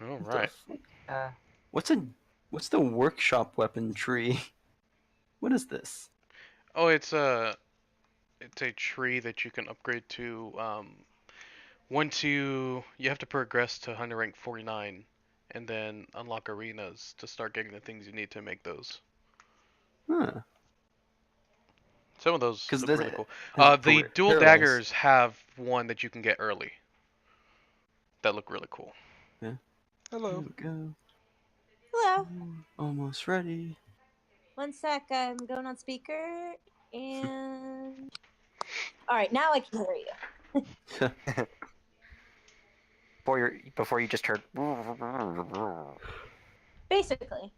All right. What's the workshop weapon tree? What is this? Oh, it's a tree that you can upgrade to. Once you have to progress to hunter rank 49, and then unlock arenas to start getting the things you need to make those. Huh. Some of those Because look this really cool. is The dual parallels. daggers have one that you can get early. That look really cool. Yeah. Hello. Here we go. Hello. Almost ready. One sec. I'm going on speaker. And. Alright, now I can hear you. Before you just heard. Basically.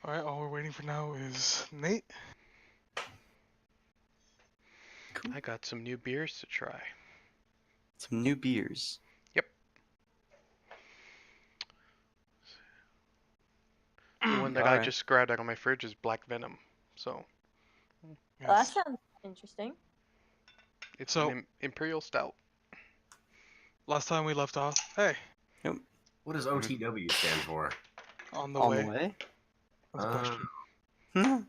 Alright, all we're waiting for now is Nate. Cool. I got some new beers to try. Some new beers. Yep. The one that I just grabbed out of my fridge is Black Venom. So. Yes. Well, that sounds interesting. It's an Imperial Stout. Last time we left off. Hey. Yep. What does OTW stand for? On the On way. the way? That's a question.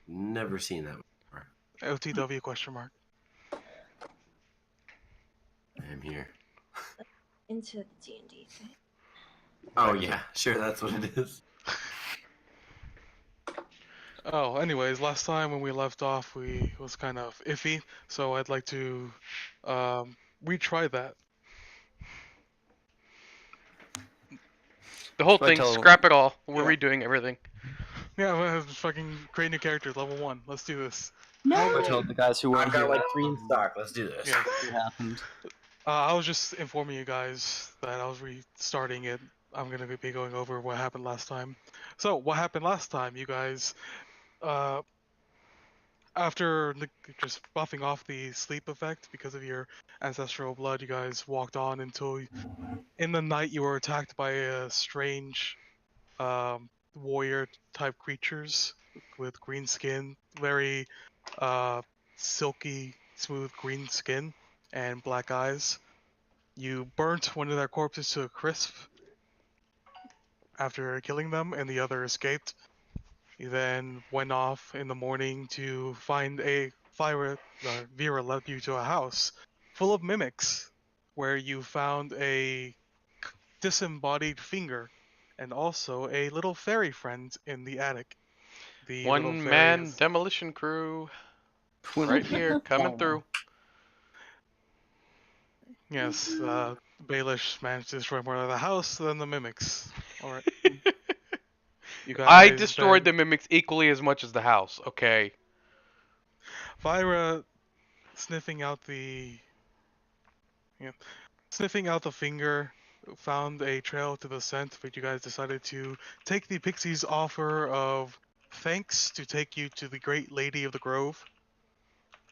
Never seen that before. OTW question mark. I am here. Into the D&D thing. Oh yeah, sure, that's what it is. Oh, anyways, last time when we left off, we was kind of iffy, so I'd like to retry that. The whole thing, scrap it all. We're redoing everything. Yeah, I'm gonna fucking create new characters, level 1. Let's do this. No! I told the guys who weren't I've got here. like 3 in stock, let's do this. Yeah. What happened? I was just informing you guys that I was restarting it. I'm gonna be going over what happened last time. So, what happened last time, you guys, after just buffing off the sleep effect because of your ancestral blood, you guys walked on until in the night you were attacked by a strange warrior type creatures with green skin, very silky smooth green skin and black eyes. You burnt one of their corpses to a crisp after killing them, and the other escaped. You then went off in the morning to find a Vera led you to a house full of mimics, where you found a disembodied finger and also a little fairy friend in the attic. The One man demolition crew right here coming through. Yes, Baelish managed to destroy more of the house than the mimics. Alright. I destroyed the mimics equally as much as the house, okay? Vyra, sniffing out the finger, found a trail to the scent, but you guys decided to take the pixie's offer of thanks to take you to the Great Lady of the Grove.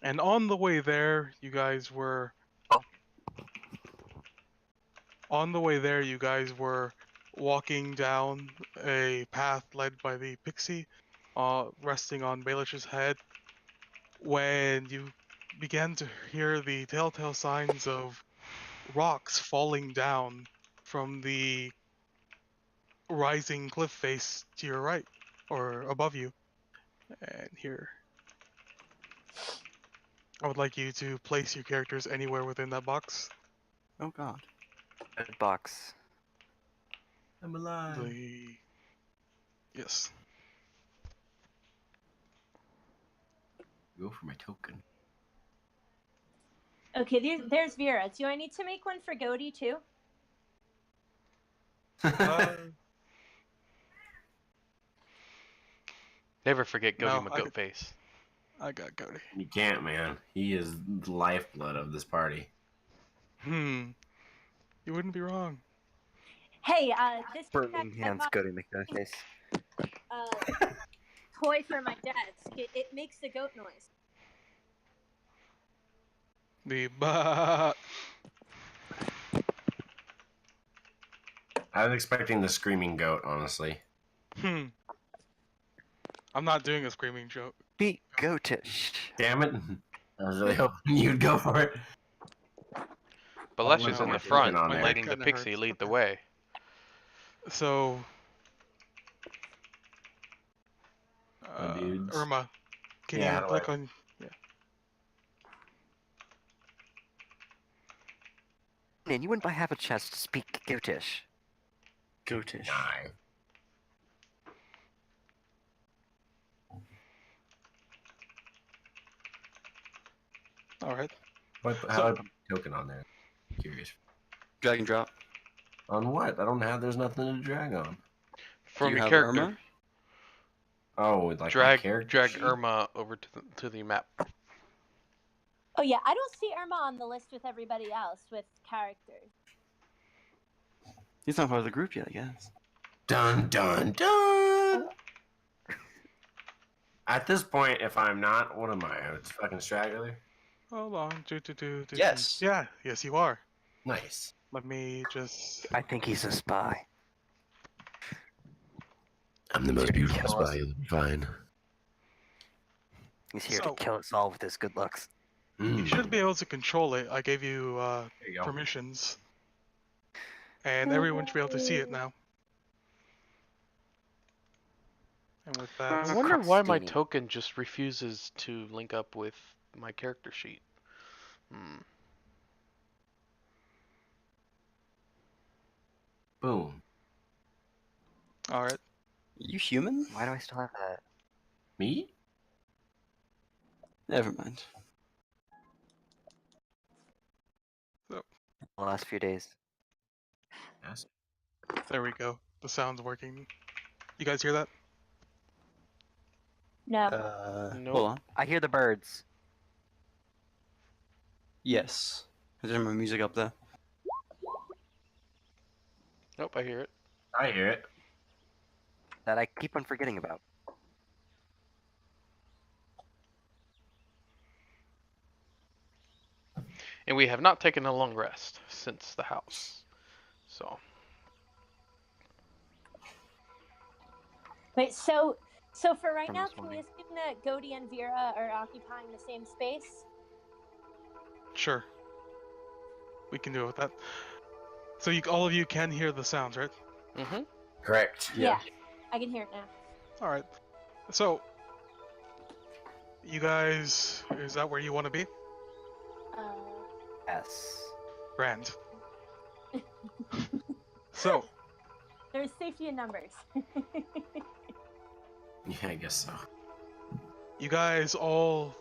And on the way there, you guys were walking down a path led by the pixie, resting on Baelish's head, when you began to hear the telltale signs of rocks falling down from the rising cliff face to your right, or above you. And here, I would like you to place your characters anywhere within that box. Oh god. Good box. I'm alive. Yes. Go for my token. Okay, there's Vera. Do I need to make one for Goaty too? Never forget Goaty McGoatface. I got Goaty. You can't, man. He is the lifeblood of this party. You wouldn't be wrong. Hey, this Burning hands, Goaty McGoatface. Toy for my desk. It makes the goat noise. The bah. I was expecting the screaming goat, honestly. I'm not doing a screaming joke. Be goatish. Damn it! I was really hoping you'd go for it. Balesh I'll is in let the my front, token on My there. neck letting the kinda pixie hurts. lead the Okay. way. So, dudes. Irma, can Yeah, you how do click I- on? Yeah. Man, you wouldn't by have a chance to speak goatish. Goatish. Die. All right. How do I put the token on there? Curious. Drag and drop. On what? I don't have. There's nothing to drag on. From Do you your have character, Irma? Oh, like my drag character sheet? Irma over to the map. Oh yeah, I don't see Irma on the list with everybody else with characters. He's not part of the group yet, I guess. Dun dun dun. At this point, if I'm not, what am I? It's fucking straggler. Hold on. Yes. Yeah. Yes, you are. Nice. Let me just. I think he's a spy. I'm the He's most here to beautiful kill us. spy you'll find. He's here So- to kill us all with his good looks. You should be able to control it. I gave you There you go. permissions, and everyone should be able to see it now. And with that, I wonder why my Crostini. token just refuses to link up with my character sheet. Boom. all right. You human? Why do I still have that? Me? Never mind. The last few days. Yes. There we go. The sound's working. You guys hear that? No. Nope. Hold on. I hear the birds. Yes. Is there my music up there? Nope, I hear it. I hear it. That I keep on forgetting about. And we have not taken a long rest since the house. So, Wait, so for right From now, this can we morning. assume that Godi and Vera are occupying the same space? Sure. We can do it with that. So all of you can hear the sounds, right? Correct. Yeah. I can hear it now. All right. So, you guys, is that where you want to be? Yes. Grand. So, There's safety in numbers. Yeah, I guess so. you guys all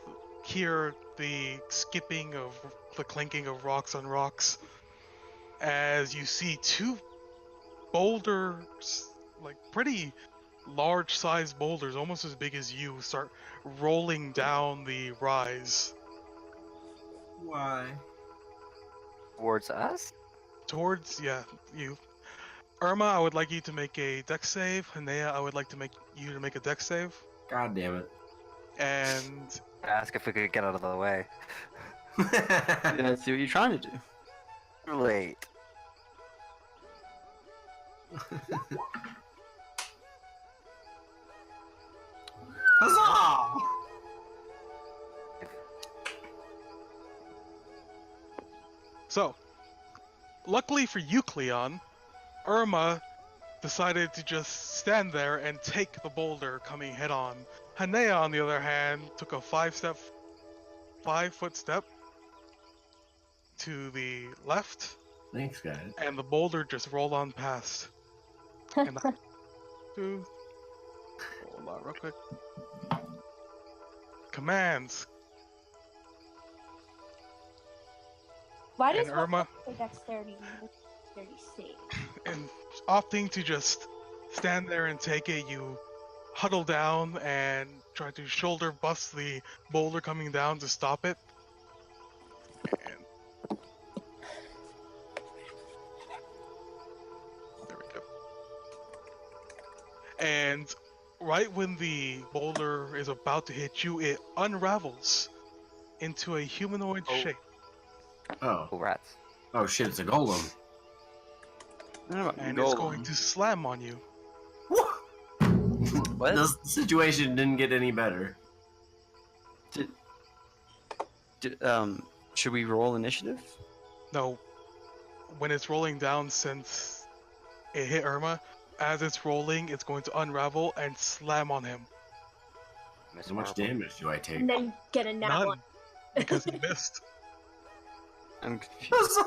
hear the skipping of the clinking of rocks on rocks as you see two boulders, like pretty large sized boulders, almost as big as you, start rolling down the rise Why? Towards us? towards you. Irma, I would like you to make a dex save. Hanea, I would like to make you to make a dex save. God damn it. And Ask if we could get out of the way. Yeah, let's see what you're trying to do. Too late. Huzzah! so, luckily for you, Cleon, Irma decided to just stand there and take the boulder coming head on. Hanea, on the other hand, took a 5-foot step to the left, Thanks, guys. and the boulder just rolled on past. And hold on real quick. Commands. Why does And Irma, one dexterity save? and opting to just stand there and take it, you huddle down and try to shoulder bust the boulder coming down to stop it. And there we go. And right when the boulder is about to hit you, it unravels into a humanoid shape. Oh. Oh, rats. Oh shit, it's a golem. I don't know about and it's golem. going to slam on you. What? The situation didn't get any better. Should we roll initiative? No, when it's rolling down, since it hit Irma, as it's rolling, it's going to unravel and slam on him. Miss How much Marble. damage do I take? And then get a nat None, one. because he missed. I'm confused.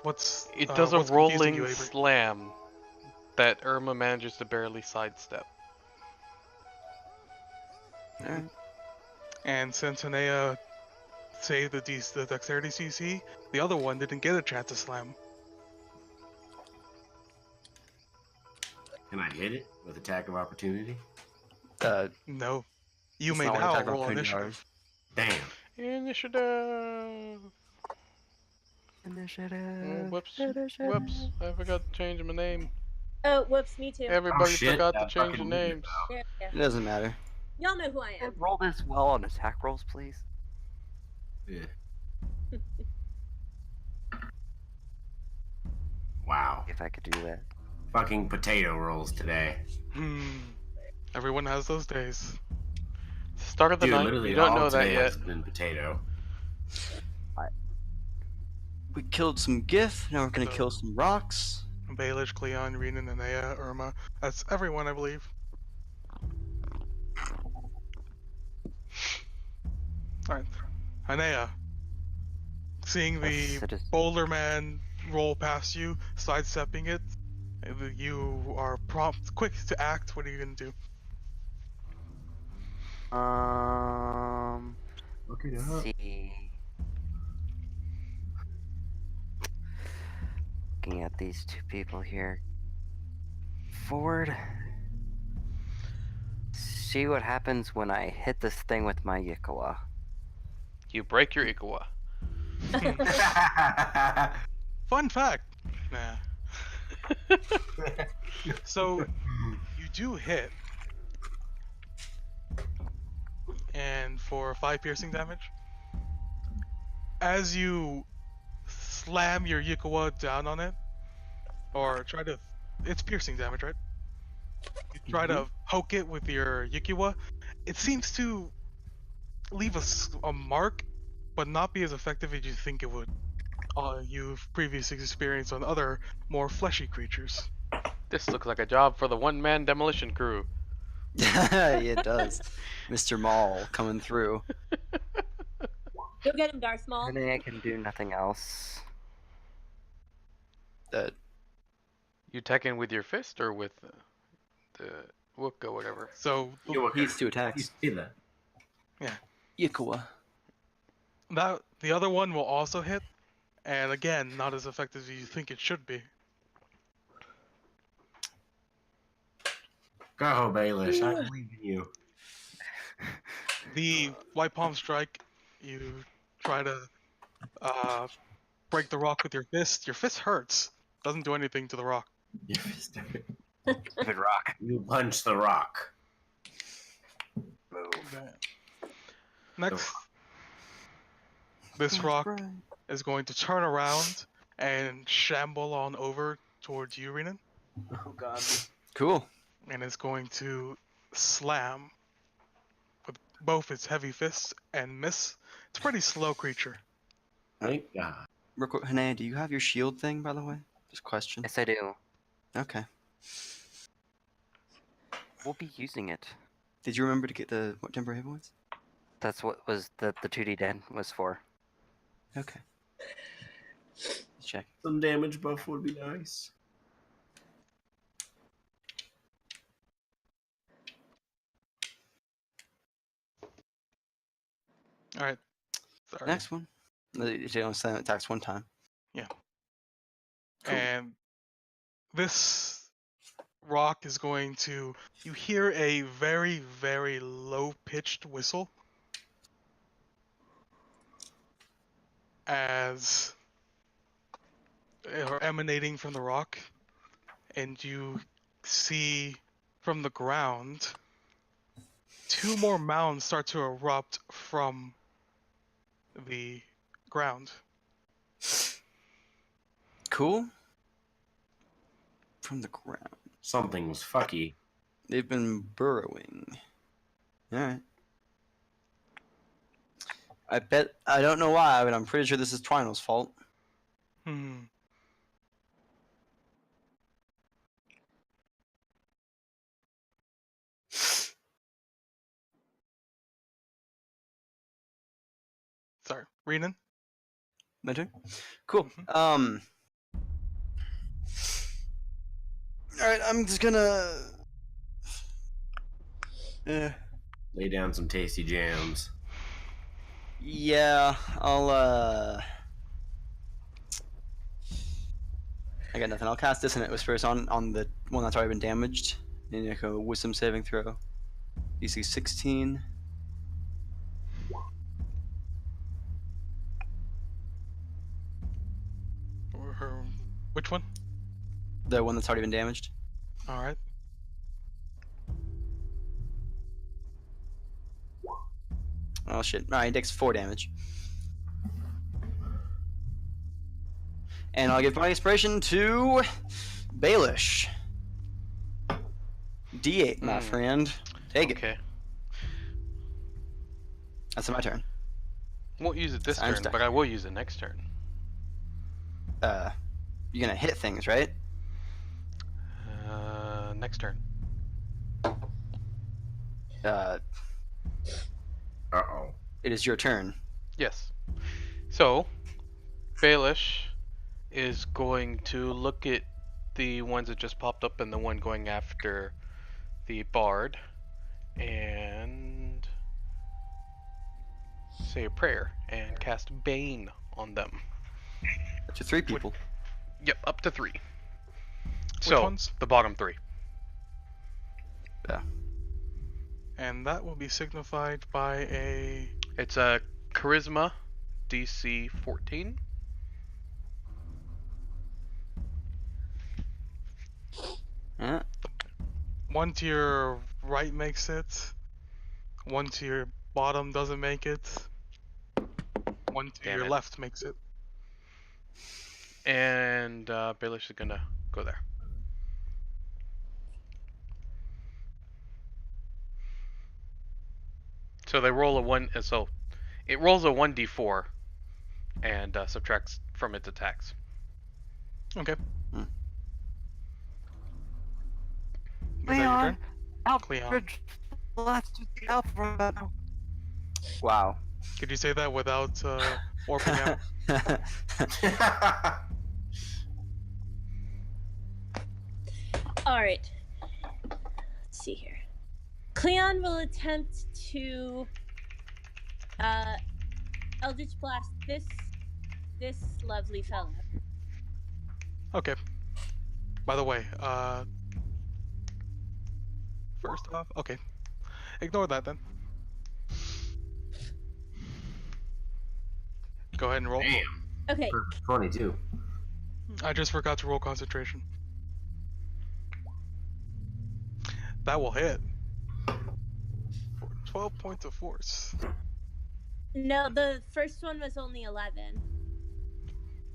What's It does a what's confusing rolling you, Avery? slam that Irma manages to barely sidestep. Alright. And since Anea saved the dexterity CC, the other one didn't get a chance to slam. Can I hit it with attack of opportunity? No. You It's may not what now attack roll opportunity initiative. Damn. Initiative! Initiative. Whoops. Initiative. Whoops. I forgot to change my name. Oh, whoops, me too. Everybody shit, forgot to that change fucking their movie, names. There we It go. doesn't matter. Y'all know who I am. Roll this well on attack rolls, please. Yeah. Wow. If I could do that. Fucking potato rolls today. Everyone has those days. Start of the Dude, night. literally You don't all know that today yet. has been potato. We killed some Gith, now we're gonna So- kill some rocks. Baelish, Cleon, Renan, Anea, Irma. That's everyone, I believe. Alright. Anea. Seeing the Yes, it is. boulder man roll past you, sidestepping it, you are quick to act. What are you gonna do? Look it Let's up. see. Looking at these two people here. Forward. See what happens when I hit this thing with my Yikawa. You break your Ikawa. Fun fact. Nah. So you do hit, and for 5 piercing damage, as you slam your Yikawa down on it, or try to, it's piercing damage, right? You try to poke it with your Yikiwa, it seems to leave a mark, but not be as effective as you think it would. You've previously experienced on other, more fleshy creatures. This looks like a job for the one-man demolition crew. Yeah, it does. Mr. Maul coming through. Go get him, Darth Maul. And I can do nothing else. You attacking with your fist or with the Wook or whatever? So He needs 2 attacks. See that? Yikawa. that the other one will also hit, and again, not as effective as you think it should be. Go, Baelish. I believe in you. The white palm strike, you try to break the rock with your fist. Your fist hurts. Doesn't do anything to the rock. Your fist hurt. Good rock. You punch the rock. Move. Next, this rock is going to turn around and shamble on over towards you, Renan, Oh god. Cool. and it's going to slam with both its heavy fists and miss. It's a pretty slow creature. Thank God. Real quick, Hane, do you have your shield thing, by the way? Just question. Yes, I do. Okay. We'll be using it. Did you remember to get the what temporary hit points? That's what was the 2d10 was for. Okay. Let's check. Some damage buff would be nice. All right. Sorry. Next one. It only slam attacks 1 time. Cool. And this rock is going to. You hear a very, very low pitched whistle as emanating from the rock, and you see from the ground 2 more mounds start to erupt from the ground. Cool. From the ground. Something's fucky. They've been burrowing. Alright. I don't know why, but I'm pretty sure this is Twino's fault. Hmm. Sorry, Renan. My turn? Cool. Alright, I'm just gonna... Lay down some tasty jams. Yeah, I'll, I got nothing. I'll cast Dissonant Whispers on the one that's already been damaged. And you go Wisdom saving throw. DC 16. Which one? The one that's already been damaged. All right. Oh shit. Alright, he takes 4 damage. And I'll give my inspiration to Baelish. D8, my friend. Take it. Okay. That's my turn. Won't use it this I'm turn, stuck. but I will use it next turn. You're gonna hit things, right? Next turn. Uh-oh. It is your turn. Yes. So, Baelish is going to look at the ones that just popped up and the one going after the bard and say a prayer and cast Bane on them. Up to 3 people. Yep, up to 3. Which So, ones? the bottom 3. Yeah. And that will be signified by a. It's a Charisma DC 14. Yeah. One to your right makes it. One to your bottom doesn't make it. One to Damn your it. left makes it. And Baelish is gonna go there. So they roll a 1, so it rolls a 1d4 and subtracts from its attacks. Okay. Hmm. Is that your turn? Alfred, Cleon. let's do the Alfred. Wow. Could you say that without warping out? All right. Let's see here. Cleon will attempt to Eldritch Blast this lovely fellow. Okay. By the way, first off, okay. Ignore that then. Go ahead and roll. Damn. Okay. Perfect 22. I just forgot to roll concentration. That will hit. 12 points of force. No, the first one was only 11.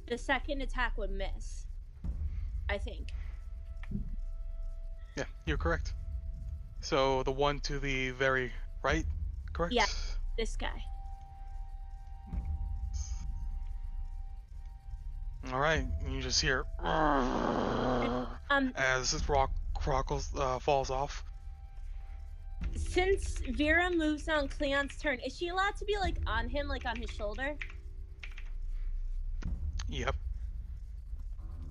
The second attack would miss. I think. Yeah, you're correct. So the one to the very right, correct? Yeah. This guy. All right, and you just hear as this rock falls off. Since Vera moves on Cleon's turn, is she allowed to be like on him, like on his shoulder? Yep.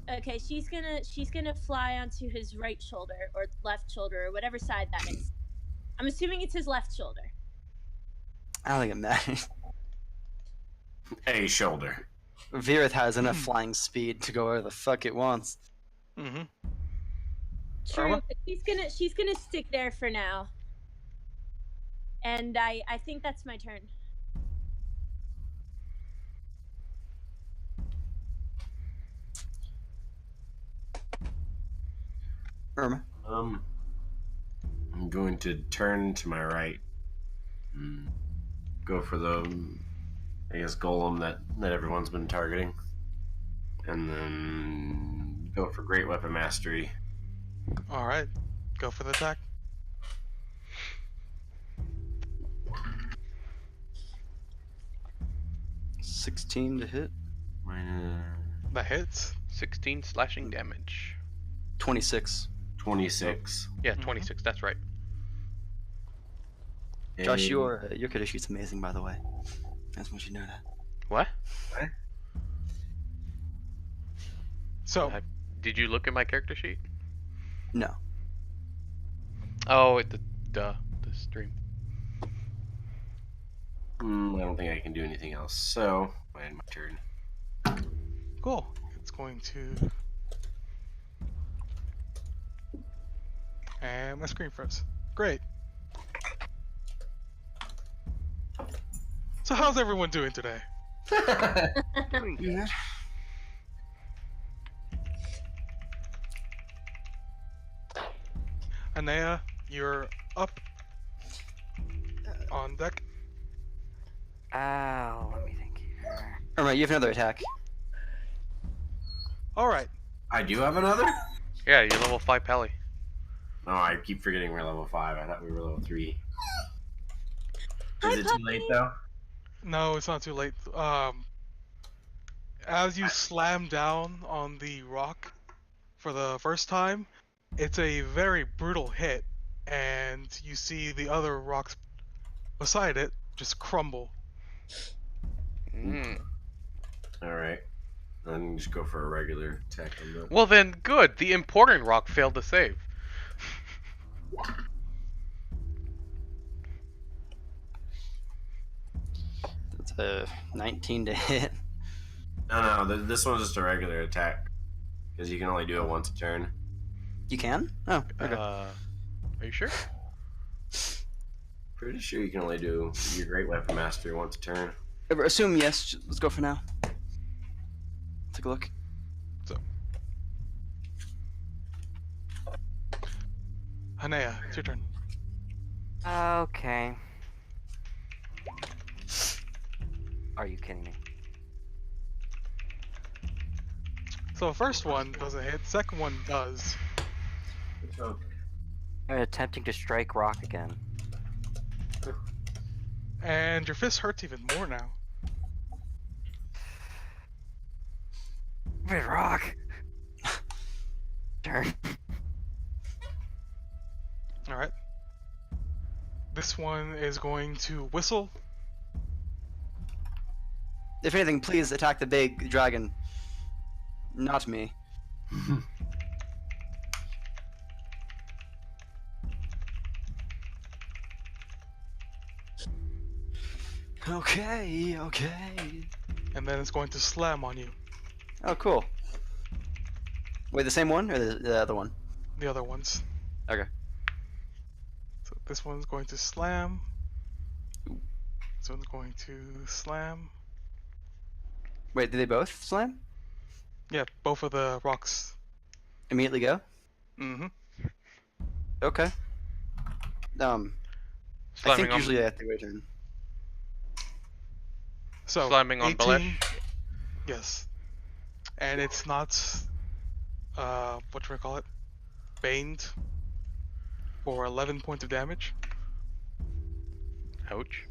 Okay, she's gonna fly onto his right shoulder or left shoulder or whatever side that is. I'm assuming it's his left shoulder. I don't think it matters. A shoulder. Virith has enough flying speed to go where the fuck it wants. Mm-hmm. True, Irma? but she's gonna stick there for now. And I think that's my turn. Irma. I'm going to turn to my right. And go for the, I guess, golem that everyone's been targeting. and then go for Great Weapon Mastery. All right, go for the attack. $16 to hit. Minus That hits. 16 slashing damage. 26. 26. Yeah, 26. That's right. Josh, your character sheet's amazing, by the way. I just want you to know that. What? So Did you look at my character sheet? No. Oh, the stream. I don't think I can do anything else. So, I end my turn. cool. It's going to. And my screen froze. Great. So how's everyone doing today? Yeah. Anea, you're up on deck. Let me think here. Alright, you have another attack. All right. I do have another? Yeah, you're level 5 pally. No, I keep forgetting we're level 5. I thought we were level 3. Hi, Is it too late, though? No, it's not too late. As you slam down on the rock for the first time, it's a very brutal hit, and you see the other rocks beside it just crumble. Mm. Alright. Then just go for a regular attack on that. Well then, good. The important rock failed to save. That's a 19 to hit. No, this one's just a regular attack. Because you can only do it once a turn. You can? Oh, okay. Are you sure? Pretty sure you can only do your Great Weapon Mastery once a turn. Assume yes. Let's go for now. Take a look. Hanea, it's your turn. Okay. Are you kidding me? So the first one doesn't hit, second one does. I'm attempting to strike rock again. And your fist hurts even more now. Red rock! Turn. Alright. This one is going to whistle. If anything, please attack the big dragon. Not me. Okay. And then it's going to slam on you. Oh, cool. Wait, the same one or the other one? The other ones. Okay. So this one's going to slam. This one's going to slam. Wait, did they both slam? Yeah, both of the rocks. Immediately go? Mm-hmm. Okay. I Slamming think on, usually I have to wait a turn. So slamming on 18, Balesh. yes. And it's not what do we call it? Baned for 11 points of damage. Ouch.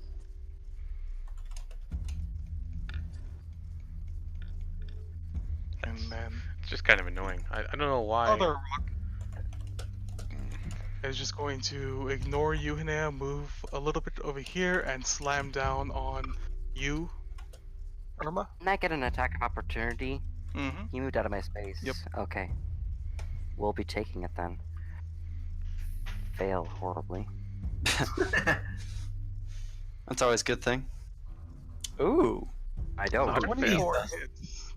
And then It's just kind of annoying. I don't know why. other rock is just going to ignore you, Hanea, move a little bit over here and slam down on you, Irma. Can I get an attack of opportunity? Mm-hmm. He moved out of my space. Yep. Okay. We'll be taking it then. Fail horribly. That's always a good thing. Ooh. I don't. Not a 24 hits.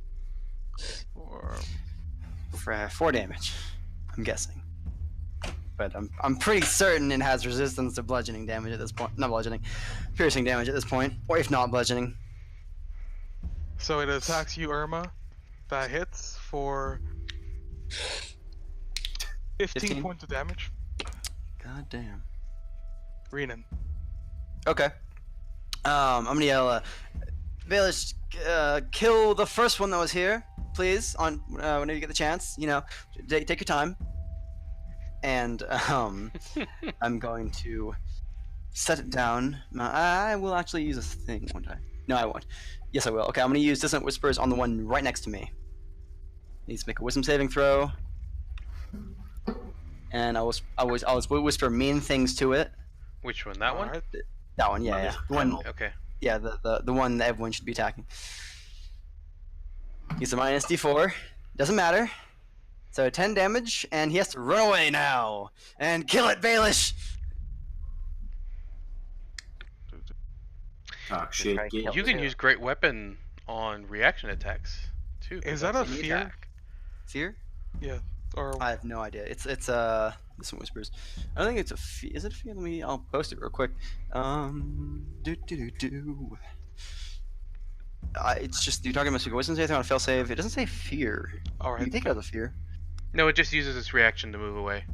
For 4 damage, I'm guessing. But I'm pretty certain it has resistance to bludgeoning damage at this point. Not bludgeoning, piercing damage at this point, or if not bludgeoning. So it attacks you, Irma. That hits for 15 15? points of damage. God damn. Renan. Okay. I'm gonna yell, Baelish, kill the first one that was here. please, on whenever you get the chance, take your time. And I'm going to set it down. I will actually use a thing, won't I? No, I won't. Yes, I will. Okay, I'm going to use Dissonant Whispers on the one right next to me. Needs to make a Wisdom saving throw. And I'll whisper mean things to it. Which one? That one? Alright. That one, yeah. The one, Okay. yeah, the one that everyone should be attacking. He's a minus D4. Doesn't matter. So 10 damage, and he has to run away now and kill it, Baelish. Talk shit. Try to Get kill You can too. use Great Weapon on reaction attacks too. 'cause Is that that's a an fear? attack. Fear? Or I have no idea. It's this one whispers. I don't think it's a fear. Is it a fear? I'll post it real quick. It's just you're talking about wisdom saving on a fail save. It doesn't say fear. You alright, can take it as a fear. No, it just uses its reaction to move away.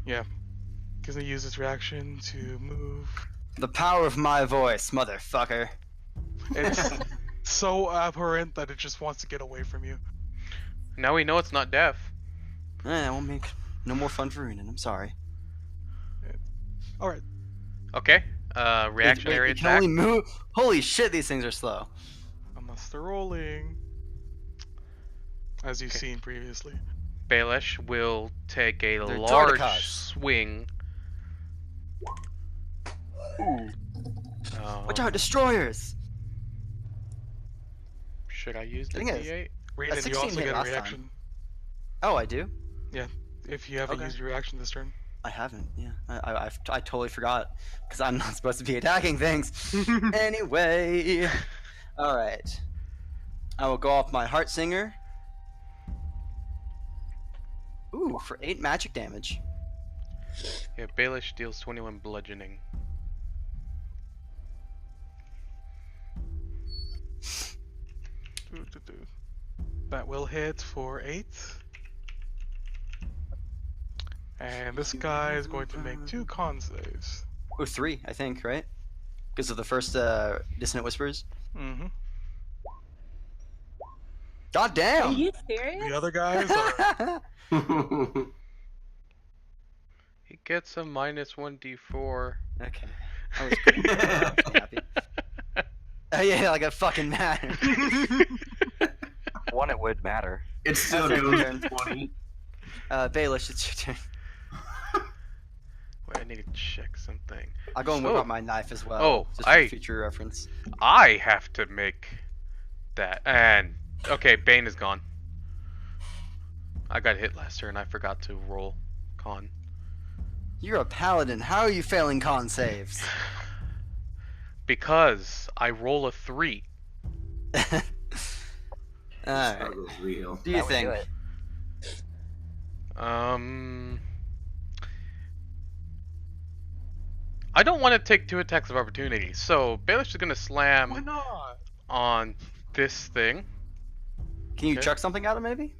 because they use its reaction to move. The power of my voice, motherfucker. It's so abhorrent that it just wants to get away from you. Now we know it's not deaf. That won't make no more fun for Unin. I'm sorry. Alright, Okay. Reactionary it can attack. only move. Holy shit, these things are slow. unless they're rolling. As you've Okay. seen previously. Baelish will take a They're large Tortikas. swing. Ooh. Um, Watch out, destroyers! Should I use the Thing is- D8? Raiden, you 16 also hit get a last time. reaction. Oh, I do. If you haven't Okay. used your reaction this turn. I haven't. Yeah, I totally forgot because I'm not supposed to be attacking things. Anyway, all right. I will go off my Heart Singer. Ooh, for 8 magic damage. Yeah, Baelish deals 21 bludgeoning. That will hit for 8. And this guy is going to make 2 con saves. Or 3, I think, right? Because of the first Dissonant Whispers. Mm-hmm. God Are damn! you serious? The other guys are He gets a minus 1d4. Okay. I was pretty happy. Yeah, like a fucking matter. One, it would matter. It still That's goes your turn. 20. Baelish, it's your turn. Wait, I need to check something. I'll go and whip Oh. out my knife as well. Oh, just for future reference. I have to make that. And, okay, Bane is gone. I got hit last turn. I forgot to roll con. You're a paladin. How are you failing con saves? Because I roll a 3. Alright. Struggle's real. Do you That would think? do it. I don't want to take 2 attacks of opportunity, so Baelish is going to Why slam not? on this thing. Can you Okay. chuck something at him, maybe?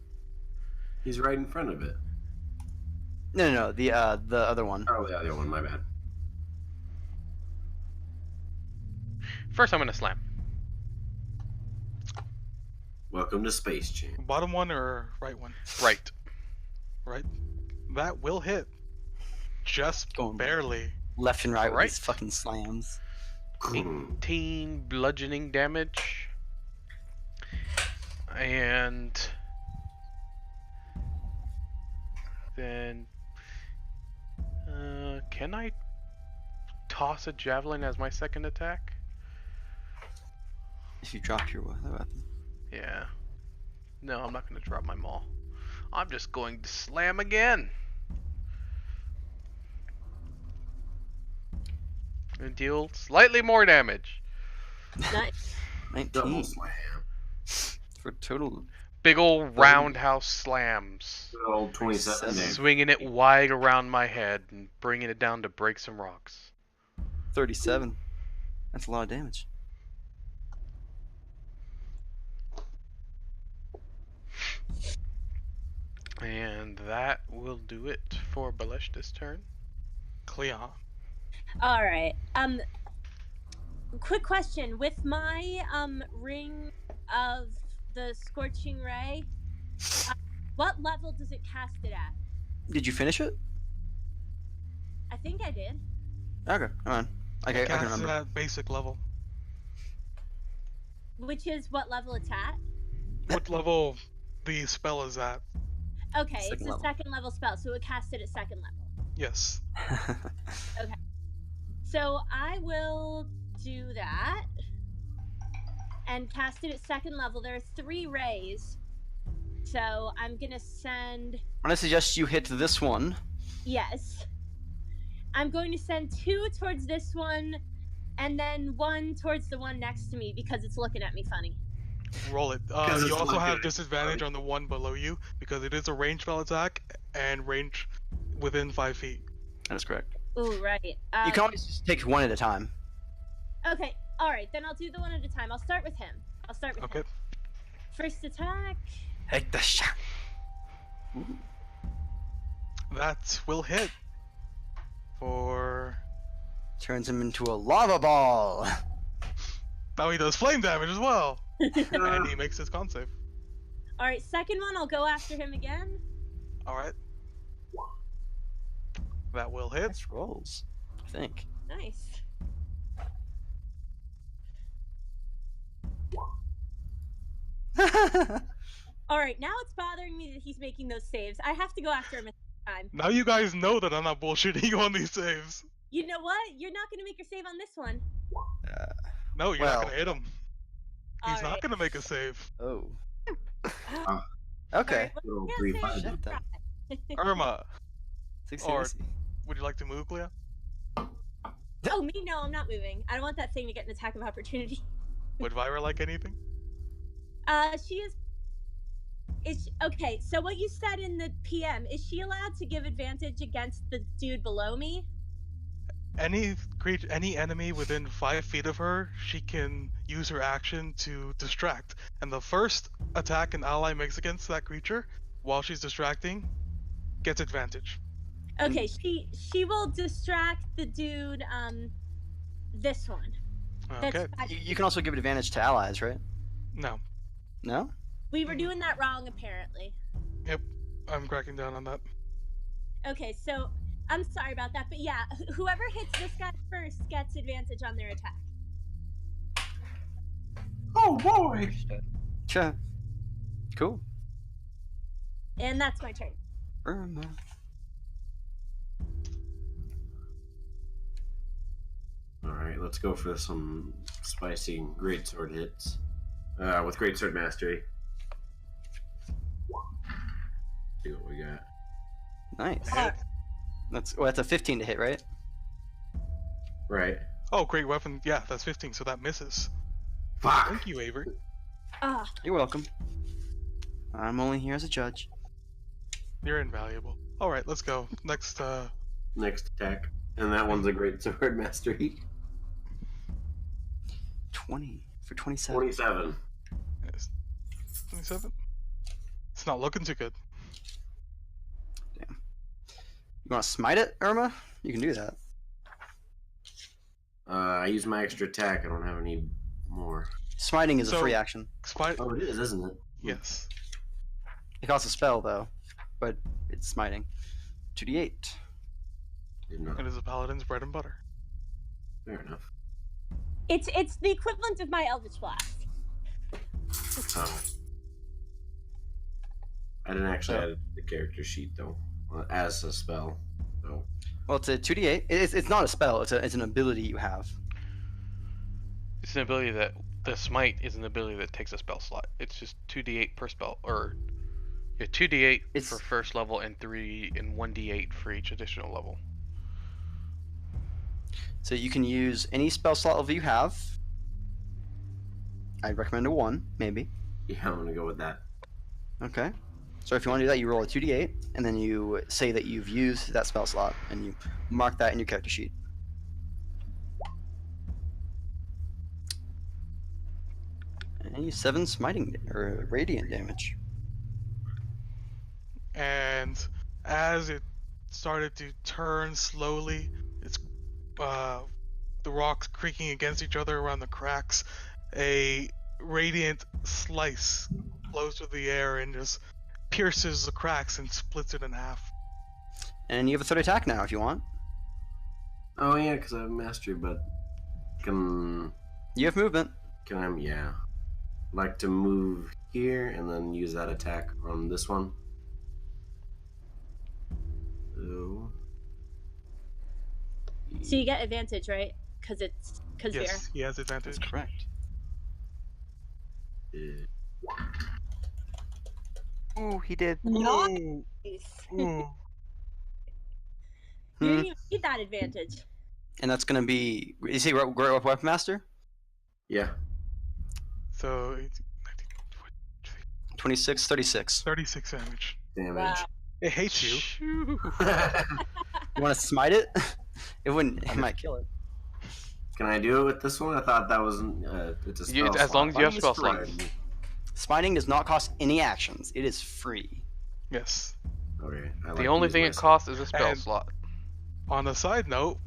He's right in front of it. No. The other one. Oh, yeah, the other one, my bad. First, I'm going to slam. Welcome to Space Jam. Bottom one or right one? Right. Right. That will hit. Just Going barely. Left and right with Right. these fucking slams. 18 bludgeoning damage. And then can I toss a javelin as my second attack? If you drop your weapon. Yeah. No, I'm not going to drop my maul. I'm just going to slam again. And deal slightly more damage. Nice. 19 Double slam. for total. Big ol' roundhouse slams. Good old 27 Seven. damage. Swinging it wide around my head and bringing it down to break some rocks. 37. That's a lot of damage. And that will do it for Baelish this turn. Cleon. All right. Quick question: with my ring of the scorching ray. What level does it cast it at? Did you finish it? I think I did. Okay, come on. Okay, I can Casts it remember. at basic level. Which is what level it's at? What level the spell is at? Okay, it's Second a level. second level spell, so it cast it at second level. Yes. So I will do that and cast it at second level. There are 3 rays. So I'm gonna send. I'm gonna suggest you hit this one. Yes. I'm going to send 2 towards this one, and then 1 towards the one next to me because it's looking at me funny. Roll it. 'Cause You it's also looking have at disadvantage you. on the one below you because it is a range spell attack and range within 5 feet. That is correct. Ooh, right. You can always just take one at a time. Okay, alright, then I'll do the one at a time. I'll start with him. Okay. Him. First attack. Take the shot. That will hit for. Turns him into a lava ball. Now he does flame damage as well, and he makes his con save. Alright, second one, I'll go after him again. All right. That will hit. Nice rolls, I think. Nice. Alright, now it's bothering me that he's making those saves. I have to go after him at this time. Now you guys know that I'm not bullshitting you on these saves. You know what? You're not gonna make your save on this one. No, you're Well. not gonna hit him. He's Alright. not gonna make a save. Oh. Ah. Okay. Alright, Little yeah, 3-5 save. Shit, then. Irma, 6 Or- AC. would you like to move, Leah? Oh, me? No, I'm not moving. I don't want that thing to get an attack of opportunity. Would Vyra like anything? She is. Okay, so what you said in the PM, is she allowed to give advantage against the dude below me? Any creature, any enemy within 5 feet of her, she can use her action to distract. And the first attack an ally makes against that creature, while she's distracting, gets advantage. Okay, she will distract the dude, this one. That's Okay. fine. You can also give advantage to allies, right? No, No? We were doing that wrong, apparently. I'm cracking down on that. Okay, so I'm sorry about that, but yeah, whoever hits this guy first gets advantage on their attack. Oh boy! Sure. Cool. And that's my turn. Irma. Alright, let's go for some spicy greatsword hits. With greatsword mastery. See what we got. Nice. Hit. That's a 15 to hit, right? Right. Oh, great weapon. Yeah, that's 15, so that misses. Fuck! Thank you, Avery. Ah, You're welcome. I'm only here as a judge. You're invaluable. Alright, let's go. Next, Next attack. And that one's a greatsword mastery. 20 for 27. 27. is 27? It's not looking too good. You want to smite it, Irma? You can do that. I use my extra attack. I don't have any more. Smiting is a So- free action. Spite. Oh, it is, isn't it? Yes. It costs a spell, though, but it's smiting. 2d8. Did not. It is a paladin's bread and butter. Fair enough. it's the equivalent of my Eldritch Blast. Oh. I didn't actually add the character sheet though, as a spell. So Well, it's a 2d8. It's not a spell. It's an ability you have. It's an ability that the smite is an ability that takes a spell slot. It's just 2d8 per spell, or 2d8 It's- for first level and 1d8 for each additional level. So you can use any spell slot level you have. I'd recommend a 1, maybe. yeah, I'm gonna go with that. Okay. So if you want to do that, you roll a 2d8, and then you say that you've used that spell slot, and you mark that in your character sheet. And you 7 smiting or radiant damage. And as it started to turn slowly, it's the rocks creaking against each other around the cracks. A radiant slice flows through the air and just pierces the cracks and splits it in half. And you have a third attack now if you want. Oh yeah, because I have mastery, but can You have movement. I? Yeah, like to move here and then use that attack on this one. So, So you get advantage, right? Because fear. Yes, he has advantage. That's correct. yeah. Ooh, he did. Nice. Ooh. You Hmm. didn't even need that advantage. And that's gonna be. Is he Weapon Master? Yeah. So it's 26, 36. 36 damage. Damage. Wow. It hates you. Shoo. You want to smite it? It wouldn't. It might kill it. Can I do it with this one? I thought that was it's a spell As long as you have spell slot. slots. Smiting does not cost any actions. It is free. Yes. Okay. I like The to only use thing my it costs is a spell And- slot. On a side note,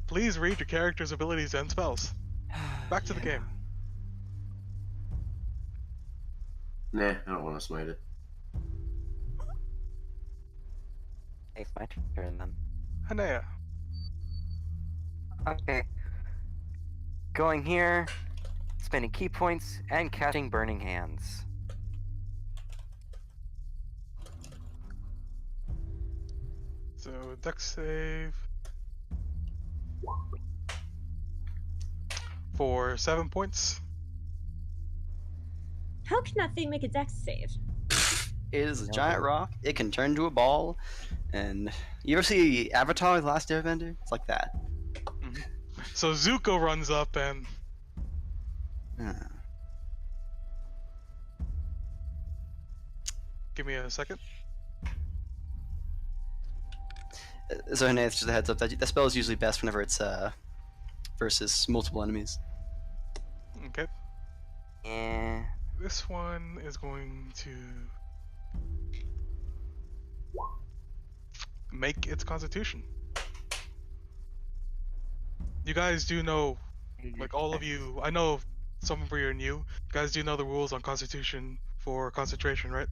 please read your character's abilities and spells. Back to the game. Nah, I don't want to smite it. It's my turn then. Hanea. Okay. Going here, spending key points, and casting Burning Hands. So dex save for 7 points. How can that thing make a dex save? It is a No. giant rock. It can turn into a ball. And you ever see Avatar: The Last Airbender? It's like that. So Zuko runs up and Uh, give me a second. So Hene, it's just a heads up that spell is usually best whenever it's versus multiple enemies. Okay. Yeah. This one is going to make its constitution. You guys do know, like all of you, I know some of you are new. You guys do know the rules on constitution for concentration, right?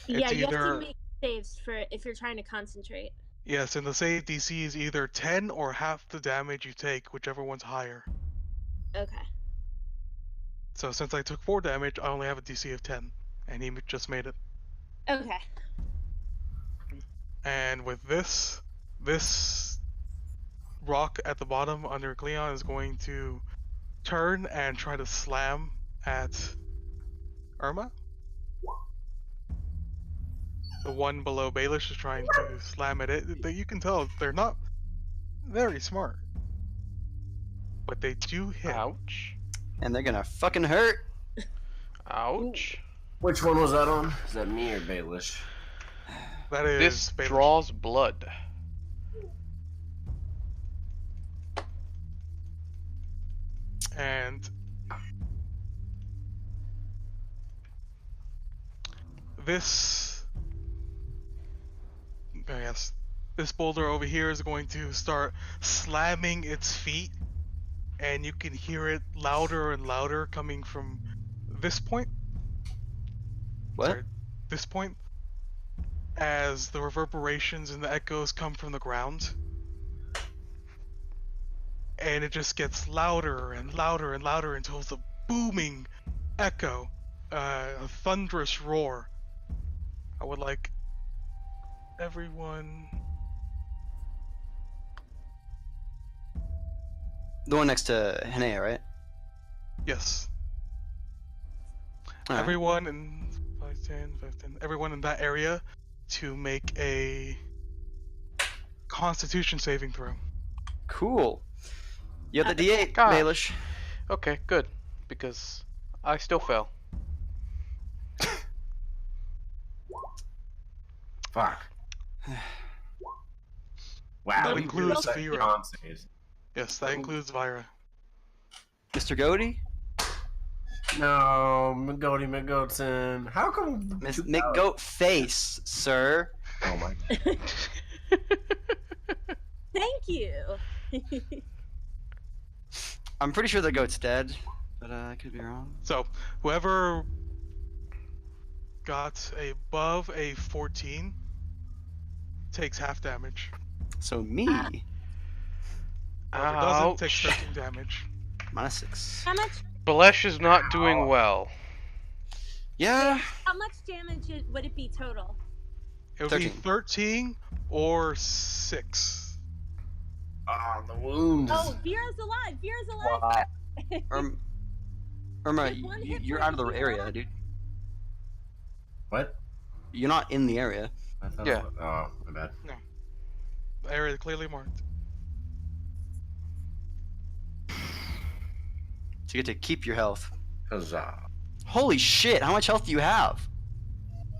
Yeah, you have either- to make saves for if you're trying to concentrate. Yes, and the save DC is either 10 or half the damage you take, whichever one's higher. Okay. So since I took 4 damage, I only have a DC of 10, and he just made it. Okay. And with this rock at the bottom under Cleon is going to turn and try to slam at Irma. The one below Baelish is trying to slam at it. You can tell they're not very smart, but they do hit. Ouch. And they're gonna fucking hurt. Ouch. Which one was that on? Is that me or Baelish? That is This Baelish. draws blood. And this, yes, this boulder over here is going to start slamming its feet, and you can hear it louder and louder coming from this point. What? Sorry, this point, as the reverberations and the echoes come from the ground. And it just gets louder and louder and louder until it's a booming echo, a thunderous roar. I would like everyone. The one next to Hene, right? Yes, Alright. everyone in 5, 10, everyone in that area to make a Constitution saving throw. Cool. You have the D8, God. Baelish. Okay, good. Because I still fell. Fuck. That Wow. includes you Vera. con saves. Yes, that includes Vira. Mr. Goaty? No, McGoaty. How come? Miss McGoat Face, sir. Oh my god. Thank you. I'm pretty sure the goat's dead, but I could be wrong. So whoever got above a 14 takes half damage. So me, Whoever doesn't takes Ouch. 13 damage. -6. How much? Balesh is not doing well. Yeah. How much damage would it be total? It would be 13. 13 or 6. Ah, the wounds. Oh, Vera's alive. Vera's alive. What? Irma, Just one hit you're point out of the if you area, want. dude. What? You're not in the area. I thought Yeah. Oh, my bad. Area clearly marked. So you get to keep your health. Huzzah. Holy shit! How much health do you have?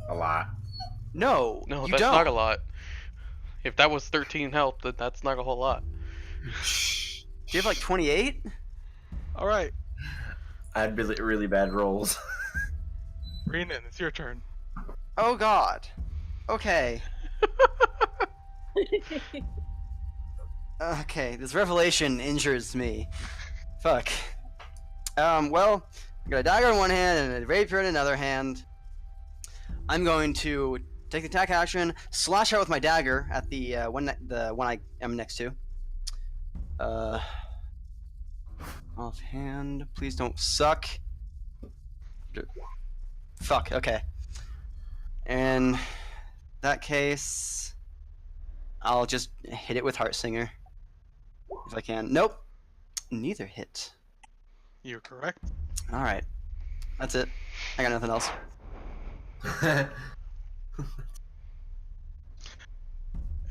A lot. No, No, you that's don't. not a lot. If that was 13 health, then that's not a whole lot. Do you have like 28? All right, I had really, really bad rolls. Renan, it's your turn. Oh god. Okay. Okay, this revelation injures me. Fuck. Well, I got a dagger in one hand and a rapier in another hand. I'm going to take the attack action, slash out with my dagger at the one I am next to. Offhand, please don't suck. Fuck. Okay. In that case, I'll just hit it with Heartsinger if I can. Nope. Neither hit. You're correct. All right. That's it. I got nothing else.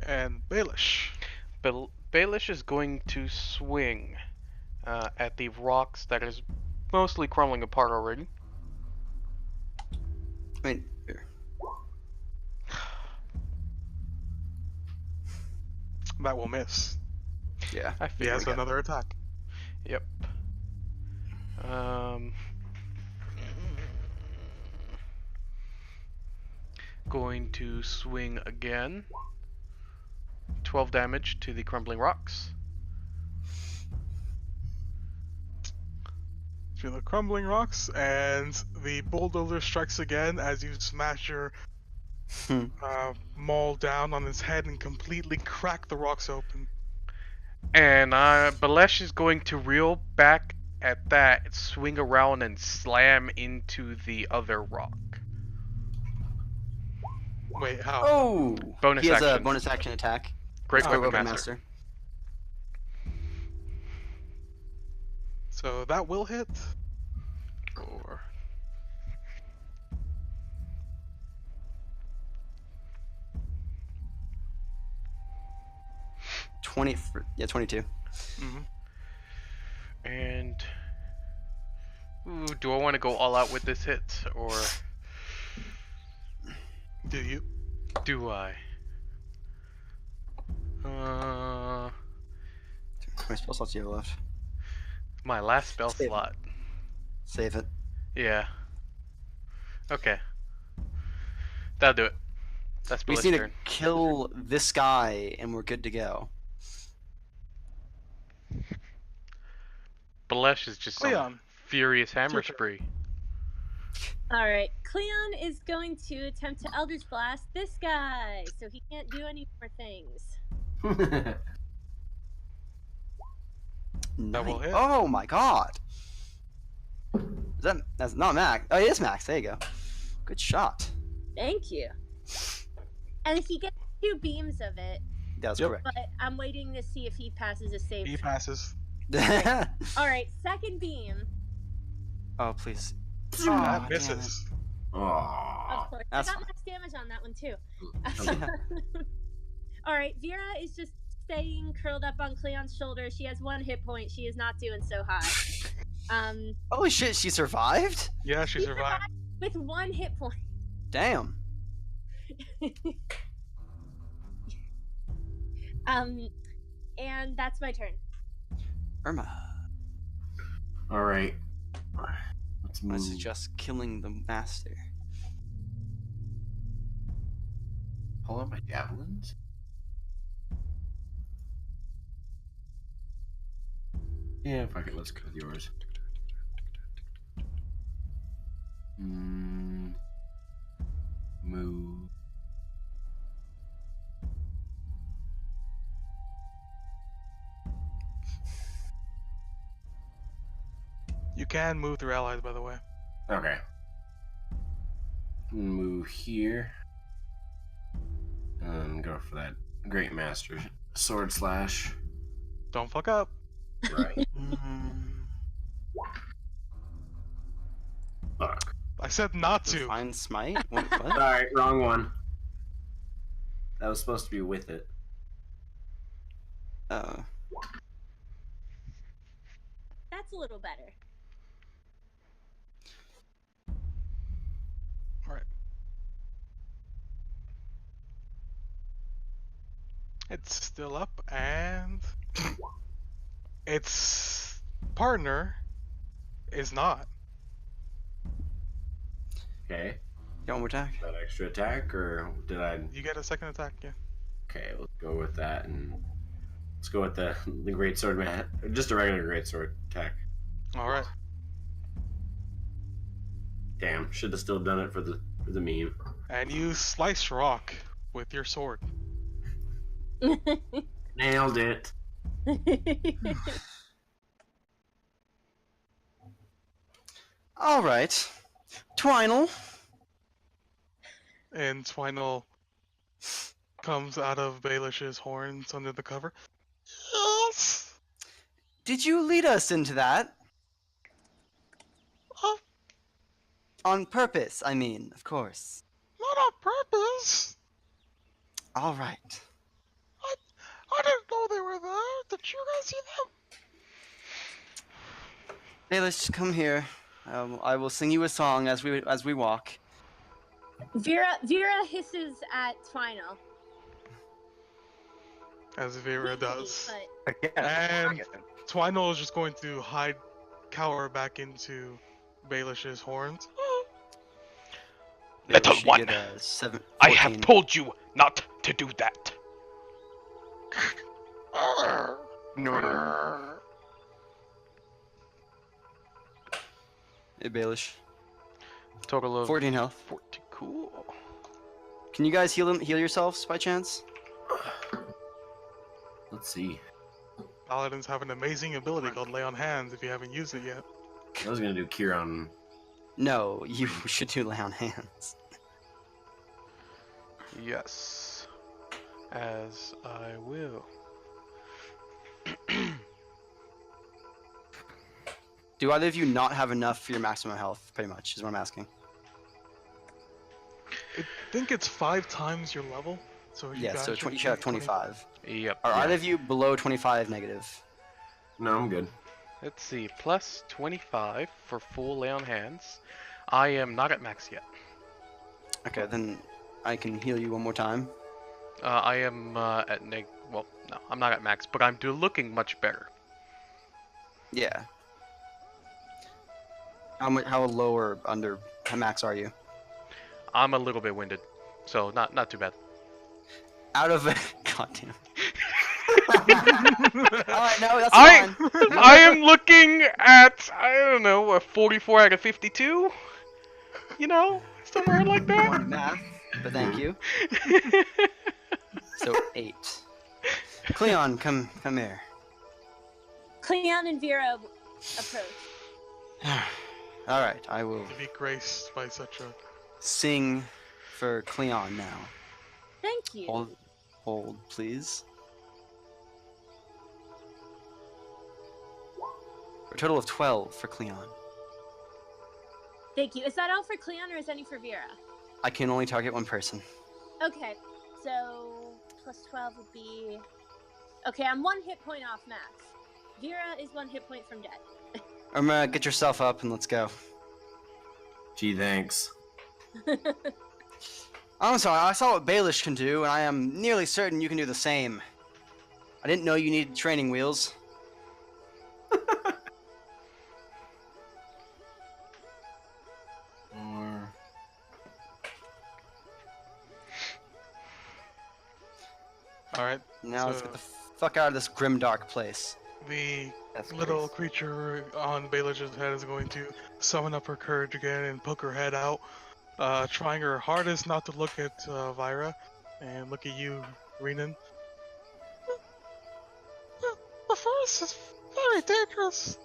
And Baelish. Baelish is going to swing at the rocks that is mostly crumbling apart already. Wait. Here. That will miss. Yeah. I He figured. has another attack. Yep. Going to swing again. 12 damage to the crumbling rocks. To the crumbling rocks, and the bulldozer strikes again as you smash your maul down on his head and completely crack the rocks open. And Balesh is going to reel back at that, swing around, and slam into the other rock. Wait, how? Oh! Bonus he has a action. bonus action attack. Great Great Weapon Weapon Master. So that will hit. Or 22. Mm-hmm. And ooh, do I want to go all out with this hit, or Do you? do I? How many spell slots do you have left? My last spell Save it. slot. Save it. Yeah. Okay. That'll do it. That's We Balesh's just need to turn. kill this guy and we're good to go. Balesh is just on a Cleon. furious hammer your turn. spree. All right, Cleon is going to attempt to Eldritch Blast this guy, so he can't do any more things. That will Nice. hit. Oh my god. That's not Max. Oh, it is Max. There you go. Good shot. Thank you. And he gets 2 beams of it, That's Yep. correct. but I'm waiting to see if he passes a save. He passes. All right, second beam. Oh, please. That damn it. misses. Of Aww. course, That's I got max damage on that one too. Yeah. All right, Vera is just staying curled up on Cleon's shoulder. She has 1 hit point. She is not doing so hot. Holy shit, she survived? Yeah, she survived. With 1 hit point. Damn. And that's my turn. Irma. Alright. Let's I move. suggest killing the master. Pull out my javelins? Yeah, fuck it. Let's go with yours. Move. You can move through allies, by the way. Okay. Move here. And go for that Great Master Sword Slash. Don't fuck up. Right. Mm, Fuck. I said not to. Divine Smite? What? Alright, wrong one. That was supposed to be with it. Oh. That's a little better. Alright. It's still up, and its partner is not. Okay. You want more attack? That extra attack, or did I? You get a second attack, yeah. Okay, let's go with that, and let's go with the Great Sword man. Just a regular Great Sword attack. Alright. Damn, should have still done it for the meme. And you slice rock with your sword. Nailed it. All right. Twinel. And Twinel comes out of Baelish's horns under the cover. Yes! Did you lead us into that? Oh, On purpose, I mean, of course. not on purpose! All right. I didn't know they were there. Did you guys see them? Hey, let's come here. I will sing you a song as we walk. Vera hisses at Twinel. As Vera does. But And Twinel is just going to cower back into Baelish's horns. Maybe Little she one, get a 7, I have 14. told you not to do that. Hey, Baelish. Total of 14 health. 14. Cool. Can you guys heal yourselves by chance? Let's see. Paladins have an amazing ability called Lay on Hands if you haven't used it yet. I was gonna do cure on. No, you should do lay on hands. Yes. As I will. Do either of you not have enough for your maximum health? Pretty much is what I'm asking. I think it's 5 times your level. So you Yeah, guys so you should have 25. Yep. Are either of you below 25 negative? No, I'm good. Let's see. Plus 25 for full lay on hands. I am not at max yet. Okay, then I can heal you one more time. I am at well, no, I'm not at max, but I'm looking much better. Yeah. How low or under max are you? I'm a little bit winded, so not too bad. Out of goddamn. Alright, no, that's I fine. I am looking at, I don't know, a 44 out of 52. You know, somewhere like that. One math, but thank you. So 8. Cleon, come here. Cleon and Vera approach. All right, I will To be graced by such a... sing for Cleon now. Thank you. Hold, please. For a total of 12 for Cleon. Thank you. Is that all for Cleon or is any for Vera? I can only target one person. Okay, so plus 12 would be... Okay, I'm 1 hit point off max. Vera is 1 hit point from dead. Get yourself up and let's go. Gee, thanks. I'm sorry, I saw what Baelish can do, and I am nearly certain you can do the same. I didn't know you needed training wheels. Or Alright, Now let's So- get the fuck out of this grim dark place. The Yes, little please. creature on Baelich's head is going to summon up her courage again and poke her head out, trying her hardest not to look at Vyra and look at you, Renan. The forest is very dangerous.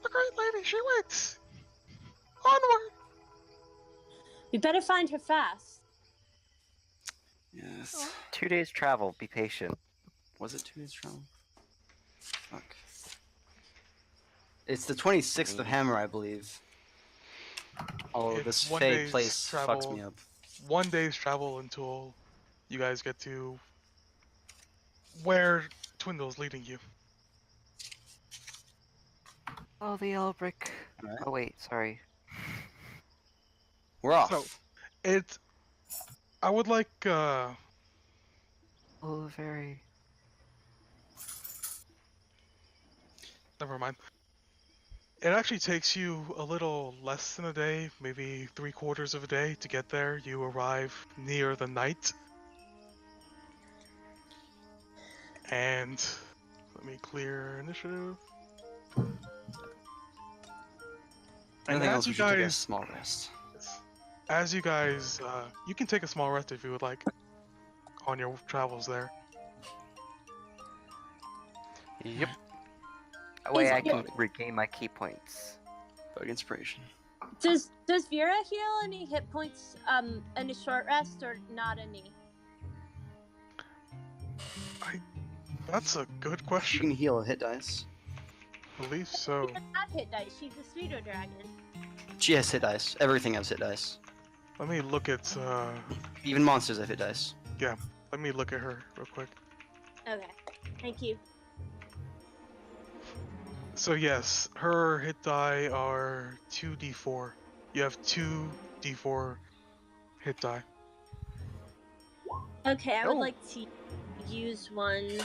The great lady, she waits. Onward. We better find her fast. Yes. 2 days travel. Be patient. Was it 2 days travel? Fuck. It's the 26th of Hammer, I believe. Oh, this It's one Fey day's place fucks me travel. up. 1 day's travel until you guys get to where Twindle's leading you. Oh, the Elbrick. Alright. Oh wait, sorry. We're off. So, it's. I would like. Oh, very. Never mind. It actually takes you a little less than a day, maybe 3/4 of a day to get there. You arrive near the night. And let me clear initiative. I And think as else you we should take a guys, small rest. you can take a small rest if you would like on your travels there. Yep. Wait, Is I it- can regain my key points. Bug inspiration. Does Vera heal any hit points in a short rest or not any? That's a good You question. can heal a hit dice. I believe so. She doesn't have hit dice. She's a pseudo dragon. She has hit dice. Everything has hit dice. Let me look at Even monsters have hit dice. let me look at her real quick. Okay, thank you. So yes, her hit die are 2d4. You have 2d4 hit die. Okay, I would Oh. like to use one.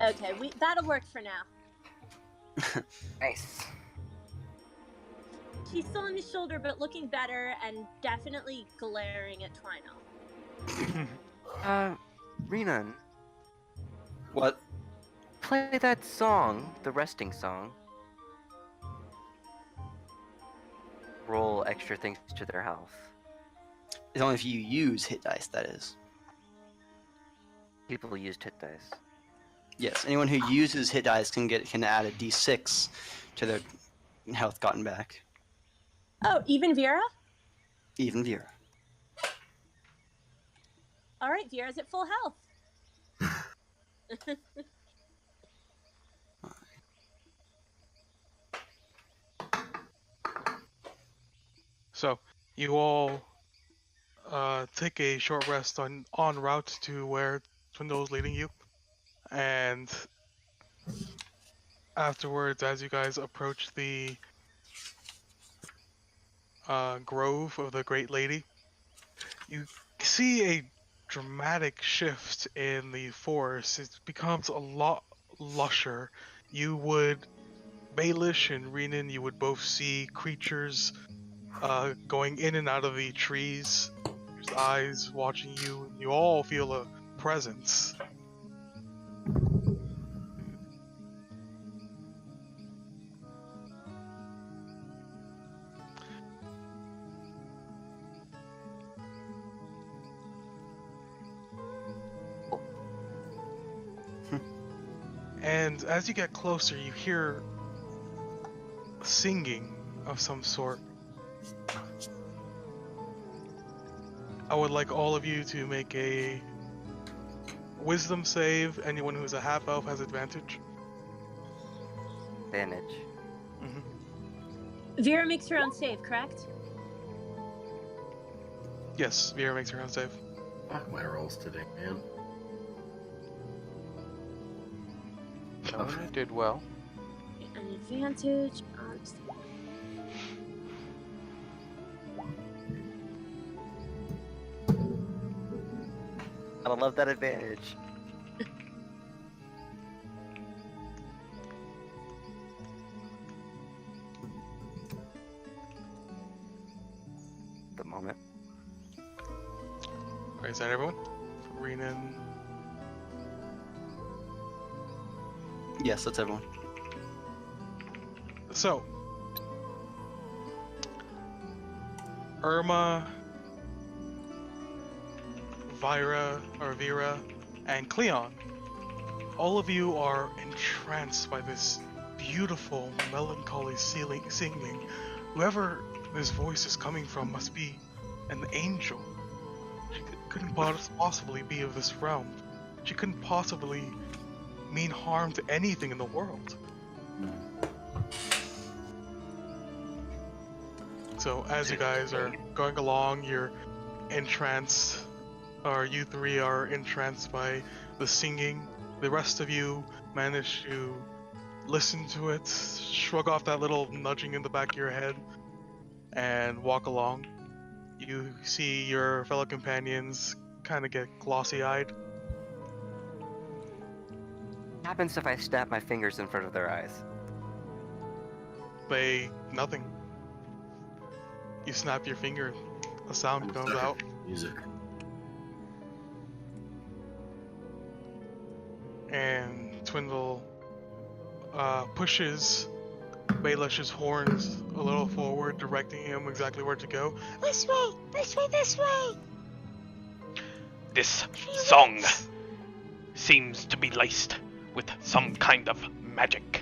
Okay, that'll work for now. Nice. She's still on his shoulder, but looking better and definitely glaring at Twino. Renan, What? play that song, the resting song. Roll extra things to their health. It's only if you use hit dice, that is. People used hit dice. Yes, anyone who uses hit dice can add a d6 to their health gotten back. Oh, even Vera? Even Vera. All right, Vera's at full health. So you all take a short rest en route to where Twindle is leading you, and afterwards, as you guys approach the grove of the Great Lady, you see a dramatic shift in the forest. It becomes a lot lusher. Baelish and Renan, you would both see creatures going in and out of the trees. There's eyes watching you. You all feel a presence. And as you get closer, you hear singing of some sort. I would like all of you to make a wisdom save. Anyone who's a half elf has advantage. Advantage. Vera makes her own save, correct? Yes, Vera makes her own save. Fuck my rolls today, man. Oh, I did well. An advantage on. I love that advantage. The moment. Alright, is that everyone? Renan, Yes, that's everyone. So, Irma, Vera, and Cleon, all of you are entranced by this beautiful, melancholy singing. Whoever this voice is coming from must be an angel. She couldn't possibly be of this realm. She couldn't possibly mean harm to anything in the world. So as you guys are going along, you're entranced, or you three are entranced by the singing. The rest of you manage to listen to it, shrug off that little nudging in the back of your head, and walk along. You see your fellow companions kind of get glossy-eyed. What happens if I snap my fingers in front of their eyes? Nothing. You snap your finger, a sound comes out. Music. And Twindle pushes Baelish's horns a little forward, directing him exactly where to go. This way! This way! This way! This song seems to be laced with some kind of magic.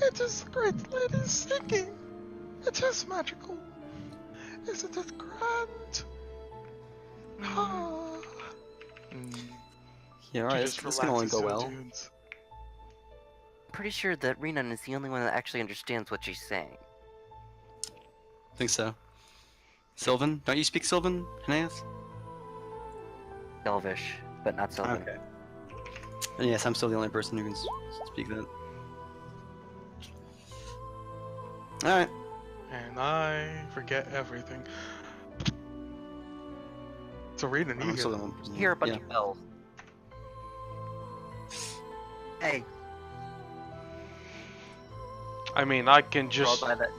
It is the great lady singing. It is magical. Isn't it grand? Ah. Yeah, alright, this can only go well. Pretty sure that Renan is the only one that actually understands what she's saying. I think so. Sylvan? Don't you speak Sylvan, Aeneas? Elvish, but not Sylvan. Okay. And yes, I'm still the only person who can speak that. Alright. And I forget everything. So Renan, you I'm still the hear only person. Hear a bunch Yeah. of bells. Hey, I mean, I can rolled just by that.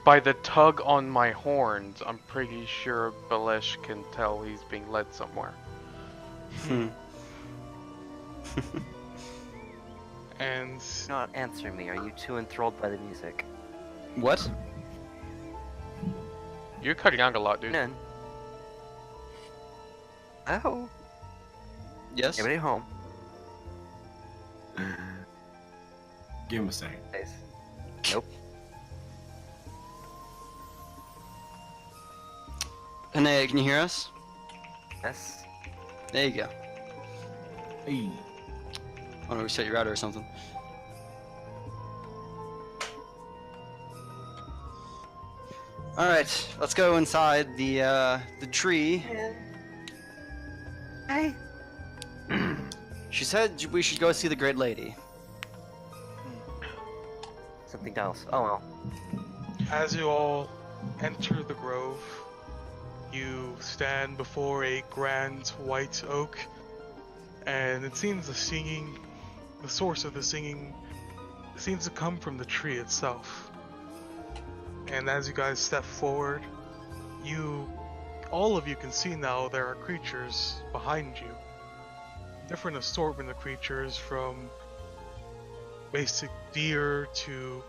by the tug on my horns, I'm pretty sure Balesh can tell he's being led somewhere. Hmm. and Not answering me. Are you too enthralled by the music? What? You're cutting out a lot, dude. None. Oh, Yes? anybody home? Give him a second. Nice. Nope. Anea, can you hear us? Yes. There you go. Hey. I want to reset your router or something. Alright, let's go inside the tree. Hey. She said we should go see the Great Lady. Something else. Oh well. as you all enter the grove, you stand before a grand white oak, and it seems the source of the singing seems to come from the tree itself. And as you guys step forward, all of you can see now there are creatures behind you. Different assortment of creatures, from basic deer to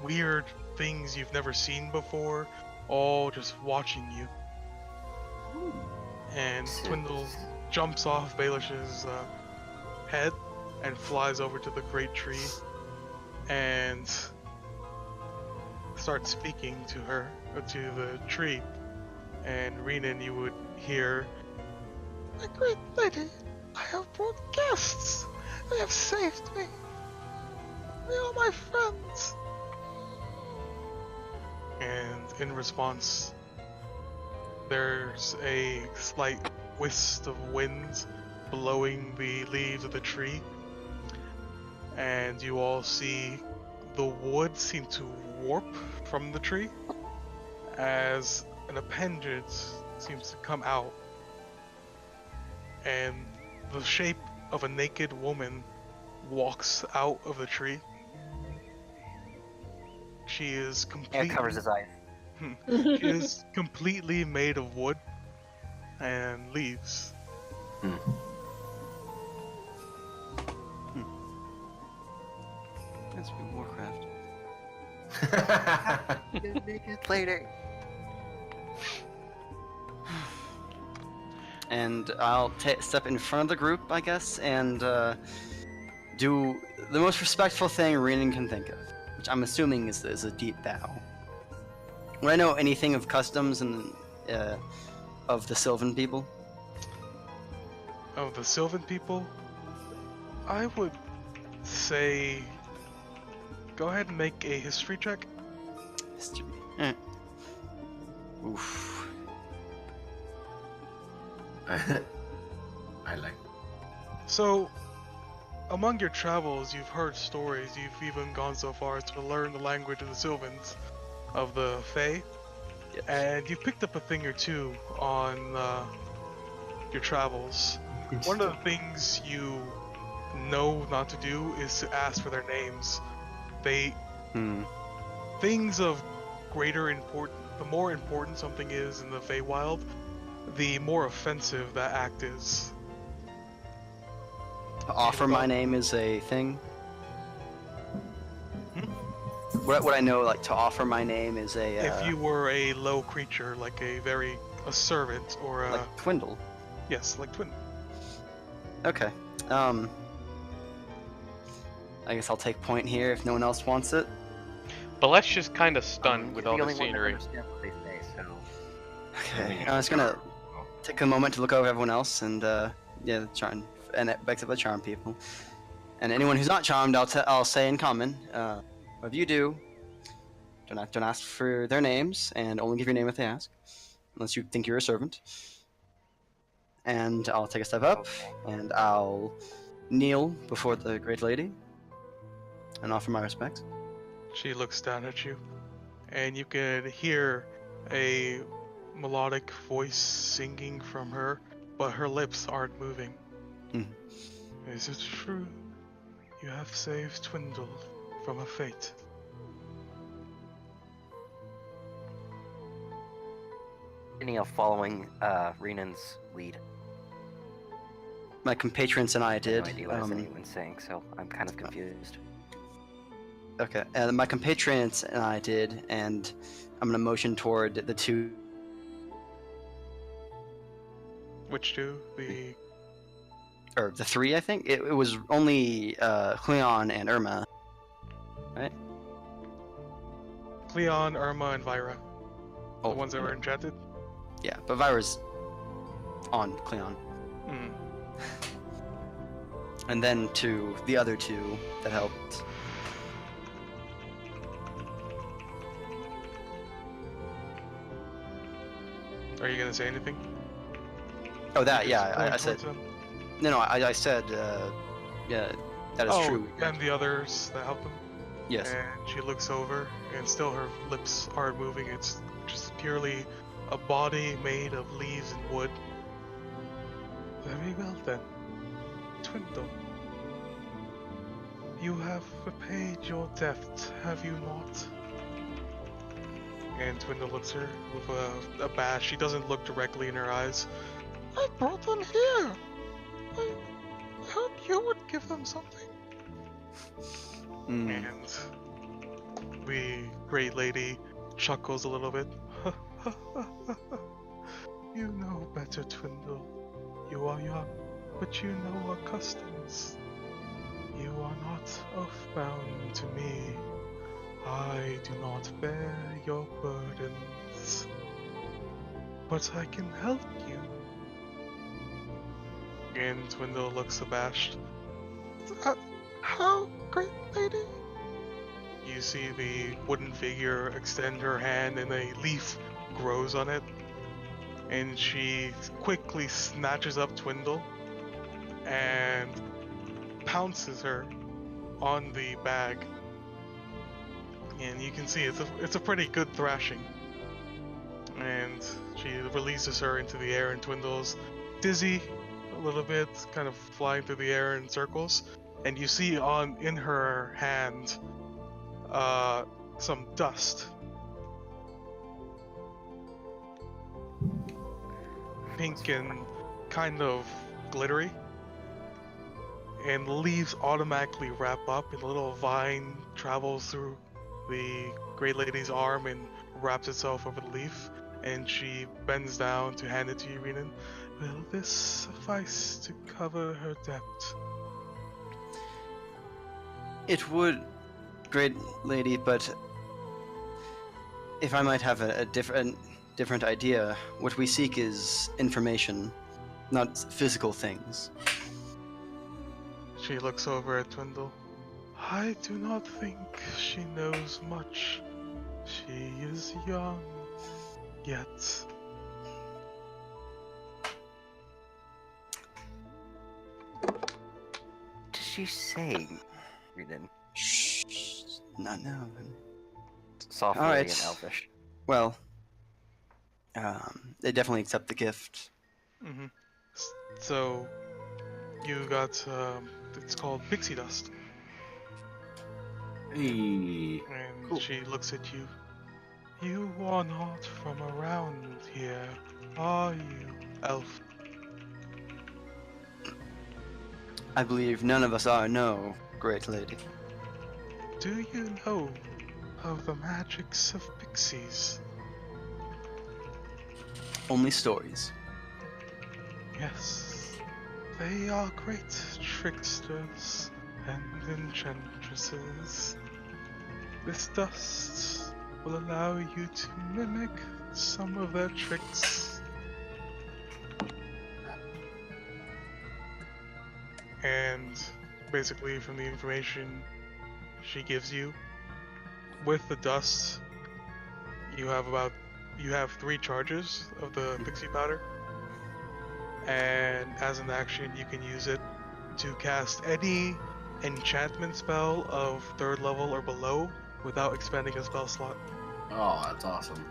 weird things you've never seen before, all just watching you. And Twindle jumps off Baelish's head and flies over to the great tree and starts speaking to to the tree. And Renan, you would hear, "My great lady, I have brought guests. They have saved me. They are my friends." And in response, there's a slight whisk of wind blowing the leaves of the tree, and you all see the wood seem to warp from the tree as an appendage seems to come out, and the shape of a naked woman walks out of the tree. She is Yeah, completely it covers his eyes. she is completely made of wood and leaves. Later. And I'll step in front of the group, I guess, and do the most respectful thing Renan can think of, which I'm assuming is a deep bow. Would I know anything of customs and of the Sylvan people? Of the Sylvan people, I would say go ahead and make a history check. History. Oof. I like. So, among your travels, you've heard stories. You've even gone so far as to learn the language of the Sylvans, of the Fae, Yes. and you've picked up a thing or two on your travels. One of the things you know not to do is to ask for their names. They things of greater importance. The more important something is in the Feywild, the more offensive that act is. To offer my name is a thing. What I know, like to offer my name is a. If you were a low creature, like a servant or a like Twindle. yes, like twin. Okay. I guess I'll take point here if no one else wants it. But just kind of stunned with You're all the only one that scenery. understands what they say, so. Okay. I'm just gonna take a moment to look over everyone else and yeah, charm and except the charm people. And anyone who's not charmed, I'll say in common. Whatever you do, don't ask for their names, and only give your name if they ask, unless you think you're a servant. And I'll take a step up, and I'll kneel before the great lady, and offer my respects. She looks down at you, and you can hear a melodic voice singing from her, but her lips aren't moving. Is it true? You have saved Twindle from a fate. Neil following Renan's lead. My compatriots and I I did. have no idea what anyone's saying, so I'm kind of confused. Okay, my compatriots and I did, and I'm gonna motion toward the two. Which two? The Or the three, I think. It was only Cleon and Irma. Cleon, Irma, and Vyra. The Oh, ones that were enchanted? Yeah, but Vyra's on Cleon. Hmm. And then to the other two that helped. Are you gonna say anything? Oh, that, Just yeah, going I said. towards them? No, I said, yeah, that is Oh, true. and the others that helped them? Yes. And she looks over, and still her lips aren't moving. It's just purely a body made of leaves and wood. Very well then. Twindle. You have repaid your debt, have you not? And Twindle looks at her with a bash. She doesn't look directly in her eyes. I brought them here! I hoped you would give them something. And the great lady chuckles a little bit. You know better, Twindle. You are young, but you know our customs. You are not oath-bound to me. I do not bear your burdens. But I can help you. And Twindle looks abashed. How, great lady? You see the wooden figure extend her hand and a leaf grows on it. And she quickly snatches up Twindle and pounces her on the bag. And you can see it's a pretty good thrashing. And she releases her into the air, and Twindle's dizzy a little bit, kind of flying through the air in circles. And you see in her hand some dust. Pink and kind of glittery. And leaves automatically wrap up, and a little vine travels through the Great Lady's arm and wraps itself over the leaf, and she bends down to hand it to you, Renan. Will this suffice to cover her debt? It would, great lady, but if I might have a different idea, what we seek is information, not physical things. She looks over at Twindle. I do not think she knows much. She is young, yet. Does she say, Renan? Shh, not now. Softly Alright. in Elvish. Well, they definitely accept the gift. Mm-hmm. So, you got, it's called pixie dust. Hey. And Cool. she looks at you. You are not from around here, are you, elf? I believe none of us are, no, great lady. Do you know of the magics of pixies? Only stories. Yes, they are great tricksters and enchantresses. This dust will allow you to mimic some of their tricks. And basically, from the information she gives you, with the dust, you have 3 charges of the pixie powder. And as an action, you can use it to cast any enchantment spell of 3rd level or below without expending a spell slot. Oh, that's awesome.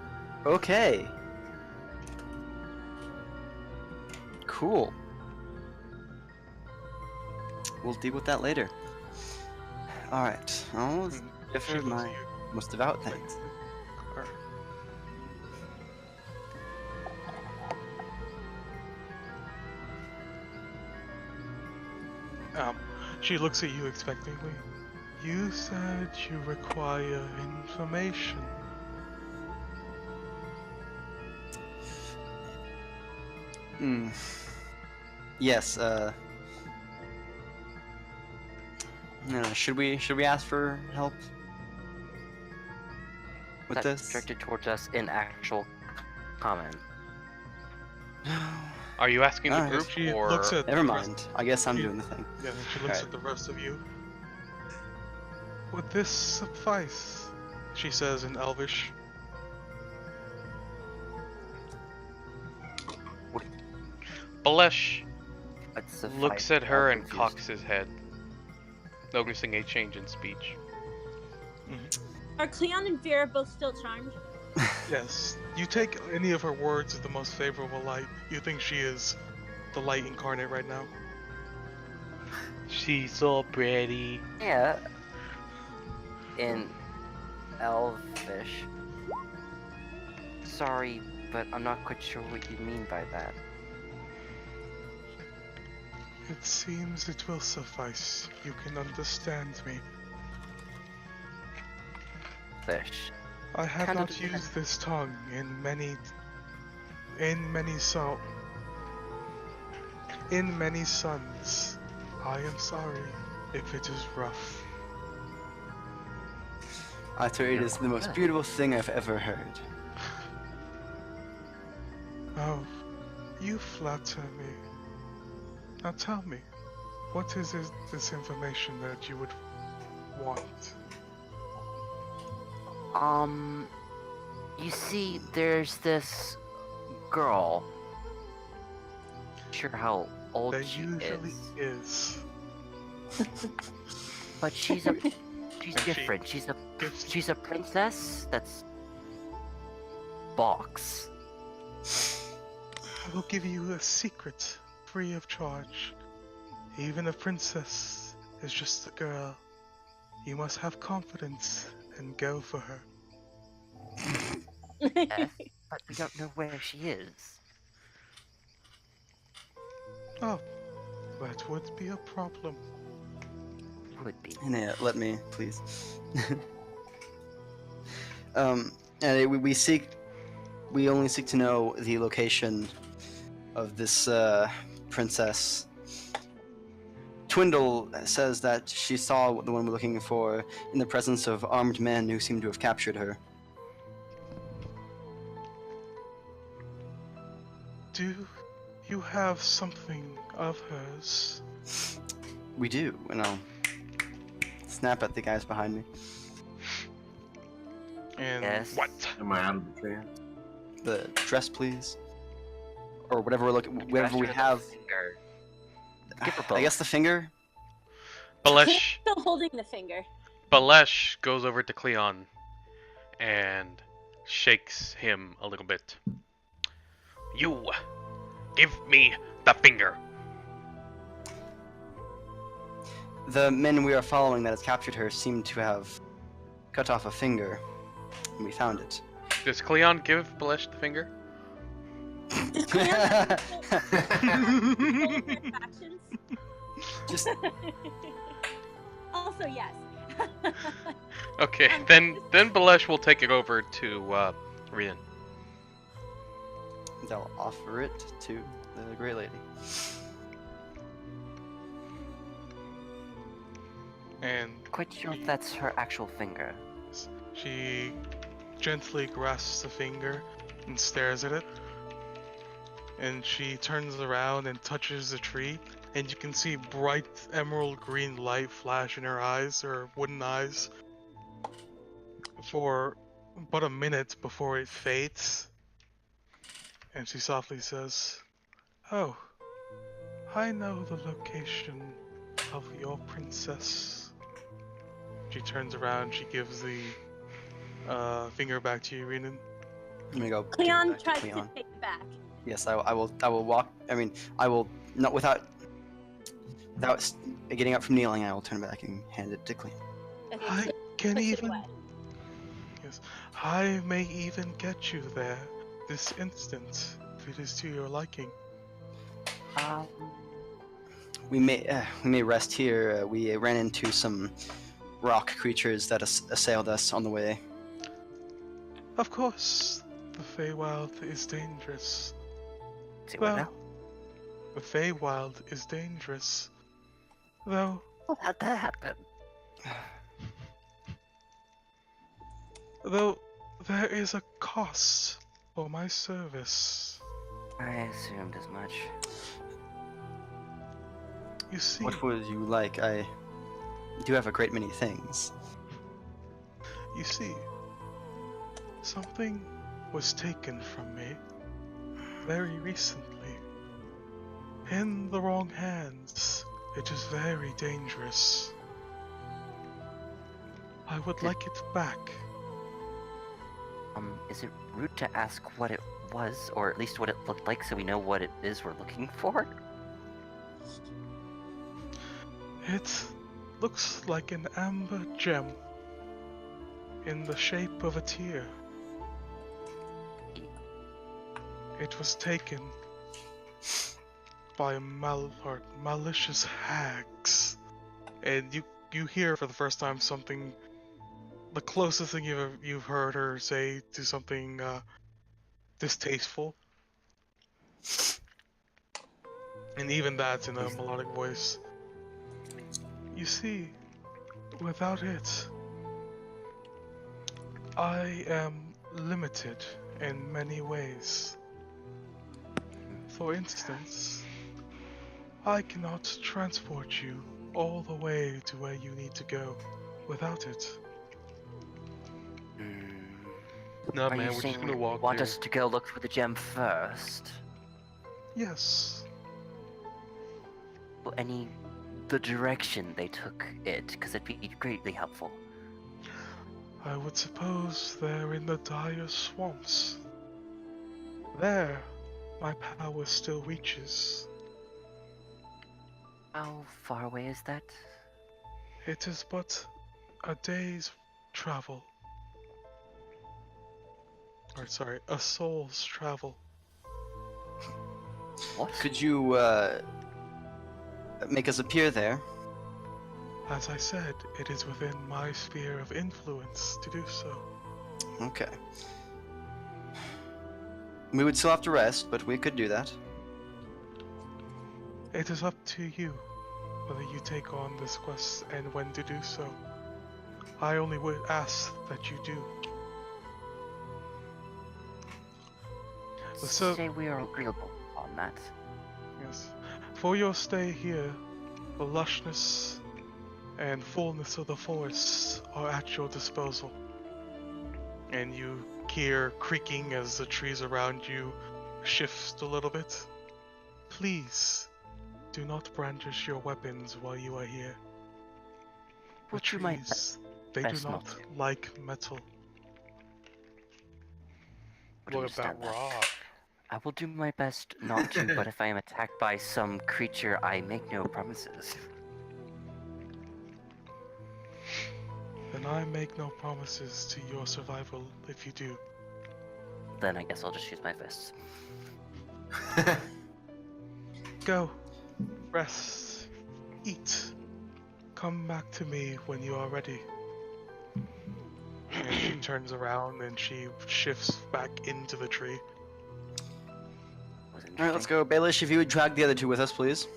Okay. Cool. We'll deal with that later. Alright, I'll She defer looks my at you. most devout thanks. Alright. She looks at you expectantly. You said you require information. Hmm. Yes, should we ask for help with That's this? directed towards us in actual comment. Are you asking the Alright. group She or? looks at Never the rest- mind. I guess I'm She- doing the thing. Yeah, she looks Alright. at the rest of you. Would this suffice? She says in Elvish. Balesh Let's suffice looks at her all and confused. cocks his head, noticing a change in speech. Are Cleon and Vera both still charmed? Yes. You take any of her words as the most favorable light. You think she is the light incarnate right now. She's so pretty. Yeah. In Elvish. Sorry, but I'm not quite sure what you mean by that. It seems it will suffice. You can understand me. Fish. I have Kind of not used this tongue in many suns. I am sorry if it is rough. I tell you, it is the most beautiful thing I've ever heard. Oh, you flatter me. Now tell me, what is this information that you would want? You see, there's this girl. Not sure how old There she usually is, is. but she's And different. Gives She's a princess that's box. I will give you a secret, free of charge. Even a princess is just a girl. You must have confidence and go for her. Yes, but we don't know where she is. Oh, that would be a problem. Would be. Yeah, let me, please. And we only seek to know the location of this princess. Twindle says that she saw the one we're looking for in the presence of armed men who seem to have captured her. Do you have something of hers? We do, and I'll snap at the guys behind me. And Yes. What? Am I out of the trance? The dress, please, or whatever we're looking, whatever we Pressure the have. finger. Give her I guess the finger. Balesh Still holding the finger. Balesh goes over to Cleon and shakes him a little bit. You give me the finger. The men we are following that has captured her seem to have cut off a finger, and we found it. Does Cleon give Balesh the finger? Does Cleon control their actions? Just Also, yes. Okay, then Balesh will take it over to Rian. they'll offer it to the Great Lady. and Quite sure if that's her actual finger. she gently grasps the finger and stares at it. And she turns around and touches the tree, and you can see bright emerald green light flash in her eyes, her wooden eyes, for but a minute before it fades. And she softly says, "Oh, I know the location of your princess." She turns around, she gives the finger back to you, Renan. I'm gonna go. give it Cleon back to tries Cleon. to take it back. Yes, I will. I will walk. I mean, I will not without getting up from kneeling. I will turn back and hand it to Cleon. Okay, I so can push it even away. Yes, I may even get you there this instant if it is to your liking. We may rest here. We ran into some rock creatures that assailed us on the way. Of course, the Feywild is dangerous. See what Well, now? the Feywild is dangerous. Though, How'd that happen? though there is a cost for my service. I assumed as much. You see, What would you like? I do have a great many things. you see, something was taken from me very recently. In the wrong hands, it is very dangerous. I would like it back. Is it rude to ask what it was, or at least what it looked like, so we know what it is we're looking for? It looks like an amber gem in the shape of a tear. It was taken by malicious hags, and you hear for the first time something, the closest thing you've heard her say to something distasteful, and even that's in a melodic voice. You see, without it, I am limited in many ways. For instance, I cannot transport you all the way to where you need to go without it. No, Are man, you we're just saying gonna you walk want there. us to go look for the gem first? Yes, Well, the direction they took it, because it'd be greatly helpful. I would suppose they're in the dire swamps. There, my power still reaches. How far away is that? It is but a day's travel. Or sorry, a soul's travel. What? Could you make us appear there? As I said, it is within my sphere of influence to do so. Okay. We would still have to rest, but we could do that. It is up to you whether you take on this quest and when to do so. I only would ask that you do. So, Say we are agreeable on that. yes, for your stay here, the lushness and fullness of the forests are at your disposal. And you hear creaking as the trees around you shift a little bit. Please, do not brandish your weapons while you are here. The Would you mind trees, they do best not not like metal. would What understand about that. rock? I will do my best not to, but if I am attacked by some creature, I make no promises. Then I make no promises to your survival if you do. Then I guess I'll just use my fists. Go, rest, eat. Come back to me when you are ready. And she turns around and she shifts back into the tree. Was Alright, let's interesting. go. Baelish, if you would drag the other two with us, please.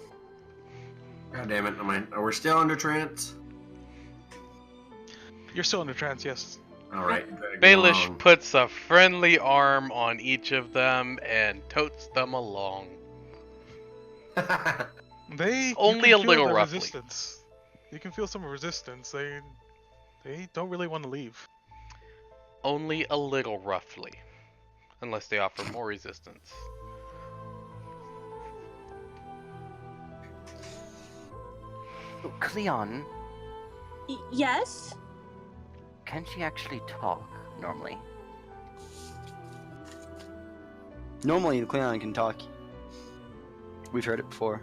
God damn it! Are we still under trance? You're still in a trance, yes. All right. drag me Baelish along. puts a friendly arm on each of them and totes them along. They Only you a can feel little the roughly. resistance. You can feel some resistance. They don't really want to leave. Only a little roughly. Unless they offer more resistance. Oh, Cleon, Yes? can she actually talk normally? Normally, the Cleon can talk. We've heard it before.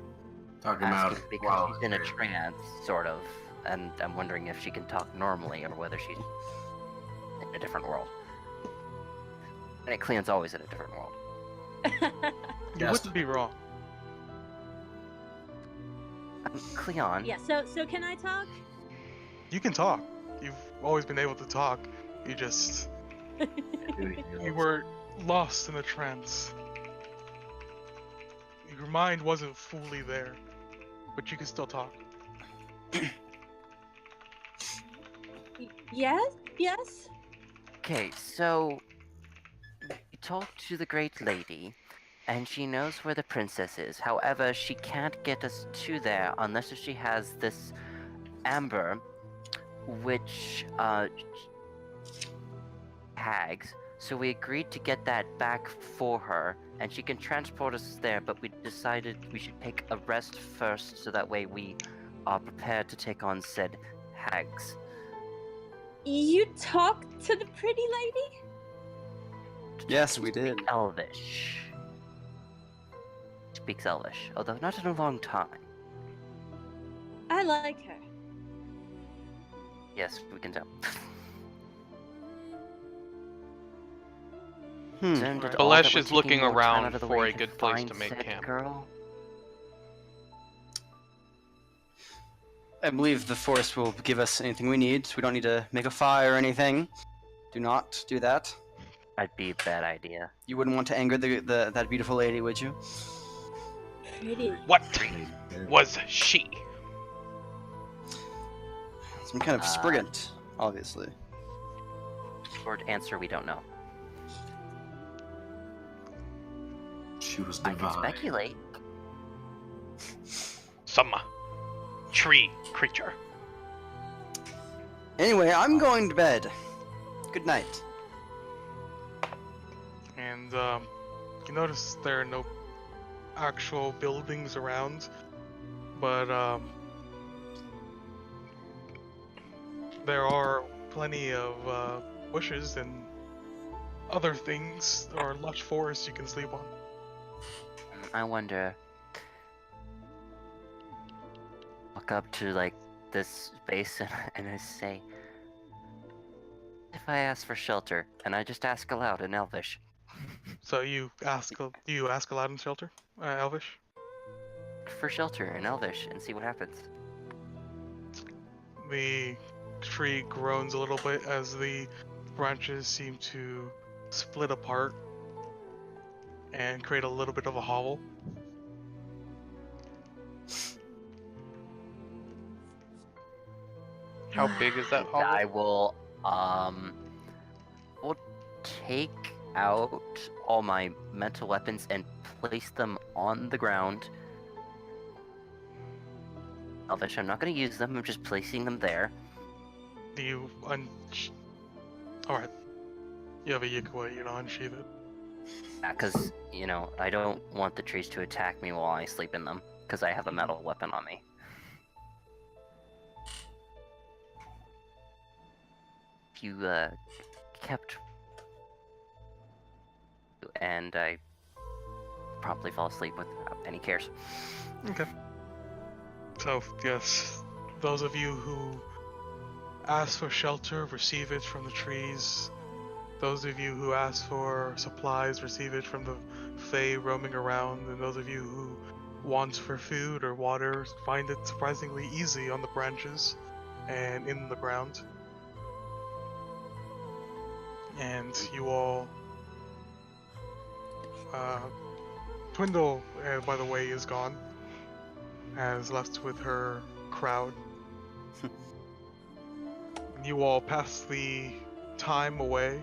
Talking about Asking it because while she's in a trance, sort of, and I'm wondering if she can talk normally or whether she's in a different world. And Cleon's always in a different world. You Yes. wouldn't be wrong. Cleon, Yeah, so can I talk? You can talk. You've always been able to talk. You just you were lost in a trance. Your mind wasn't fully there, but you can still talk. Yes? Yes? okay, so you talk to the Great Lady, and she knows where the princess is. However, she can't get us to there unless she has this amber, which hags. So we agreed to get that back for her, and she can transport us there. But we decided we should take a rest first, so that way we are prepared to take on said hags. You talked to the pretty lady? Yes, we did. Elvish. Speaks Elvish, although not in a long time. I like her. Yes, we can tell. Hmm. Then did Alright. all that Balesh we're is looking taking more time around out of the for way a good place find to make said camp. Girl? I believe the forest will give us anything we need. We don't need to make a fire or anything. Do not do that. That'd be a bad idea. You wouldn't want to anger that beautiful lady, would you? Pretty. What was she? Some kind of sprigant, obviously. Short answer, we don't know. She was I can divine. speculate. Some tree creature. Anyway, I'm going to bed. Good night. And you notice there are no actual buildings around, but there are plenty of bushes and other things, or lush forest you can sleep on. I wonder. Walk up to like this space and I say, if I ask for shelter, and I just ask aloud in Elvish. So you ask aloud in shelter, Elvish? For shelter in Elvish and see what happens. The tree groans a little bit as the branches seem to split apart and create a little bit of a hovel. How big is that hollow? I will will take out all my mental weapons and place them on the ground. Elvish, I'm not going to use them. I'm just placing them there. Do you Alright. You have a Yikuwa, you know, unsheath it. Because, you know, I don't want the trees to attack me while I sleep in them. Because I have a metal weapon on me. If you, kept... And I promptly fall asleep without any cares. Okay. So, yes, those of you who ask for shelter receive it from the trees. Those of you who ask for supplies receive it from the Fae roaming around. And those of you who want for food or water find it surprisingly easy on the branches and in the ground. And you all... Twindle, by the way, is gone. Has left with her crowd. You all pass the time away.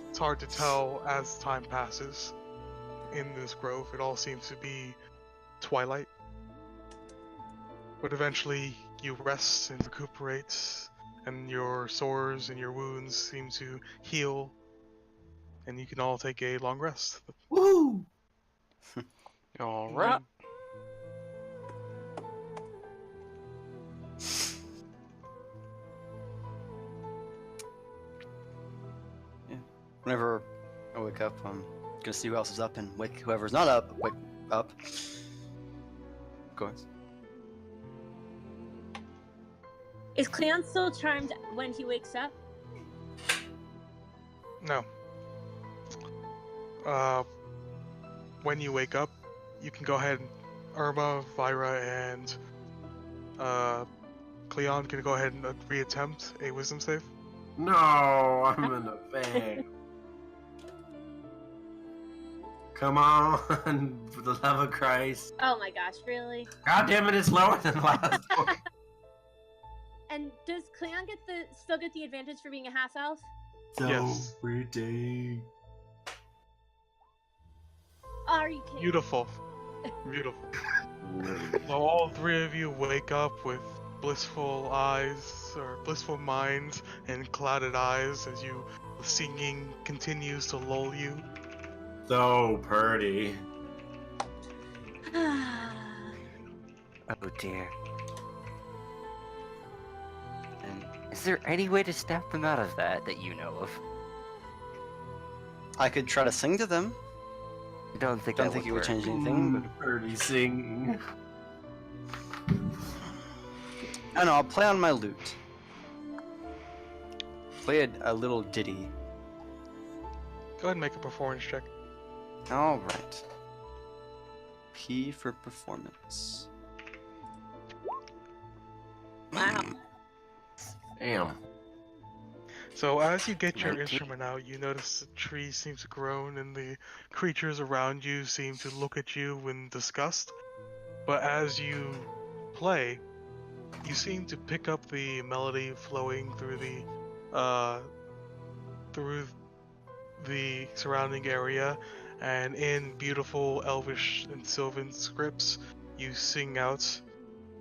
It's hard to tell as time passes in this grove. It all seems to be twilight. But eventually you rest and recuperate, and your sores and your wounds seem to heal, and you can all take a long rest. Woo! All right. Whenever I wake up, I'm gonna see who else is up and wake whoever's not up, wake up. Of course. Is Cleon still charmed when he wakes up? No. When you wake up, you can go ahead and Irma, Vira, and Cleon can go ahead and reattempt a wisdom save. No, I'm in a van. Come on, for the love of Christ. Oh my gosh, really? God damn it, it's lower than last one. And does Cleon still get the advantage for being a half elf? So Yes. pretty. Are you kidding? Beautiful. Beautiful. So all three of you wake up with blissful eyes, or blissful minds, and clouded eyes as the singing continues to lull you. So pretty. Oh dear. And is there any way to snap them out of that you know of? I could try to sing to them. I don't think Don't that think it would would work. change anything, but Pretty singing. I don't know, I'll play on my lute. Play a little ditty. Go ahead and make a performance check. Alright. P for performance. Wow. Damn. So as you get your 19. instrument out, you notice the tree seems to groan and the creatures around you seem to look at you in disgust. But as you play, you seem to pick up the melody flowing through the surrounding area, and in beautiful Elvish and Sylvan scripts, you sing out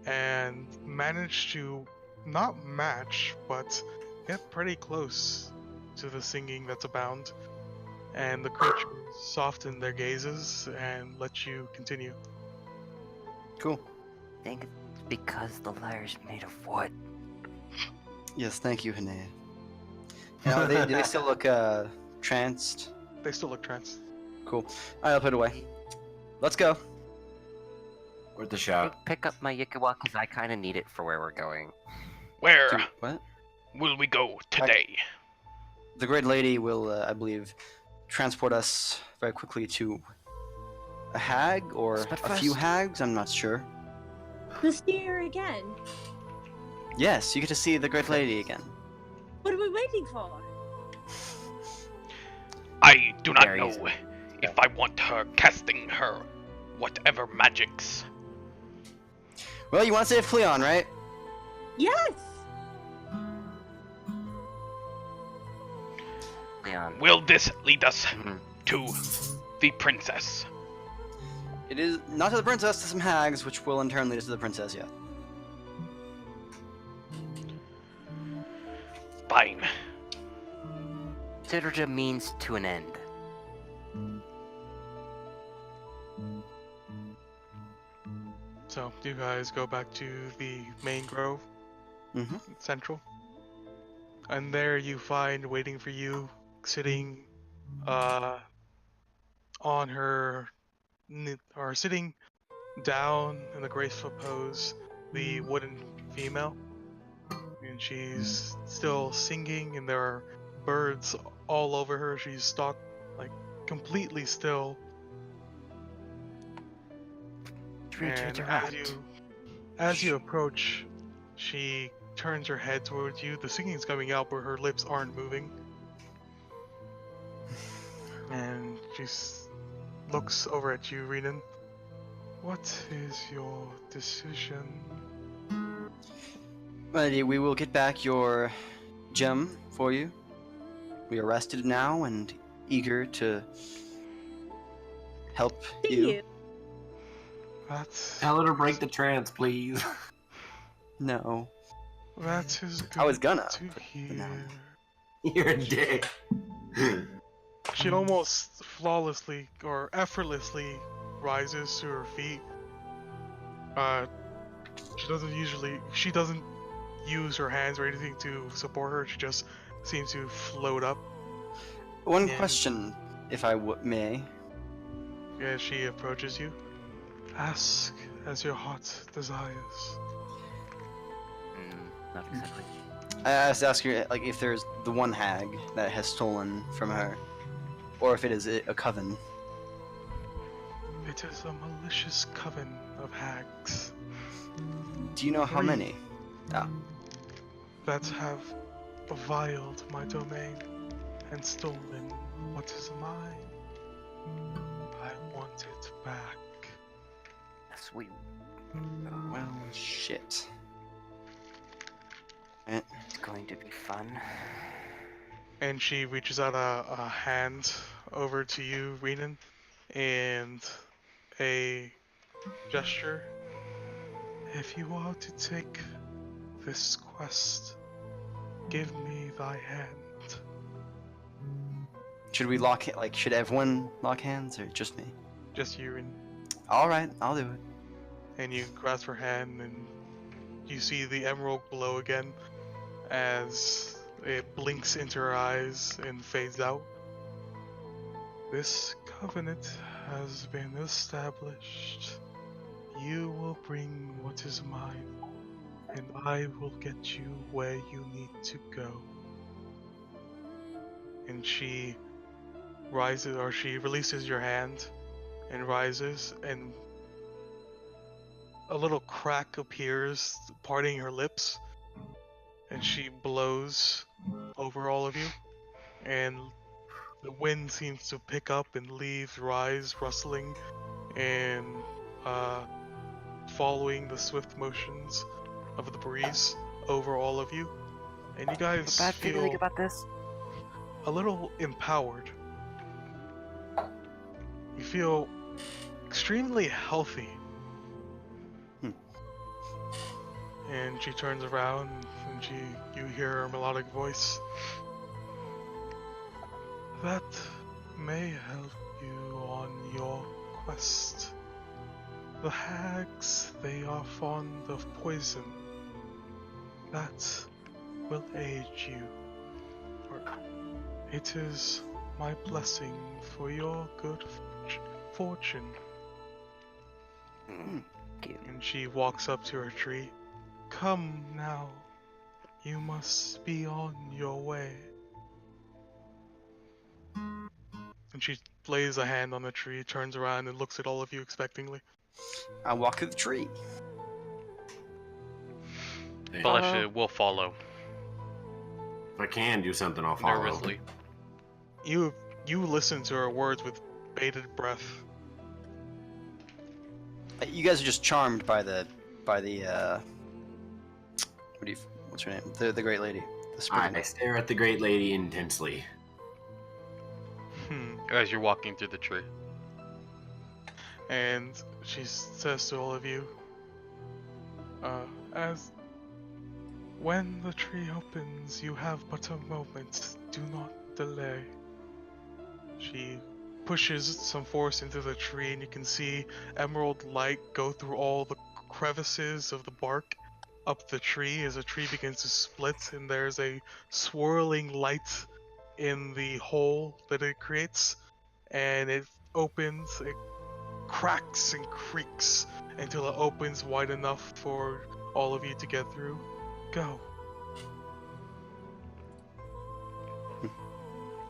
and manage to not match, but get pretty close to the singing that's abound. And the creatures soften their gazes and let you continue. Cool. I think it's because the lyre's made of wood. Yes, thank you, Hane. Do they still look tranced? They still look tranced. Cool. Alright, I'll put it away. Let's go. Worth the shot. Pick up my Yikiwa because I kind of need it for where we're going. Where To, what? will we go today? The Great Lady will, I believe, transport us very quickly to a hag or But a few first- hags. I'm not sure. To see her again. Yes, you get to see the Great Lady again. What are we waiting for? I do not Very know easily. if I want her casting her whatever magics. Well, you want to save Cleon, right? Yes. Leon. Will this lead us Mhm. to the princess? It is not to the princess, to some hags, which will in turn lead us to the princess, yeah. Fine. Considered means to an end. So you guys go back to the main grove, Mm-hmm. central, and there you find waiting for you, sitting, on her, or sitting down in the graceful pose, the wooden female, and she's still singing, and there are birds all over her. She's stock like completely still, and as you approach, she turns her head towards you. The singing's coming out, but her lips aren't moving, and she looks over at you, Renan. What is your decision? Lady, we will get back your gem for you. We are rested now and eager to help See you. you. That's Tell her to break the trance, please. No. that is good I was gonna, to but hear. no. You're a dick. She almost flawlessly or effortlessly rises to her feet. She doesn't use her hands or anything to support her. She just seems to float up One Yeah. question, if I may. as she approaches you. Ask as your heart desires. Not exactly. I asked her, like, if there's the one hag that has stolen from her, or if it is a coven. It is a malicious coven of hags Do you know how Three. many? that have beviled my domain and stolen what is mine. I want it back. Yes, we. Well, shit. It's going to be fun. And she reaches out a hand over to you, Renan, and a gesture. If you are to take this quest, give me thy hand. Should we lock it? Like, should everyone lock hands or just me? Just you, Renan. All right, I'll do it. And you grasp her hand, and you see the emerald glow again as it blinks into her eyes and fades out. This covenant has been established. You will bring what is mine, and I will get you where you need to go. And she rises, or she releases your hand and rises, and a little crack appears, parting her lips, and she blows over all of you, and the wind seems to pick up and leaves rise, rustling, and following the swift motions of the breeze over all of you, and you guys Bad feel feeling about this? a little empowered. You feel extremely healthy. And she turns around and you hear her melodic voice. That may help you on your quest. The hags, they are fond of poison. That will aid you. It is my blessing for your good fortune. Thank you. And she walks up to her tree. Come now, you must be on your way. And she lays a hand on the tree, turns around and looks at all of you expectingly. I walk through the tree. Felicia will follow If I can do something, I'll follow. nervously. You You listen to her words with bated breath. You guys are just charmed by the what's her name? The great lady. The Spriggan. I stare at the great lady intensely. As you're walking through the tree. And she says to all of you, as when the tree opens, you have but a moment. Do not delay. She pushes some force into the tree, and you can see emerald light go through all the crevices of the bark up the tree as the tree begins to split, and there's a swirling light in the hole that it creates, and it opens, it cracks and creaks until it opens wide enough for all of you to get through. Go.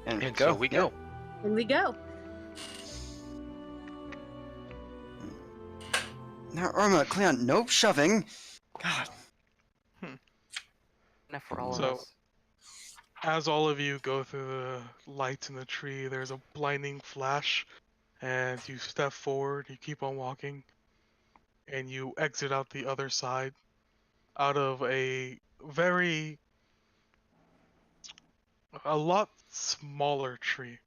And So we go. And we go. Now, Irma, Cleon, no shoving. God. Enough for all So- of us. As all of you go through the light in the tree, there's a blinding flash, and you step forward, you keep on walking, and you exit out the other side out of a lot smaller tree.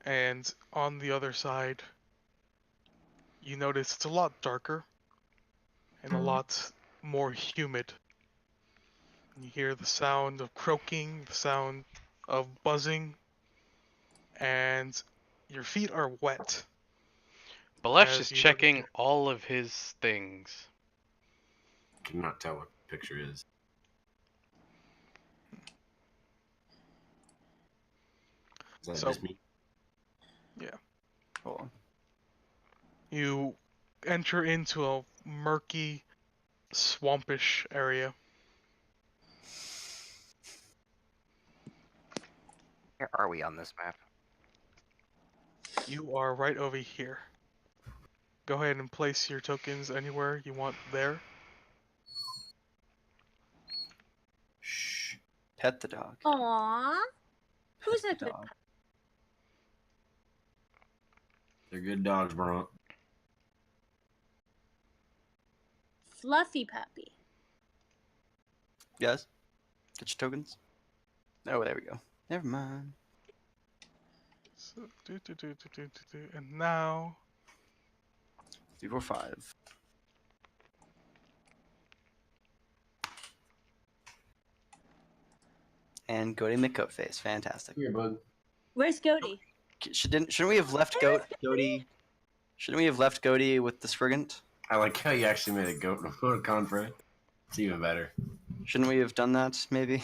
And on the other side, you notice it's a lot darker and a lot more humid. You hear the sound of croaking, the sound of buzzing, and your feet are wet. Balesh As is you checking look- all of his things. Cannot tell what the picture is. Is that So- just me? Hold on. You enter into a murky, swampish area. Where are we on this map? You are right over here. Go ahead and place your tokens anywhere you want there. Shh. Pet the dog. Aww. Who's Pet a the good dog. They're good dogs, bro. fluffy puppy? Yes. Get your tokens. Oh, there we go. Never mind. So, and now 3, 4, 5. And Goaty McCoatface. Fantastic. Here, bug. Where's Goaty? Shouldn't we have left Goaty? Shouldn't we have left Goaty with the Spriggan? I like how you actually made a goat emoticon for it. It's even better. Shouldn't we have done that, maybe?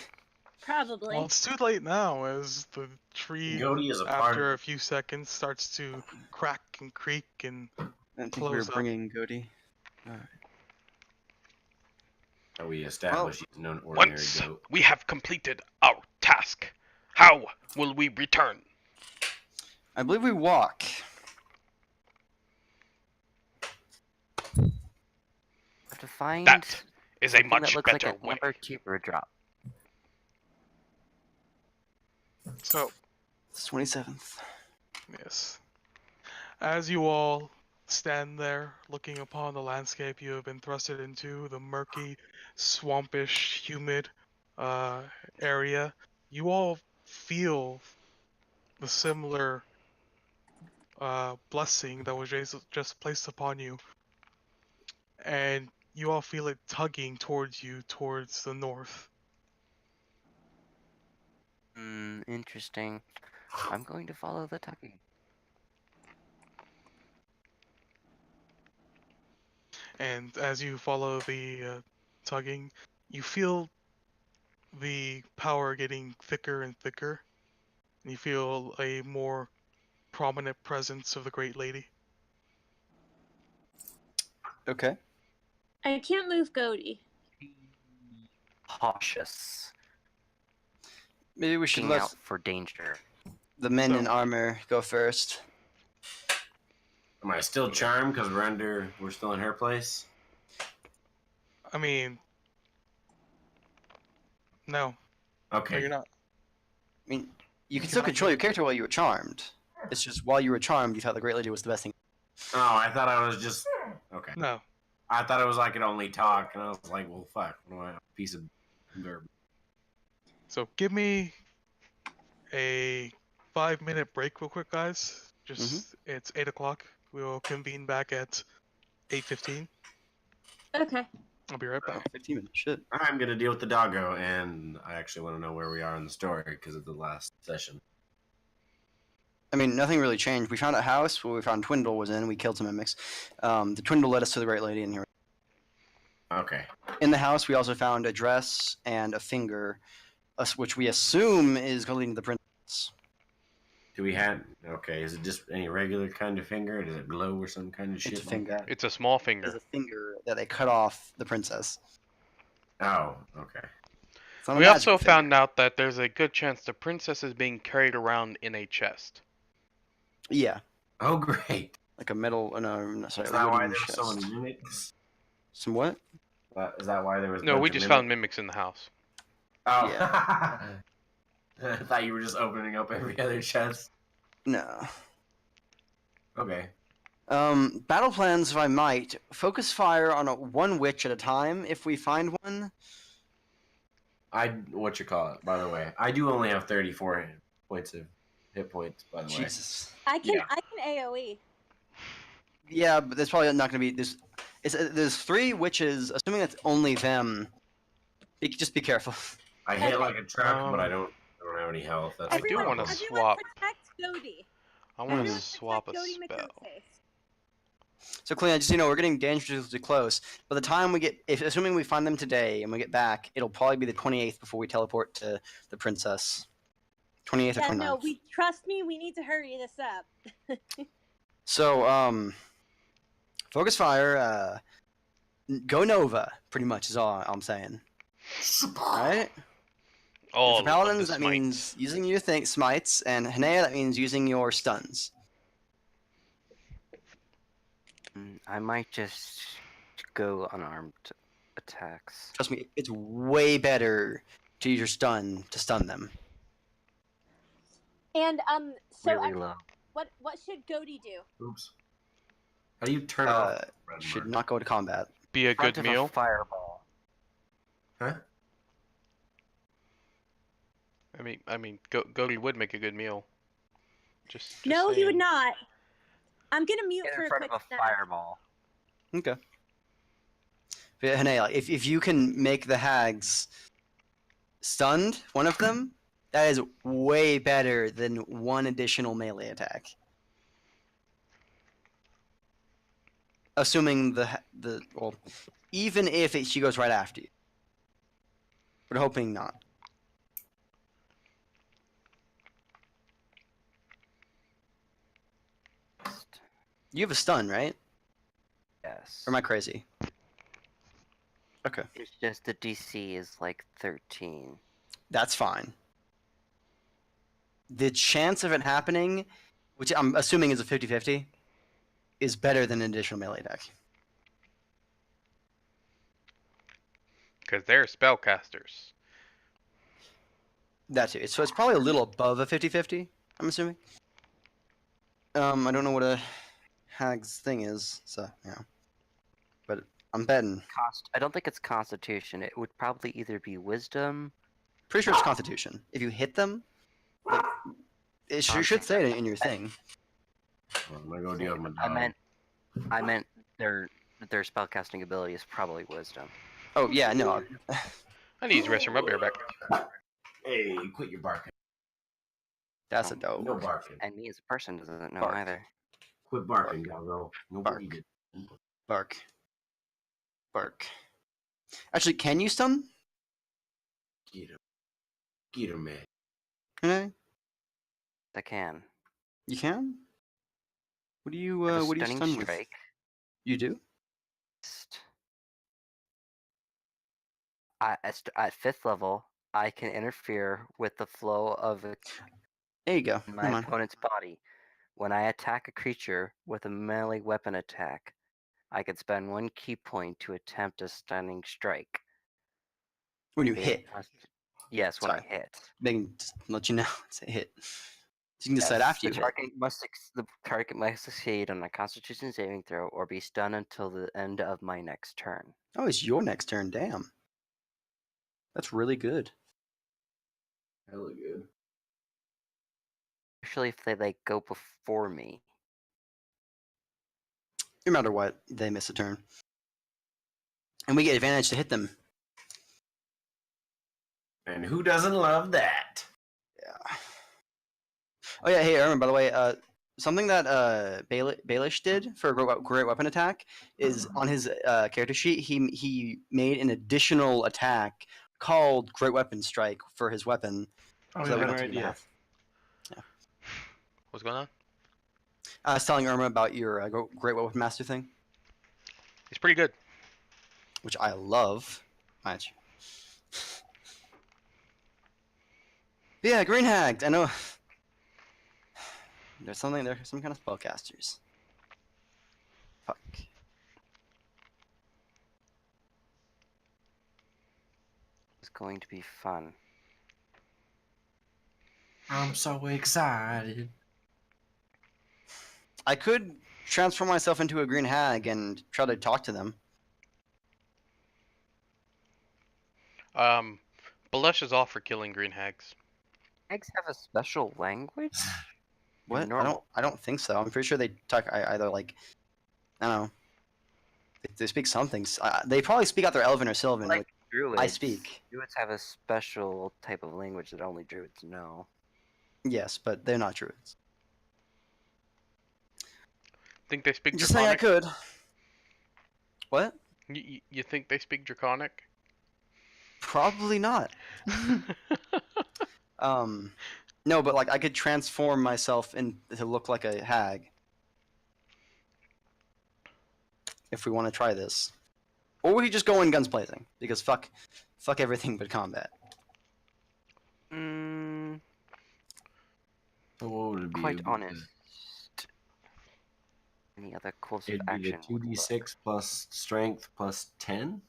Probably. well, it's too late now as the tree Goaty is a part after of a few seconds starts to crack and creak and I didn't think we were Close up. bringing Goaty. Alright. how we establish he's no ordinary Once goat. we have completed our task, how will we return? I believe we walk. Have to find That is a something much that looks better like a way. lumber keeper drop. so It's 27th. yes. As you all stand there looking upon the landscape you have been thrusted into, the murky, swampish, humid area, you all feel the similar blessing that was just placed upon you. And you all feel it tugging towards you, towards the north. Interesting. I'm going to follow the tugging. And as you follow the tugging, you feel the power getting thicker and thicker. And you feel a more prominent presence of the Great Lady. Okay. I can't move Goaty. Cautious. Maybe we should Looking let out for danger. the men So- in armor go first. Am I still charmed because we're still in her place? I mean, No, Okay. you're not. I mean, you can You still cannot control your do character while you were charmed. It's just while you were charmed, you thought the Great Lady was the best thing. Oh, I thought I was just okay. No. I thought it was I could only talk, and I was like, well, fuck. What am I? A piece of verb. So give me a 5-minute break, real quick, guys. Just it's 8 o'clock. We will convene back at 8:15. Okay. I'll be right back. 15 minutes. Shit. I'm gonna deal with the doggo, and I actually want to know where we are in the story because of the last session. I mean, nothing really changed. We found a house where we found Twindle was in. We killed some mimics. The Twindle led us to the Great Lady, and here. Okay. In the house, we also found a dress and a finger, which we assume is leading to the princess. Do we have? Okay. Is it just any regular kind of finger? Does it glow or some kind of shit? It's a like finger. that? It's a small It's finger. a finger that they cut off the princess. Oh, okay. It's not a We also magical finger. found out that there's a good chance the princess is being carried around in a chest. Yeah, Oh, great. like a metal. No, sorry, Is a that why wooden there were so chest. many mimics? Some what? Is that why there was? a No, bunch we of just mimics? found mimics in the house. Oh. I thought you were just opening up every other chest. No. Okay. Battle plans, if I might, focus fire on one witch at a time. If we find one, What you call it? By the way, I do only have 34 points of hit points. By the way. Jesus. I can Yeah. AOE. Yeah, but there's probably not going to be there's 3 witches. Assuming it's only them, just be careful. I hit Okay. like a truck, but I don't have any health. That's I the do problem. wanna Everyone swap. protect Cody. I want to Everyone swap a protect Cody spell. McGhostface. So, Clea, just so you know, we're getting dangerously close. By the time we get, assuming we find them today and we get back, it'll probably be the 28th before we teleport to the princess. 28th or Yeah, 29th. no, trust me, we need to hurry this up. So, focus fire, go Nova, pretty much is all I'm saying. Right? All For paladins, of the that means smites. using your smites, and Hanea, that means using your stuns. I might just go unarmed attacks. Trust me, it's way better to use your stun to stun them. And so Really low. what should Cody do? Oops. How do you turn off? Red Should mark? not go to combat. Be a Front good of a meal. fireball. Huh? I mean, Goaty would make a good meal. Just No, he would saying. not. I'm gonna mute Get for in a front quick of a snack. fireball. Okay. But Hanea, if you can make the hags stunned, one of them, that is way better than one additional melee attack. Assuming well, even if she goes right after you, but hoping not. You have a stun, right? Yes. Or am I crazy? Okay, It's just the DC is like 13. that's fine. The chance of it happening, which I'm assuming is a 50-50, is better than an additional melee attack. Because they're spellcasters. That too. So it's probably a little above a 50-50, I'm assuming. I don't know what a hag's thing is, so yeah. But I'm betting. I don't think it's Constitution. It would probably either be Wisdom. Pretty sure it's Constitution. If you hit them, like, you should say it in your thing. I'm gonna go deal with my dog. I meant their spellcasting ability is probably Wisdom. Oh yeah, no. I need to rest from my bareback. Hey, quit your barking. That's a dope. No barking. And me as a person doesn't know Bark. either. Quit barking, doggo. Nobody Bark. did. Bark. Bark. Actually, can you stun? Get him. Get him, man. Okay. I can. You can? What do you With a what do you stunning stun with? strike. You do? At 5th level, I can interfere with the flow of There you go. my Never mind. opponent's body. When I attack a creature with a melee weapon attack, I can spend 1 key point to attempt a stunning strike. When you Being hit. Yes, when I Sorry. hit. Just let you know it's a hit. You can decide Yes, after you hit. the target must succeed on a Constitution saving throw or be stunned until the end of my next turn. Oh, it's your next turn. Damn. That's really good. Hella good. Especially if they like go before me. No matter what, they miss a turn. And we get advantage to hit them. And who doesn't love that? Yeah. Oh yeah, hey Erwin, by the way, something that Baelish did for a great weapon attack is on his character sheet he made an additional attack called Great Weapon Strike for his weapon, Oh, so that we yeah, don't right, take it in yeah. half. What's going on? I was telling Irma about your Great Weapon Master thing, It's pretty good. which I love. Match. Yeah, Green Hagged. I know. There's some kind of spellcasters. Fuck. It's going to be fun. I'm so excited. I could transform myself into a green hag and try to talk to them. Blush is off for killing green hags. Eggs have a special language? What? Normal. I don't think so. I'm pretty sure they talk either like, I don't know. They speak some things. They probably speak out their Elven or Sylvan. Like Like druids. I speak. Druids have a special type of language that only druids know. Yes, but they're not druids. Think they speak Just saying I Draconic? could. What? You think they speak Draconic? Probably not. No, but like I could transform myself to look like a hag. If we want to try this. Or we could just go in guns blazing, because fuck everything but combat. Mm, So what would it be? quite It'd be honest. Any other course of It'd be the action? would work. 2d6 plus strength plus 10,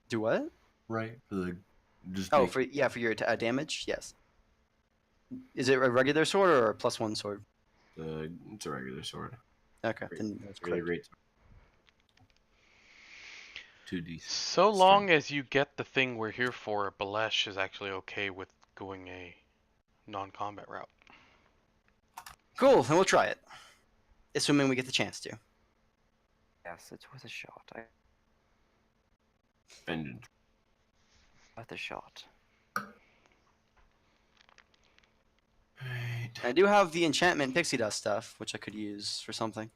Do what? right? For the just Oh, make for your damage, yes. Is it a regular sword or a +1 sword? it's a regular sword. Okay, then that's Really correct. great. 2d6. So long as you get the thing we're here for, Balesh is actually okay with going a non-combat route. Cool, then we'll try it. Assuming we get the chance to. Yes, it's worth a shot. Vengeance. Worth a shot. Right. I do have the enchantment pixie dust stuff, which I could use for something.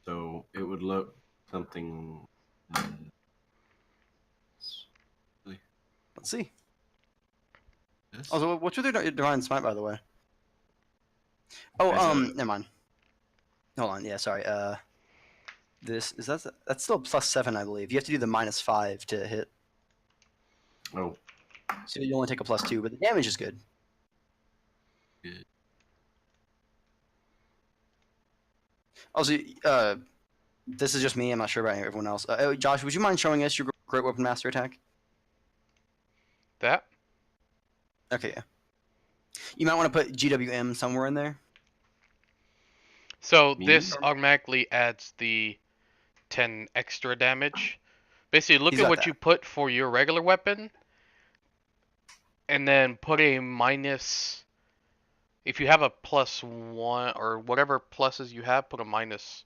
So it would look something. Let's see. This. Also, what's with your divine smite, by the way? Oh, never mind. Hold on, yeah, sorry. That's still +7, I believe. You have to do the -5 to hit, Oh, so you only take a +2, but the damage is good. good. Also, this is just me. I'm not sure about everyone else. Josh, would you mind showing us your Great Weapon Master attack? That? Okay, yeah. You might want to put GWM somewhere in there. So Me? this automatically adds the 10 extra damage. Basically, look He's at got what that. you put for your regular weapon, and then put a minus. If you have a +1 or whatever pluses you have, put a minus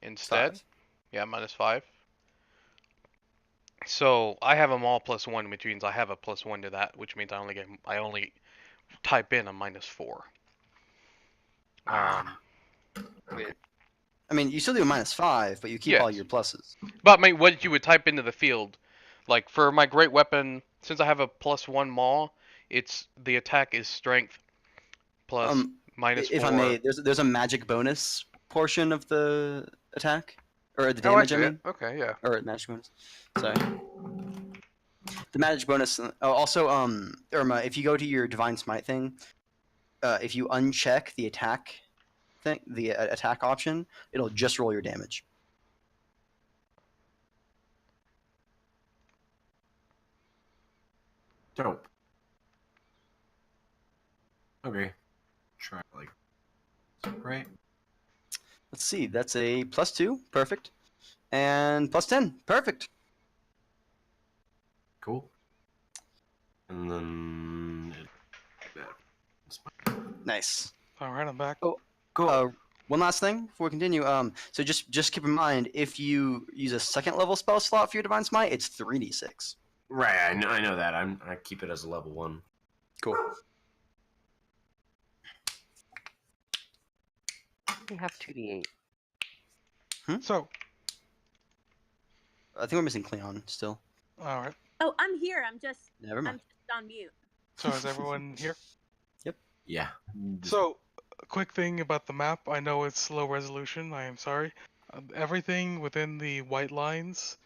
instead. 5. Yeah, -5. So I have them all +1, which means I have a +1 to that, which means I only type in a -4. I mean, you still do a -5, but you keep all Yes. your pluses. But I mean, what you would type into the field, like for my great weapon, since I have a +1 maul, it's the attack is strength plus -4. If I may, there's a magic bonus portion of the attack, or the Oh, I damage. see I it. mean, Okay, yeah. or magic bonus. Sorry. The magic bonus. Also, Irma, if you go to your divine smite thing, if you uncheck the attack thing, the attack option, it'll just roll your damage. Dope. Okay. Try like right. Let's see. That's a +2. Perfect. And +10. Perfect. Cool. And then Nice. All right, I'm back. Oh, cool. one last thing before we continue. So just keep in mind, if you use a second level spell slot for your Divine Smite, it's 3d6. Right, I know that. I keep it as a level 1. Cool. We have 2d8. So, I think we're missing Cleon still. all right. Oh, I'm here. I'm just Never I'm mind. just on mute. So is everyone here? Yeah. So, a quick thing about the map. I know it's low resolution. I am sorry. Everything within the white lines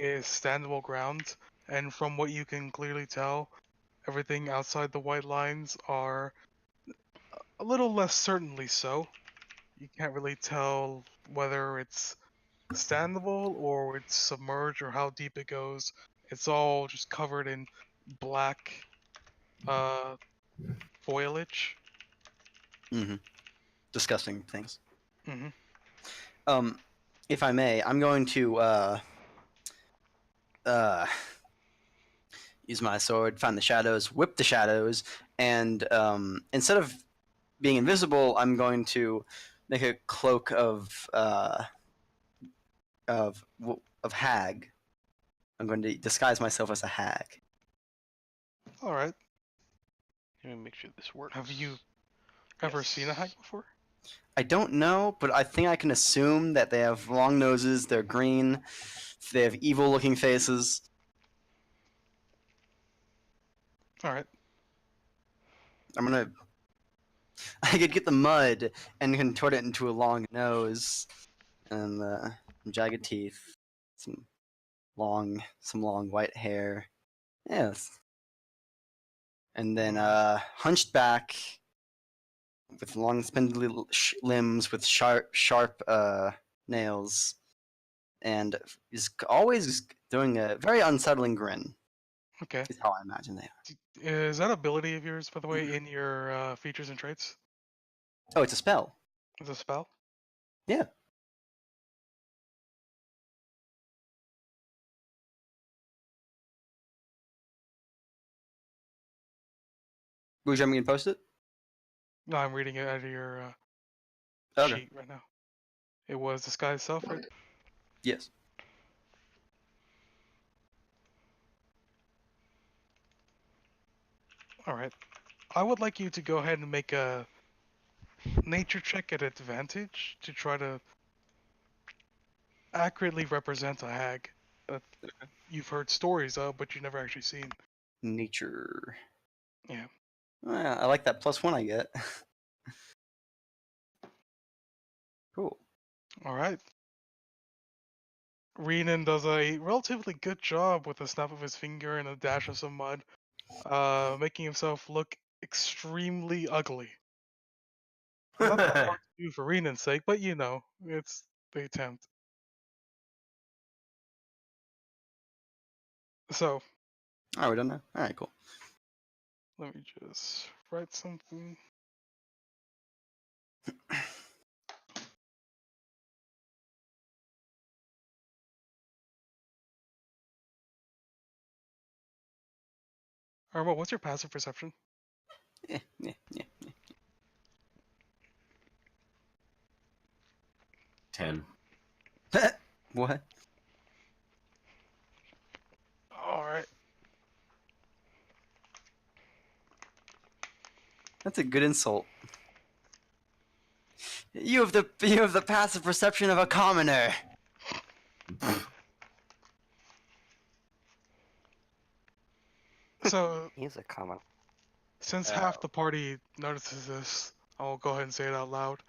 is standable ground, and from what you can clearly tell, everything outside the white lines are a little less certainly so. You can't really tell whether it's standable or it's submerged or how deep it goes. It's all just covered in black foliage. Mm-hmm. Disgusting things. Mm-hmm. If I may, I'm going to use my sword, find the shadows, whip the shadows, and instead of being invisible, I'm going to make a cloak of hag. I'm going to disguise myself as a hag. All right. Let me make sure this works. Have you ever seen a hag before? I don't know, but I think I can assume that they have long noses, they're green, they have evil-looking faces. All right. I could get the mud and contort it into a long nose, and some jagged teeth, some long white hair. Yes. And then hunched back, with long spindly limbs, with sharp nails, and is always doing a very unsettling grin. Okay. Is how I imagine they are. Is that ability of yours, by the way, in your features and traits? Oh, it's a spell. Is it a spell? Yeah. Would you want me to post it? No, I'm reading it out of your Okay. sheet right now. It was disguise self, right? Yes. All right. I would like you to go ahead and make a nature check at advantage to try to accurately represent a hag that you've heard stories of, but you've never actually seen. Nature. Yeah. I like that +1 I get. Cool. All right. Renan does a relatively good job with a snap of his finger and a dash of some mud, making himself look extremely ugly. Not that hard to do for Renan's sake, but you know, it's the attempt. So, Alright, we're done now? Alright, cool. let me just write something. Armo, what's your passive perception? Yeah. 10. What? Alright. That's a good insult. You have the passive perception of a commoner. So, He's a common. since half the party notices this, I'll go ahead and say it out loud.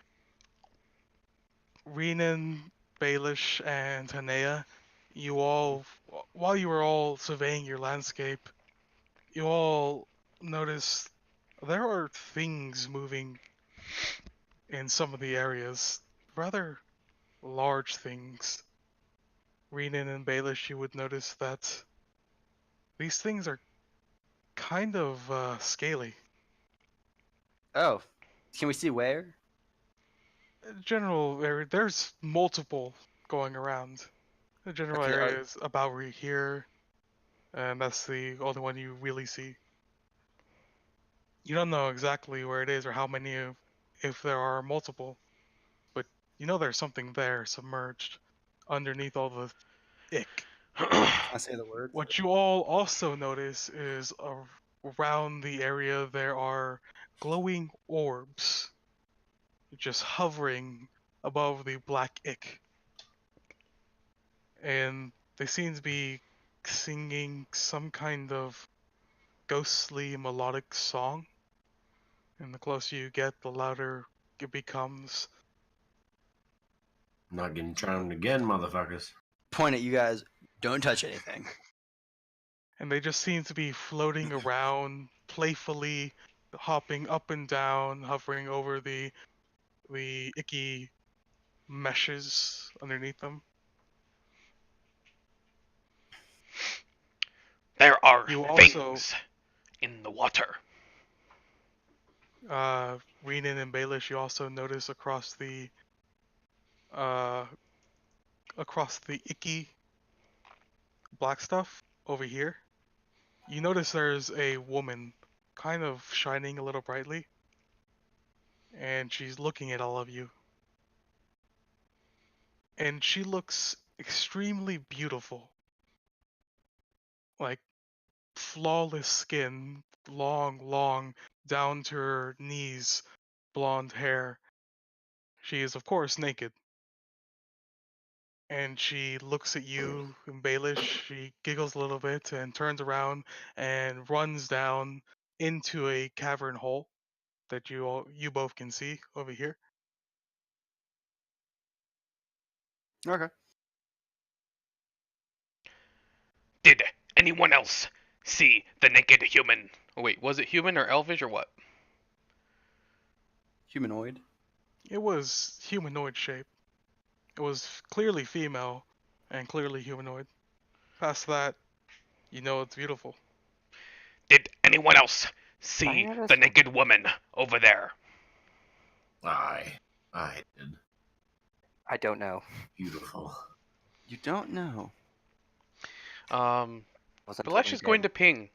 Renan, Baelish, and Tanea, you all, while you were all surveying your landscape, you all notice there are things moving in some of the areas. Rather large things. Renan and Baelish, you would notice that these things are kind of scaly. Oh, can we see where? General area, there's multiple going around. The general Okay, area is about right here, and that's the only one you really see. You don't know exactly where it is or how many, if there are multiple, but you know there's something there submerged underneath all the ick. Can I say the word? What you all also notice is around the area there are glowing orbs just hovering above the black ick. And they seem to be singing some kind of ghostly melodic song. And the closer you get, the louder it becomes. Not getting charmed again, motherfuckers. Point at you guys. Don't touch anything. And they just seem to be floating around, playfully hopping up and down, hovering over the icky meshes underneath them. There are You also, things in the water. Renan and Baelish, you also notice uh, across the icky black stuff over here. You notice there's a woman kind of shining a little brightly, and she's looking at all of you. And she looks extremely beautiful. Like flawless skin, long, down to her knees, blonde hair. She is, of course, naked. And she looks at you and Baelish. She giggles a little bit and turns around and runs down into a cavern hole that you both can see over here. Okay. Did anyone else see the naked human? Oh, wait, was it human or elvish or what? Humanoid. It was humanoid shape. It was clearly female and clearly humanoid. Past that, you know it's beautiful. Did anyone else see I noticed- the naked woman over there? I did. I don't know. Beautiful. You don't know. Wasn't Balesh told is we going did. to ping.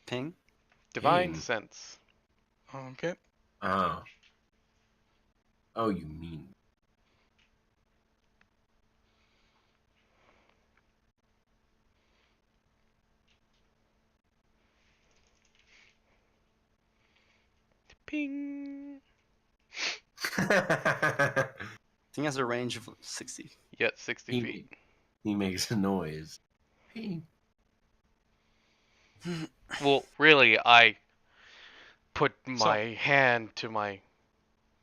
Ping? Divine Ping. sense. Okay. Oh. Oh, you mean. Ping. I think it has a range of 60. Yeah, 60 feet. He makes a noise. Ping. Well, really, I put So- my hand to my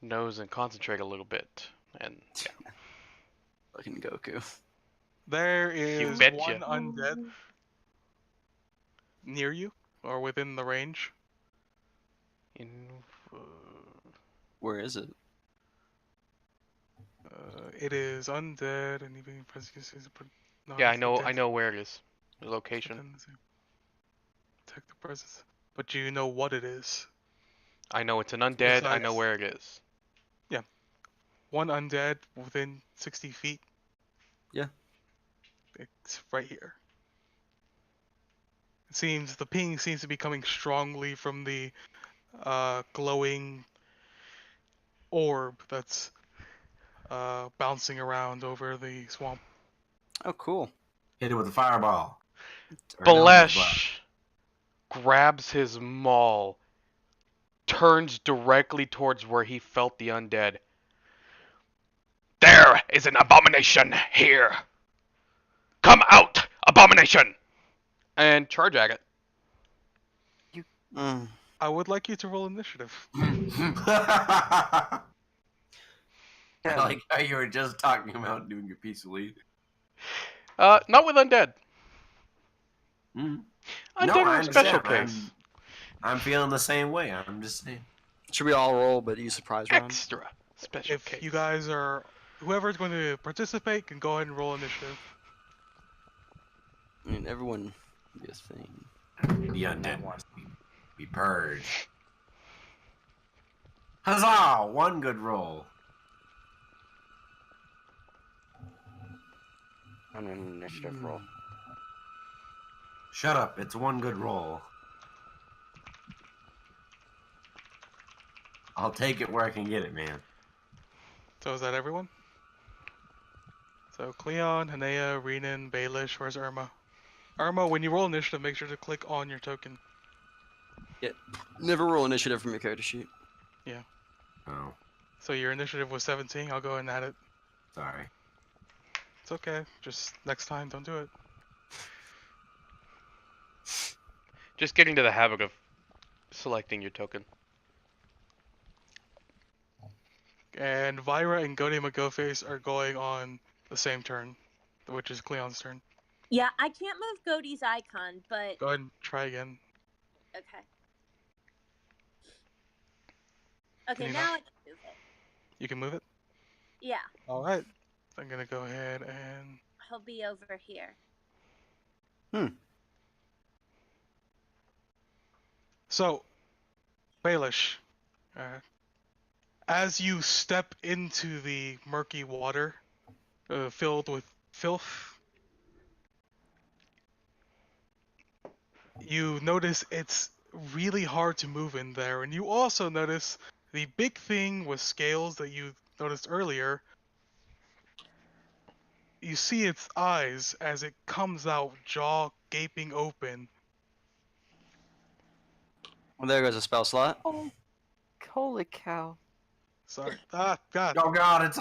nose and concentrate a little bit. And yeah. Fucking Goku. There is betcha. one undead near you or within the range. In, Where is it? It is undead and even yeah, I know where it is. The location. Detect the presence. But do you know what it is? I know it's an undead. I know Besides- where it is. One undead within 60 feet. Yeah. It's right here. The ping seems to be coming strongly from the glowing orb that's bouncing around over the swamp. Oh, cool. Hit it with a fireball. Or an eldritch blast. Balesh grabs his maul, turns directly towards where he felt the undead. There is an abomination here. Come out, abomination! And charge at it. Mm. I would like you to roll initiative. I like how you were just talking about doing it peacefully. Not with undead. Mm. Undead No, are I a special understand. case. I'm feeling the same way. I'm just saying. Should we all roll but use surprise round? Extra special If case. you guys are, whoever's going to participate can go ahead and roll initiative. I mean, everyone Be a thing. The undead must be purged. Huzzah! One good roll. On an initiative roll. Shut up, it's one good roll. I'll take it where I can get it, man. So is that everyone? So Cleon, Hanea, Renan, Baelish, where's Irma? Irma, when you roll initiative, make sure to click on your token. Never roll initiative from your character sheet. Oh, So your initiative was 17, I'll go ahead and add it. sorry. It's okay, just next time, don't do it. Just getting to the habit of selecting your token. And Vyra and Goaty McGoface are going on the same turn, which is Cleon's turn. Yeah, I can't move Godie's icon, but Go ahead and try again. okay. Can Okay, you now not- I can move it. You can move it? Yeah, Alright. I'm gonna go ahead and... he'll be over here. So, Baelish, as you step into the murky water filled with filth, you notice it's really hard to move in there, and you also notice the big thing with scales that you noticed earlier. You see its eyes as it comes out, jaw gaping open. Well, there goes a spell slot. Oh, holy cow. Sorry. Ah, God. Oh god, it's...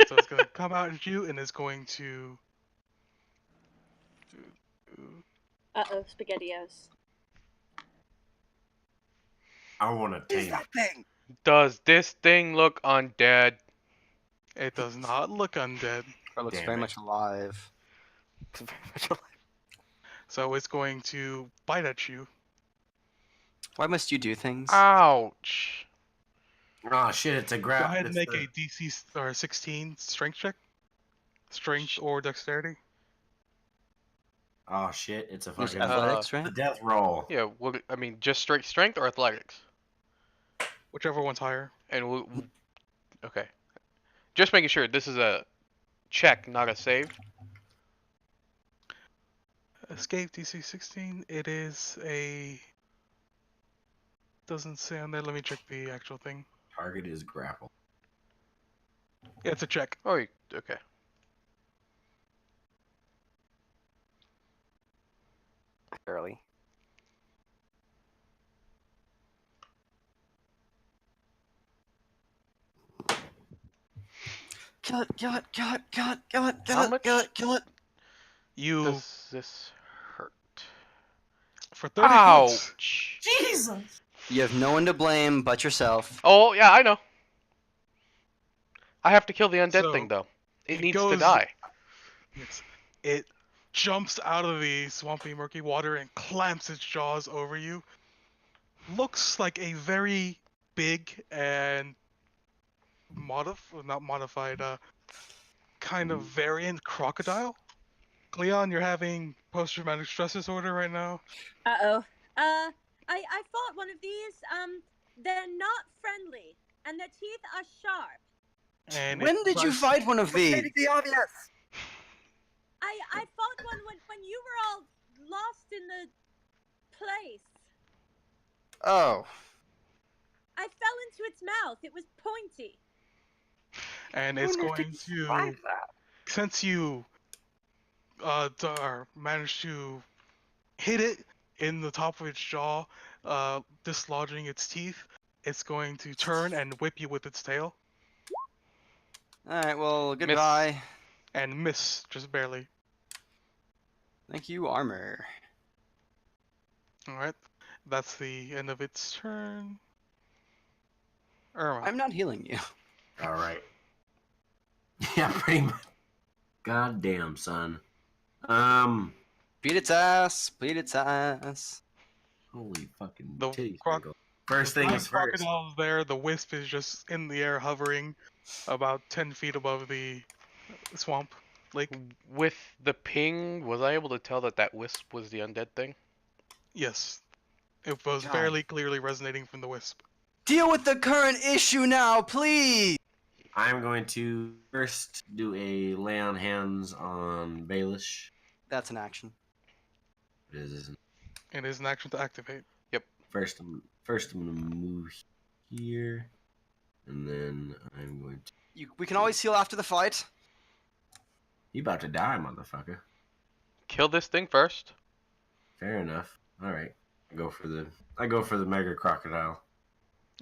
So it's gonna come out at you and it's going to... Uh-oh, SpaghettiOs. I want to tame it. thing? Does this thing look undead? It does not look undead. It looks Damn very it. much alive. It's very much alive. So it's going to bite at you. Why must you do things? Ouch. Oh shit, it's a Go grab. ahead and It's make the- a DC or 16 strength check. Strength or dexterity. Oh shit, it's a There's fucking... athletics, the right? death roll. Yeah, I mean, just straight strength or athletics? Whichever one's higher. And okay. Just making sure this is a check, not a save. Escape DC 16. It is a... Doesn't say on there. Let me check the actual thing. Target is grapple. Yeah, it's a check. Oh, okay. Barely. Kill it, kill it, kill it, kill it, kill it, kill How it, much kill it, kill it. You, Does this hurt? for 30 points, Ouch. Jesus! You have no one to blame but yourself. Oh, yeah, I know. I have to kill the undead So, thing, though. It it needs to goes- die. it jumps out of the swampy, murky water and clamps its jaws over you. Looks like a very big and not modified, kind of variant crocodile. Cleon, you're having post-traumatic stress disorder right now. Uh-oh. I fought one of these. They're not friendly, and their teeth are sharp. And When it did you tries- fight one of these? the obvious! I fought one when you were all lost in the place. Oh. I fell into its mouth. It was pointy. And it's going to, that. since you managed to hit it in the top of its jaw, dislodging its teeth, it's going to turn and whip you with its tail Alright, well, goodbye. and miss just barely. Thank you, armor. Alright, that's the end of its turn. Irma. I'm not healing you. Alright. Yeah, pretty much. God damn, son. Beat its ass. Beat its ass. Holy fucking The titty croc- sprinkle. First thing is first. Crocodile's there, the wisp is just in the air hovering about 10 feet above the swamp. Lake? With the ping, was I able to tell that that wisp was the undead thing? Yes. It was God. fairly clearly resonating from the wisp. Deal with the current issue now, please. I'm going to first do a lay on hands on Baelish. That's an action. It is. It is an action to activate. First, I'm gonna move here, and then I'm going to. We can always heal after the fight. You about to die, motherfucker. Kill this thing first. Fair enough. All right. I go for the mega crocodile.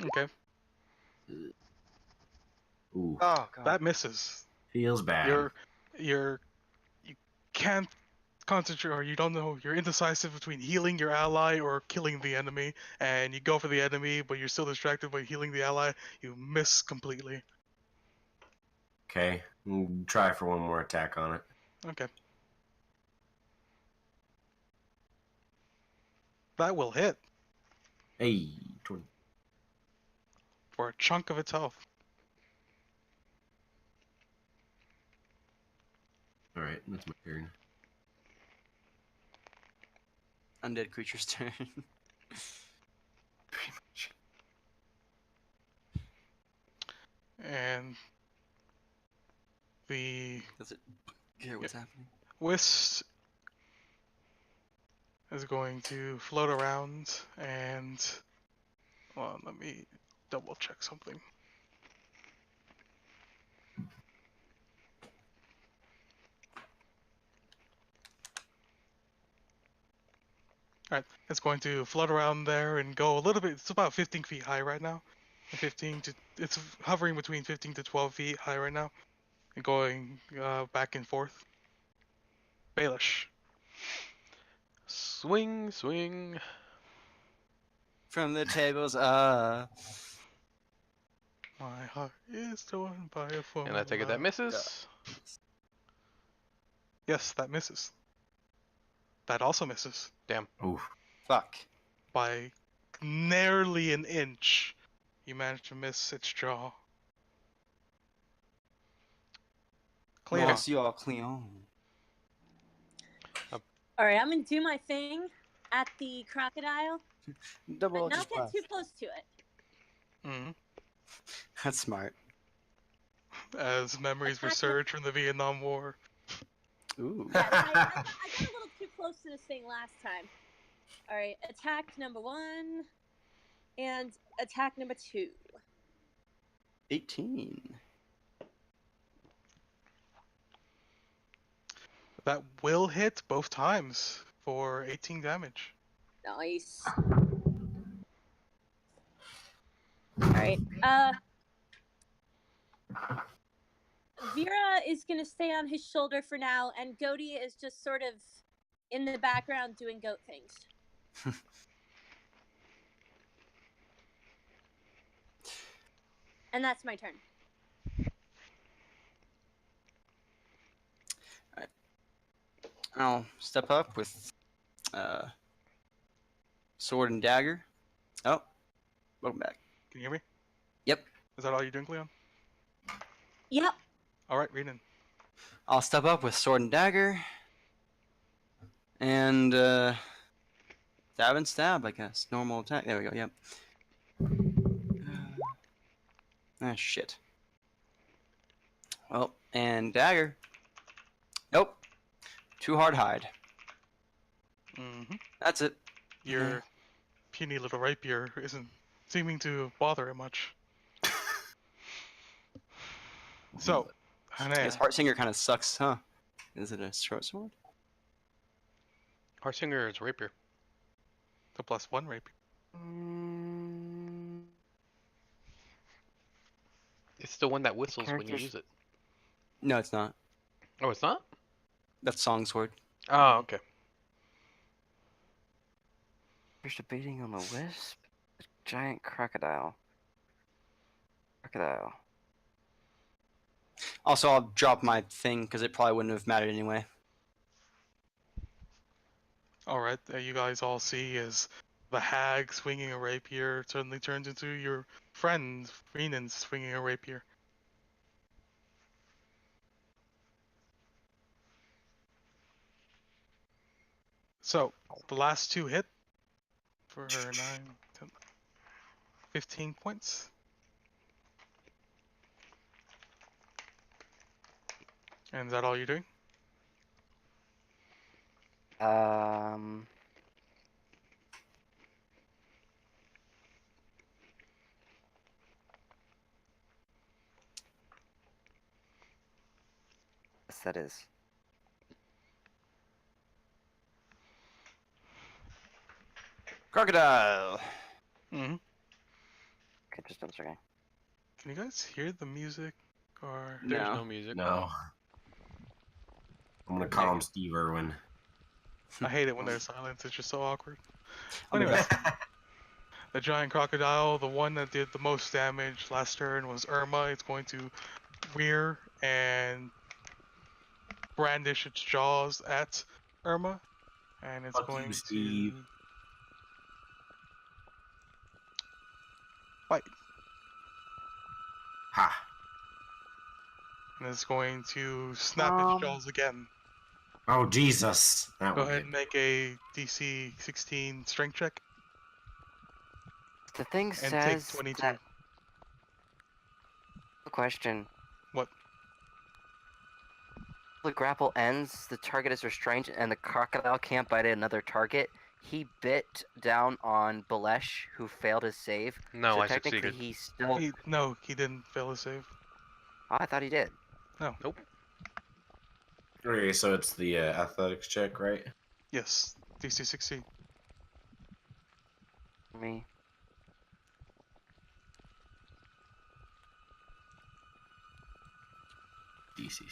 Okay. Ooh, Oh god. That misses. feels bad. You can't concentrate, or you don't know, you're indecisive between healing your ally or killing the enemy, and you go for the enemy, but you're still distracted by healing the ally. You miss completely. Okay, try for one more attack on it. Okay. That will hit Hey, 20. for a chunk of its health. All right, that's my turn. Undead creature's turn. Pretty much. And the Does it care what's happening? wisp is going to float around and, well, let me double check something. Alright, it's going to float around there and go a little bit. It's about 15 feet high right now. It's hovering between 15 to 12 feet high right now, and going back and forth. Baelish. Swing, swing. From the tables, My heart is torn by a form. And I take it that misses. Yes, that misses. That also misses Oof. fuck. by nearly an inch. You managed to miss its jaw. Cleo. Monsieur Cleon. Alright, I'm gonna do my thing at the crocodile, Double but Ultra not get Splash. too close to it. Mhm. That's smart. As memories resurge from the Vietnam War. Ooh. Yes, I got a little too close to this thing last time. Alright, attack number 1 and attack number 2. 18. That will hit both times for 18 damage. Nice. Alright, Vera is gonna stay on his shoulder for now, and Goaty is just sort of in the background doing goat things. And that's my turn. I'll step up with sword and dagger. Oh, welcome back. Can you hear me? Yep. Is that all you're doing, Cleon? Yep. Alright, Renan. I'll step up with sword and dagger. And stab and stab, I guess. Normal attack. There we go, yep. Ah, shit. Well, and dagger. Nope. Too hard hide. Mm-hmm. That's it. Your puny little rapier isn't seeming to bother it much. So, I Hanea. guess Heartsinger kind of sucks, huh? Is it a short sword? Heartsinger is rapier. The +1 rapier. It's the one that whistles when you Characters- use it. No, it's not. Oh, it's not? That's song sword. Oh, okay. There's debating on the wisp. A giant crocodile. Crocodile. Also, I'll drop my thing because it probably wouldn't have mattered anyway. Alright, you guys all see as the hag swinging a rapier suddenly turns into your friend, Renan, swinging a rapier. So, the last two hit for her 9, 10, 15 points. And is that all you're doing? Yes, that is. Crocodile. Mm-hmm. Okay, just double checking. Can you guys hear the music? Or There's No. no music. No. I'm gonna call him Steve Irwin. I hate it when there's silence. It's just so awkward. I'll be Anyways, back. the giant crocodile, the one that did the most damage last turn was Irma. It's going to rear and brandish its jaws at Irma, and it's Fuck you, going to Steve. bite. Ha. And it's going to snap its jaws again. Oh, Jesus. That Go would ahead get and make a DC 16 strength check The thing and take says 22. that... Question. What? The grapple ends, the target is restrained, and the crocodile can't bite another target. He bit down on Balesh, who failed his save. No, so I technically succeeded. he still... No, he didn't fail his save. Oh, I thought he did. Nope. Okay, so it's the athletics check, right? Yes, DC 16. Me. DC.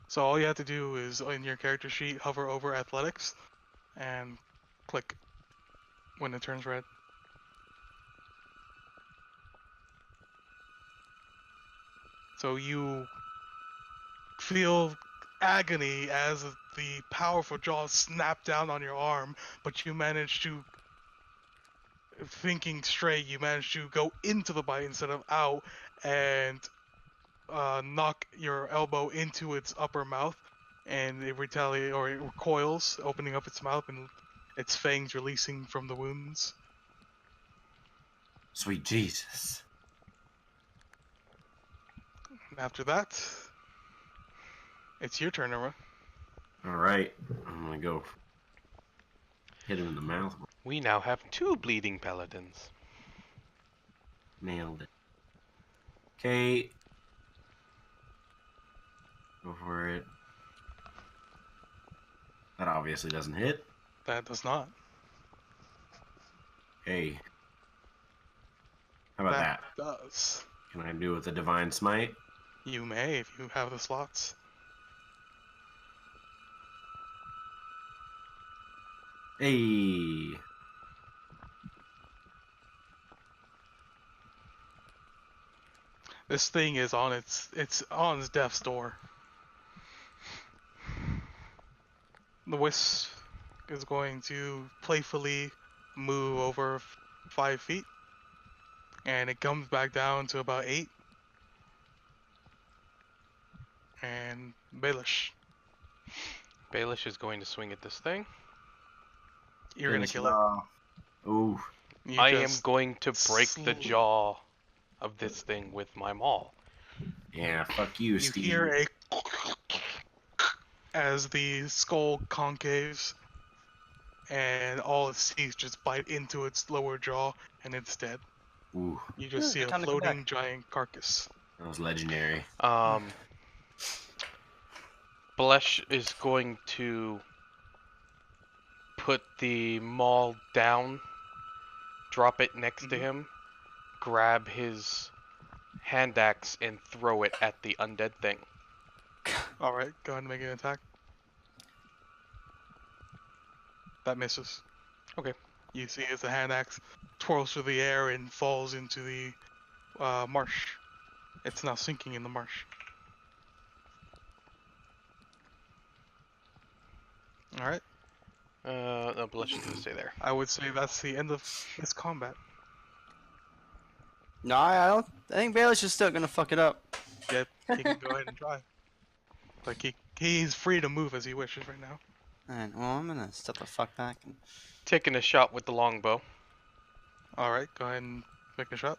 So all you have to do is, in your character sheet, hover over athletics and click when it turns red. So you feel agony as the powerful jaws snap down on your arm, but you manage to, thinking straight, you manage to go into the bite instead of out and knock your elbow into its upper mouth, and it retaliates or it recoils, opening up its mouth and its fangs releasing from the wounds. Sweet Jesus. And after that, it's your turn, Irma. Alright, I'm gonna go hit him in the mouth. We now have 2 bleeding paladins. Nailed it. Okay. Go for it. That obviously doesn't hit. That does not. Hey. How about that? Does. Can I do it with a divine smite? You may if you have the slots. Hey. This thing is on its death's door. The wisp is going to playfully move over 5 feet, and it comes back down to about 8. And Baelish, Baelish is going to swing at this thing. you're gonna Finish kill it. off. Ooh. You I am just going to break the sl- jaw of this thing with my maul. Yeah, fuck you, You Steve. hear a as the skull concaves, and all its teeth just bite into its lower jaw, and it's dead. Ooh, You just see a time to come floating giant carcass. that was legendary. Blesh is going to put the maul down, drop it next to him, grab his hand axe, and throw it at the undead thing. Alright, go ahead and make an attack. That misses. Okay. You see as the hand axe twirls through the air and falls into the marsh. It's now sinking in the marsh. Alright, No, Blesh is going to stay there. I would say that's the end of this combat. No, I don't. I think Baelish is still gonna fuck it up. Yep, he can go ahead and try. Like he's free to move as he wishes right now. Alright, well, I'm gonna step the fuck back. And... Taking a shot with the longbow. Alright, go ahead and make a shot.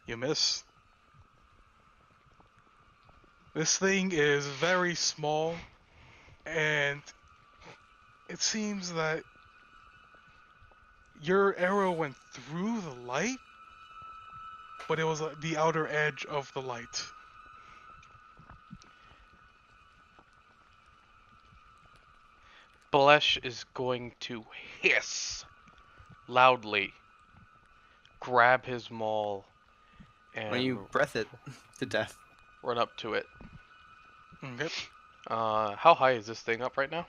You miss. This thing is very small, and it seems that your arrow went through the light, but it was the outer edge of the light. Blesh is going to hiss loudly, grab his maul, and When you breath it to death. run up to it. Okay. How high is this thing up right now?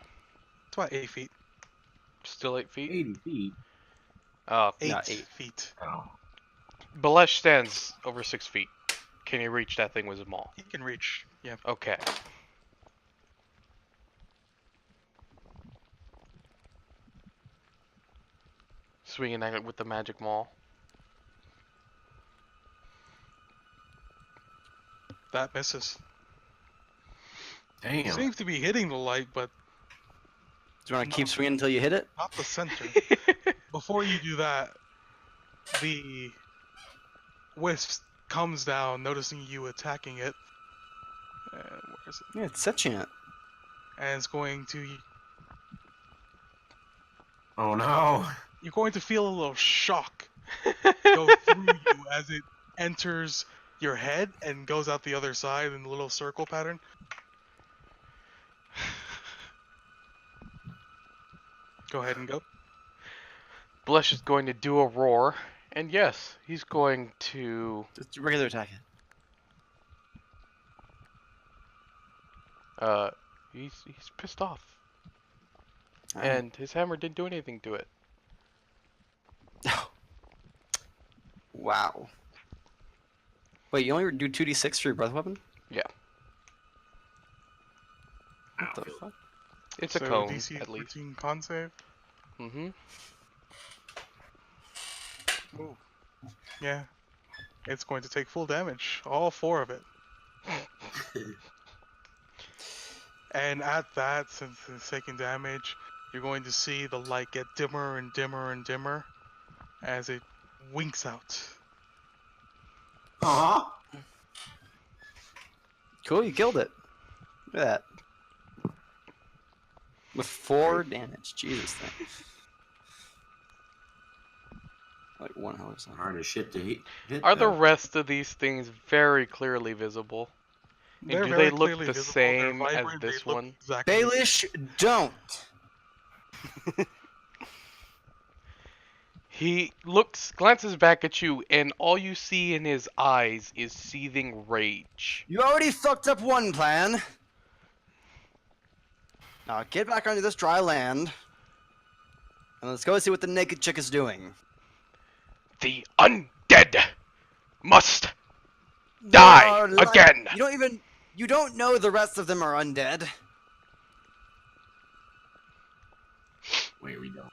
It's about 8 feet. Still 8 feet? 80 feet. 8 No, 8. feet. Oh. Balesh stands over 6 feet. Can you reach that thing with his maul? You can reach. Yeah. Okay. Swinging at it with the magic maul. That misses. Damn. Seems to be hitting the light, but Do you want to keep swinging until you hit it? not the center. Before you do that, the wisp comes down, noticing you attacking it. And where is it? Yeah, it's touching it. And it's going to. Oh no. You're going to feel a little shock go through you as it enters your head and goes out the other side in a little circle pattern. Go ahead and go. Balesh is going to do a roar, and yes, he's going to Just regular attack it. he's pissed off. Alright. And his hammer didn't do anything to it. Wow. Wait, you only do 2d6 for your breath weapon? Yeah. What the fuck? It's a So cone, DC at least. 14 con save. Mm-hmm. Ooh. Yeah. It's going to take full damage. All 4 of it. And at that, since it's taking damage, you're going to see the light get dimmer and dimmer and dimmer as it winks out. Aw. Cool, you killed it. Look at that. With 4 damage. Jesus, thing. Like 1 health or something. Hard as shit to hit. Are the though. rest of these things very clearly visible? And They're do very they look clearly the visible, same they're as vibrant, this they look one? Exactly. Baelish, don't! He glances back at you, and all you see in his eyes is seething rage. You already fucked up one plan. Now get back onto this dry land. And let's go see what the naked chick is doing. The undead must They die are again. You don't know the rest of them are undead. Wait, we don't.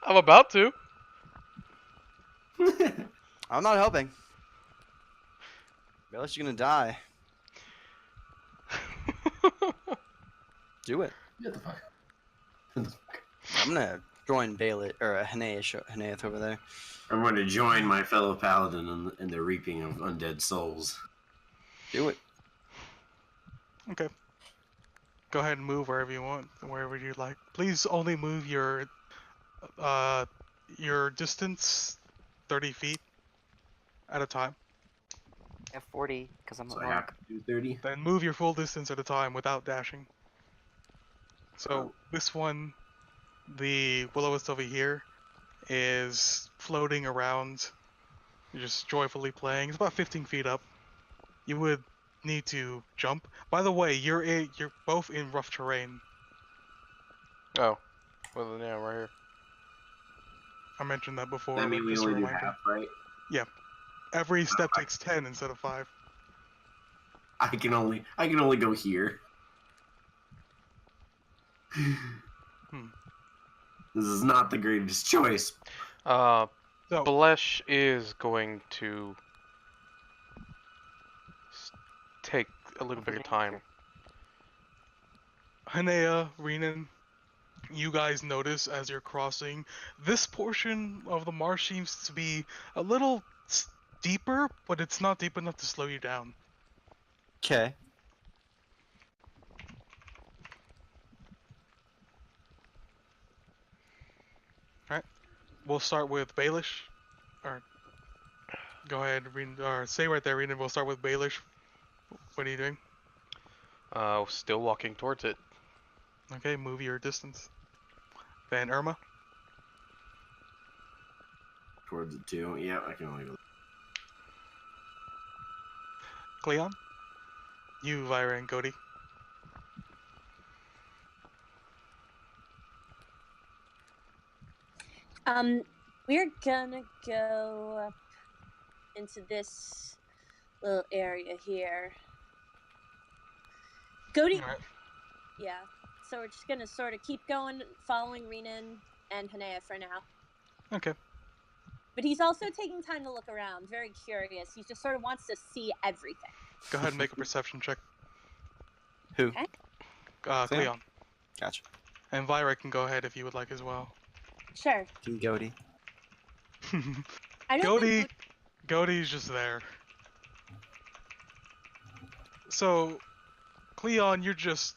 I'm about to. I'm not helping. Baelish, you're gonna die. Do it. Get the fuck. I'm gonna join Baelish or Hanaeth over there. I'm going to join my fellow paladin in the reaping of undead souls. Do it. Okay. Go ahead and move wherever you want, wherever you like. Please only move your distance 30 feet at a time. I have 40 because I'm So a I have to do 30. Then move your full distance at a time without dashing. So this one, the will-o-wisp over here, is floating around, just joyfully playing. It's about 15 feet up. You would need to jump. By the way, you're both in rough terrain. Oh. Well, then, yeah, right here. I mentioned that before. That means but we just a only do reminder. half, right? Every step takes 10 instead of 5. I can only go here. This is not the greatest choice. So, Balesh is going to take a little bit of time. Hanea, Renan, you guys notice as you're crossing, this portion of the marsh seems to be a little deeper, but it's not deep enough to slow you down. Okay. We'll start with Baelish. Or go ahead, Renan, or say right there, Renan. We'll start with Baelish. What are you doing? Still walking towards it. Okay, move your distance. Then Irma. Towards it too. Yeah, I can only go. Cleon. You, Vyra, and Cody. We're gonna go up into this little area here. Cody. Alright. Yeah. So we're just gonna sort of keep going, following Renan and Hanea for now. Okay. But he's also taking time to look around, very curious. He just sort of wants to see everything. Go ahead and make a perception check. Who? Okay. Cleon. Gotcha. And Vyra can go ahead if you would like as well. Sure. King Goaty. I don't Cody, think Cody's just there. So, Cleon, you're just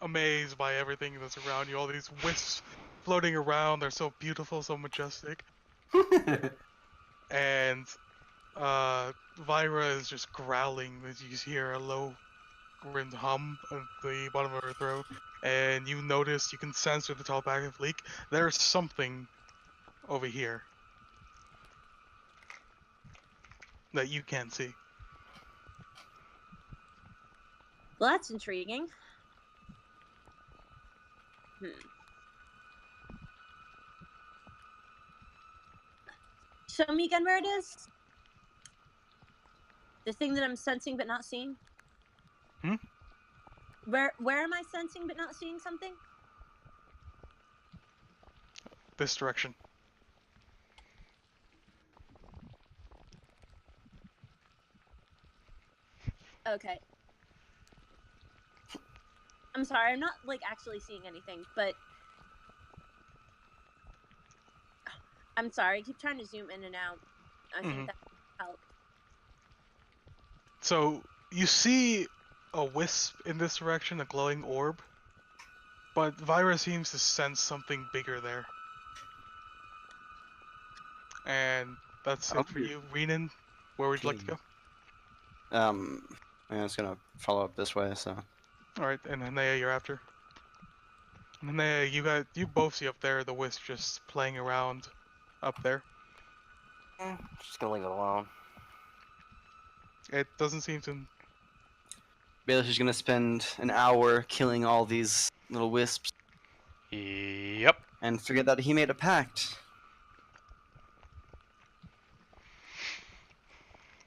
amazed by everything that's around you. All these wisps floating around. They're so beautiful, so majestic. And Vyra is just growling as you hear a low rimmed hum at the bottom of her throat. And you notice, you can sense through the telepathic leak, there's something over here that you can't see. Well, that's intriguing. Show me again where it is. The thing that I'm sensing but not seeing. Hmm? Where am I sensing but not seeing something? This direction. Okay. I'm sorry, I'm not like actually seeing anything, but I'm sorry, I keep trying to zoom in and out. I think that will help. So, you see a wisp in this direction, a glowing orb, but Vyra seems to sense something bigger there. And that's it for you. Renan, where would you like to go? Yeah, it's gonna follow up this way, so. Alright, and Hanea, you're after. Hanea, you both see up there the wisp just playing around up there. Just gonna leave it alone. It doesn't seem to... Baelish is gonna spend an hour killing all these little wisps Yep. and forget that he made a pact.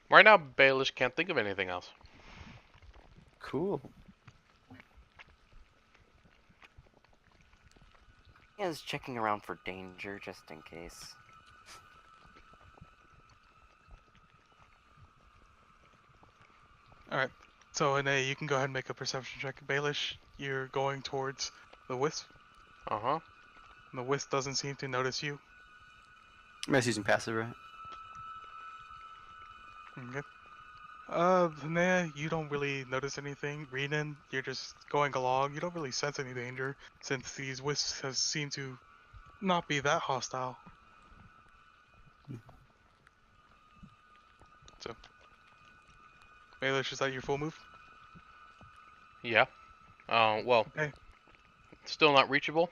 Right now, Baelish can't think of anything else. Cool. He is checking around for danger just in case. Alright, so Hanea, you can go ahead and make a perception check. Baelish, you're going towards the wisp. Uh-huh. And the wisp doesn't seem to notice you. I'm just using passive, right? Okay. Hanea, you don't really notice anything. Renan, you're just going along. You don't really sense any danger since these wisps have seemed to not be that hostile. So, Baelish, is that your full move? Yeah. Well, Okay. still not reachable.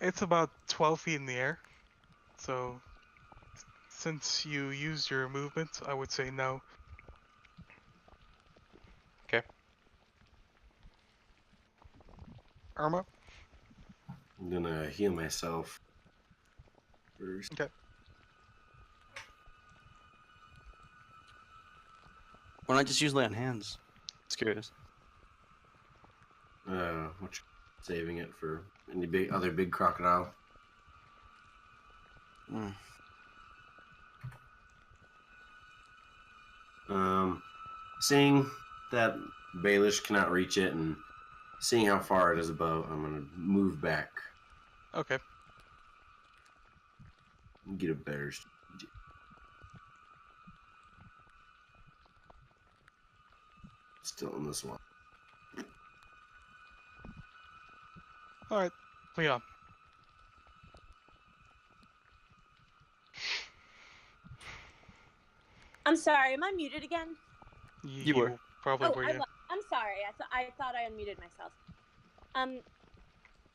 It's about 12 feet in the air. So, since you used your movement, I would say no. Okay. Irma? I'm gonna heal myself first. Okay. Why not just use lay on hands? It's curious. Which saving it for any other big crocodile. Mm. Seeing that Baelish cannot reach it and seeing how far it is above, I'm gonna move back Okay. and get a better. Still in this one. All right. Leon. I'm sorry, am I muted again? You were. Probably Oh, were. I Yeah. was. I'm sorry. I thought I unmuted myself.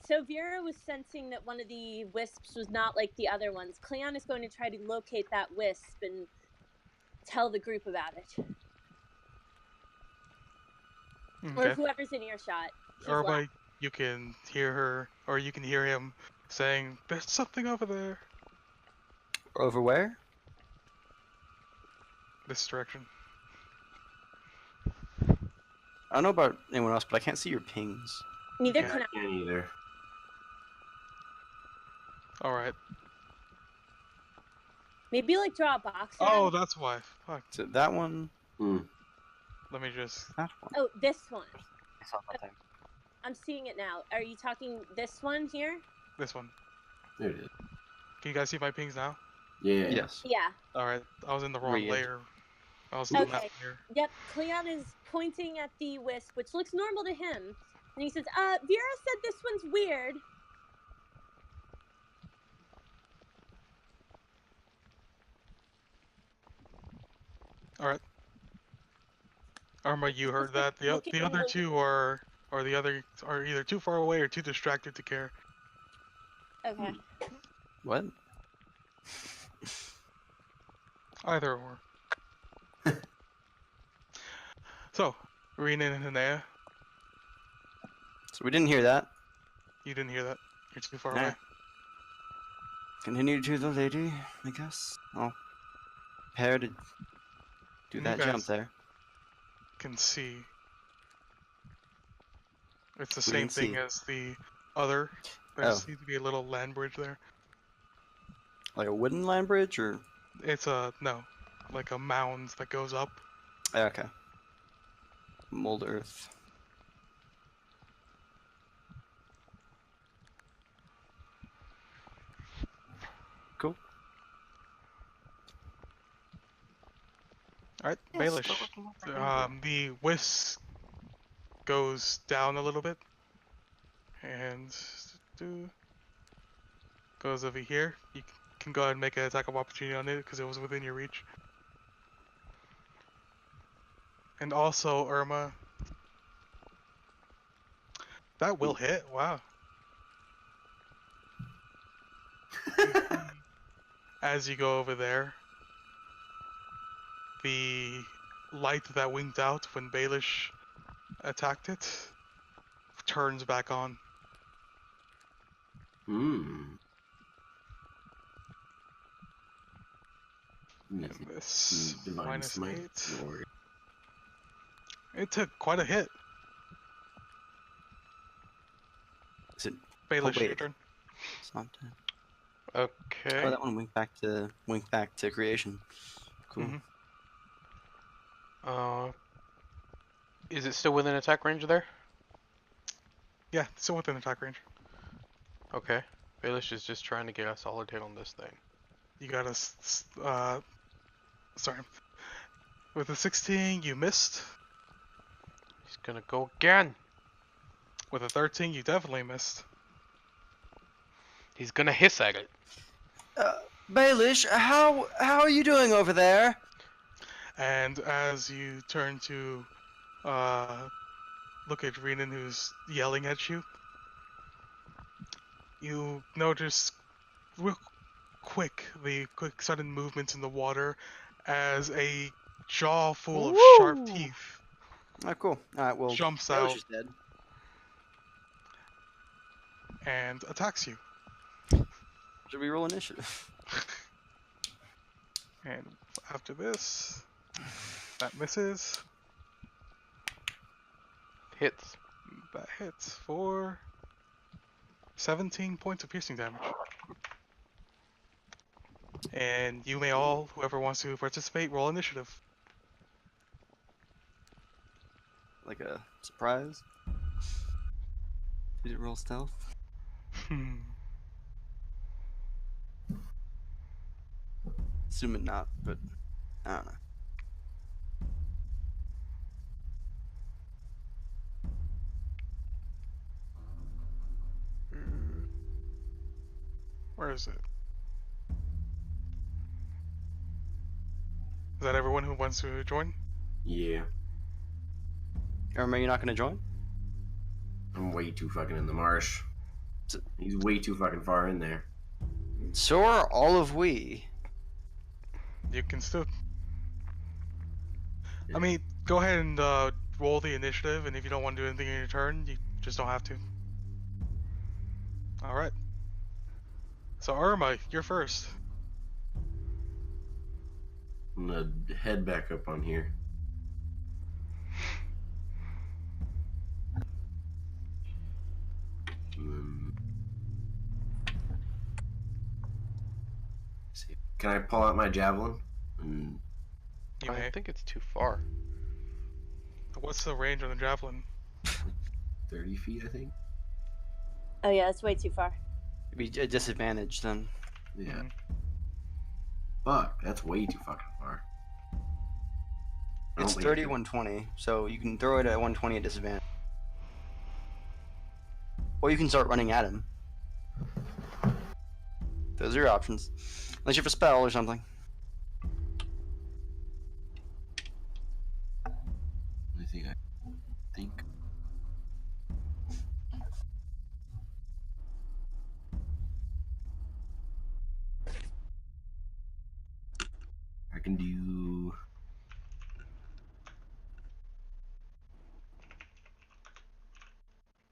So Vera was sensing that one of the wisps was not like the other ones. Cleon is going to try to locate that wisp and tell the group about it, or Okay. whoever's in earshot. She's Irma, left. you can hear her, or you can hear him saying, "There's something over there." Over where? This direction. I don't know about anyone else, but I can't see your pings. Neither Yeah. can I. I can't either. All right. Maybe like draw a box Oh, around. that's why. Fuck. So that one, Hmm. Let me just. that one. Oh, this one. I saw that there. I'm seeing it now. Are you talking this one here? This one. There it is. Can you guys see my pings now? Yeah. Yes. Yeah. All right. I was in the wrong Weird. layer. I was in the map Okay. layer. Yep. Cleon is pointing at the wisp, which looks normal to him, and he says, Vera said this one's weird." All right. Irma, you heard that. Look The at other the- two are either too far away or too distracted to care. Okay. What? Either or. So, Rena and Hinea, So we didn't hear that. you didn't hear that. You're too far Nah. away. Continue to the lady, I guess. I'll prepare to do You that guys- jump there. Can see. It's the We same can thing see. as the other. There Oh. seems to be a little land bridge there. Like a wooden land bridge, or It's like a mound that goes up. okay. Mold earth. Cool. All right, Yeah, Baelish. still looking over there. The whisk goes down a little bit, and goes over here. You can go ahead and make an attack of opportunity on it because it was within your reach. And also, Irma, that will hit. Wow. As you go over there, the light that winked out when Baelish attacked it turns back on. Hmm. And this Divine -8. smite. Lord. It took quite a hit. Is it? Baelish, your wait. turn. It's not dead. Okay. Oh, that one went back to creation. Cool. Mhm. Is it still within attack range there? Yeah, still within attack range. Okay. Baelish is just trying to get a solid hit on this thing. You got a sorry. With a 16, you missed. He's gonna go again. With a 13, you definitely missed. He's gonna hiss at it. Baelish, how are you doing over there? And as you turn to look at Renan, who's yelling at you, you notice real the quick sudden movements in the water as a jaw full of sharp Woo! teeth Oh, cool. All right, well, jumps Baelish out is dead. and attacks you. Should we roll initiative? And after this, that misses. Hits. That hits for 17 points of piercing damage. And you may all, whoever wants to participate, roll initiative. like a surprise? Did it roll stealth? Assuming not, but I don't know. Where is it? Is that everyone who wants to join? Yeah. Or are you not going to join? I'm way too fucking in the marsh. S- He's way too fucking far in there. So are all of we. You can still. I mean, go ahead and roll the initiative, and if you don't want to do anything in your turn, you just don't have to. Alright. So, Irma, you're first. I'm gonna head back up on here. See. Can I pull out my javelin? And You may. I think it's too far. What's the range on the javelin? 30 feet, I think. Oh yeah, that's way too far. It'd be a disadvantage then. Yeah. Mhm. Fuck, that's way too fucking far. I It's don't think 30, I can- 120, so you can throw it at 120 at disadvantage. Or you can start running at him. Those are your options. Unless you have a spell or something. I think. I can do.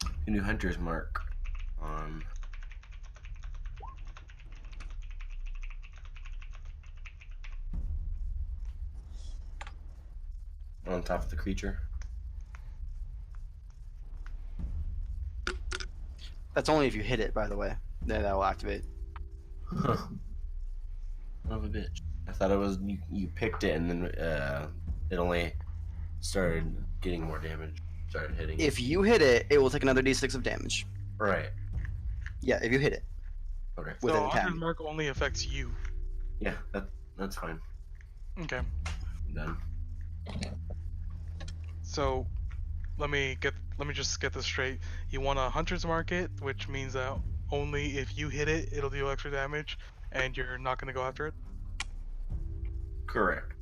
I can do Hunter's Mark on top of the creature. That's only if you hit it, by the way. Then that will activate. Huh. Son of a bitch. I thought it was you picked it and then it only started getting more damage. Started hitting. If you hit it, it will take another d6 of damage. Right. Yeah, if you hit it. Okay. With So, an attack. Hunter's Mark only affects you. Yeah, that's fine. Okay. I'm done. So, let me just get this straight. You want a Hunter's Mark it, which means that only if you hit it, it'll deal extra damage, and you're not gonna go after it. Correct.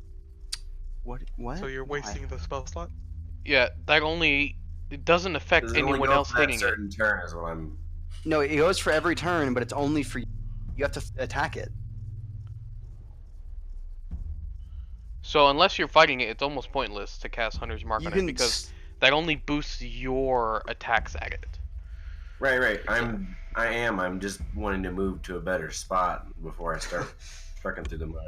What? So you're Why? wasting the spell slot. Yeah, that only it doesn't affect Does it only anyone go else for that hitting it. certain turn is what I'm. No, it goes for every turn, but it's only for you. You have to attack it. So unless you're fighting it, it's almost pointless to cast Hunter's Mark You on can it because that only boosts your attacks at it. Right. I'm just wanting to move to a better spot before I start trucking through the mud.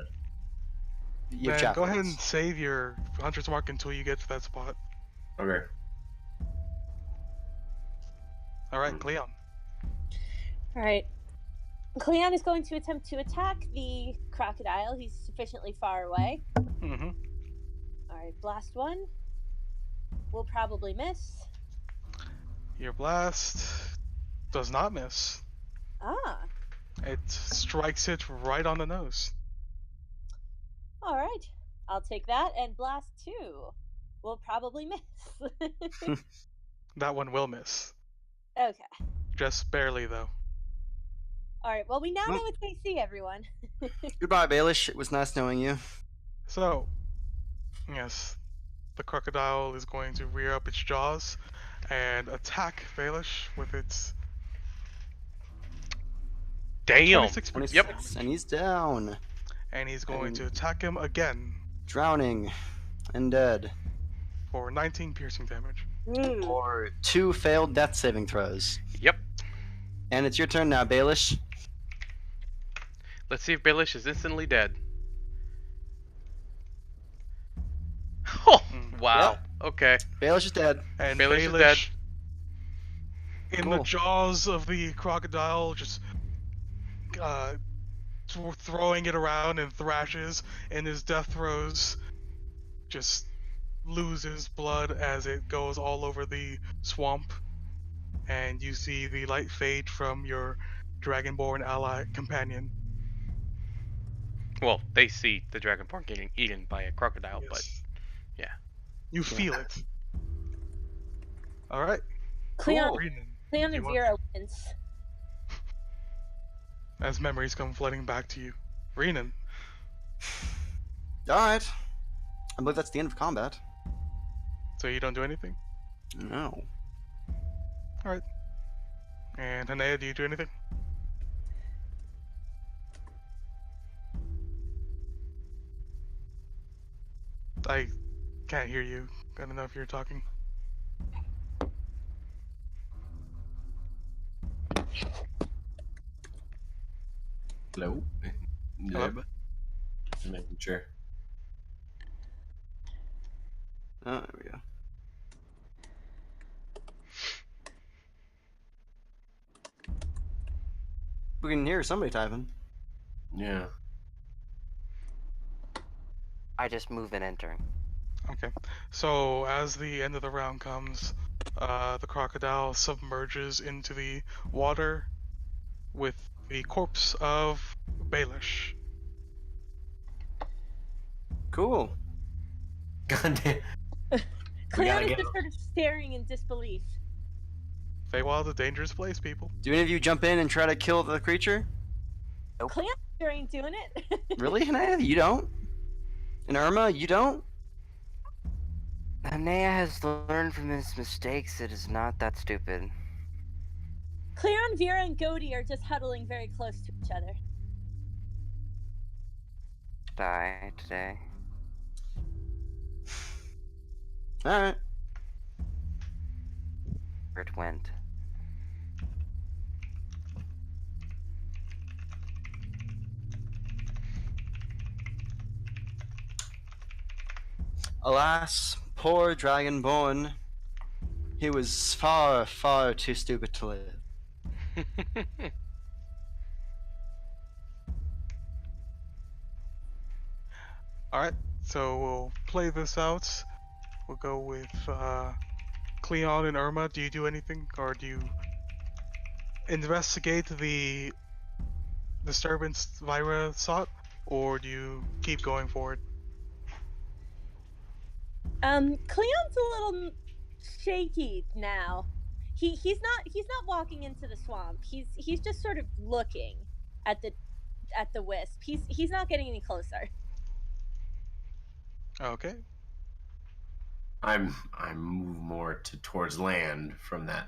You have Then go ahead javelins. and save your Hunter's Mark until you get to that spot. Okay. Alright, Cleon. All right. Cleon is going to attempt to attack the crocodile. He's sufficiently far away. Mm-hmm. All right, blast one. Will probably miss. Your blast does not miss. Ah, It strikes it right on the nose. all right. I'll take that and blast two. Will probably miss. That one will miss. Okay. Just barely, though. All right. Well, we now Well- know it's AC, everyone. Goodbye, Baelish. It was nice knowing you. So, yes, the crocodile is going to rear up its jaws and attack Baelish with its Damn. 26 26, and he's down. and he's going And- to attack him again Drowning. And dead. for 19 piercing damage. Ooh. Or 2 failed death saving throws. Yep. And it's your turn now, Baelish. Let's see if Baelish is instantly dead. Oh, wow. Okay. Baelish is dead. And Baelish is Baelish, in the Cool. jaws of the crocodile, just throwing it around and thrashes in his death throes, just loses blood as it goes all over the swamp, and you see the light fade from your dragonborn ally companion. Well, they see the dragonborn getting eaten by a crocodile, but Yes. yeah. You feel it. All right. Cleon, Renan, Cleon do you and want- Vera wins. as memories come flooding back to you. Renan, Alright. I believe that's the end of combat. so you don't do anything? No. And Hanea, do you do anything? I can't hear you. I don't know if you're talking. Hello? Hello? Just making sure. Oh, there we go. We can hear somebody typing. Yeah. I just move and enter. Okay. So as the end of the round comes, the crocodile submerges into the water with the corpse of Baelish. Cool. God damn. Cleon is get just sort of staring in disbelief. Feywild's a dangerous place, people. Do any of you jump in and try to kill the creature? Nope. Cleon sure ain't doing it. Really, Hanaya? You don't? And Irma, you don't? Hanea has learned from his mistakes. It is not that stupid. Cleon, Vera, and Godi are just huddling very close to each other. Die today. Alright. Where it went. Alas, poor Dragonborn. He was far, far too stupid to live. Alright, so we'll play this out. We'll go with Cleon and Irma. Do you do anything? Or do you investigate the disturbance Vyra sought? Or do you keep going forward? Cleon's a little shaky now. He's not walking into the swamp. He's just sort of looking at the wisp. He's not getting any closer. Okay. I move more towards land from that.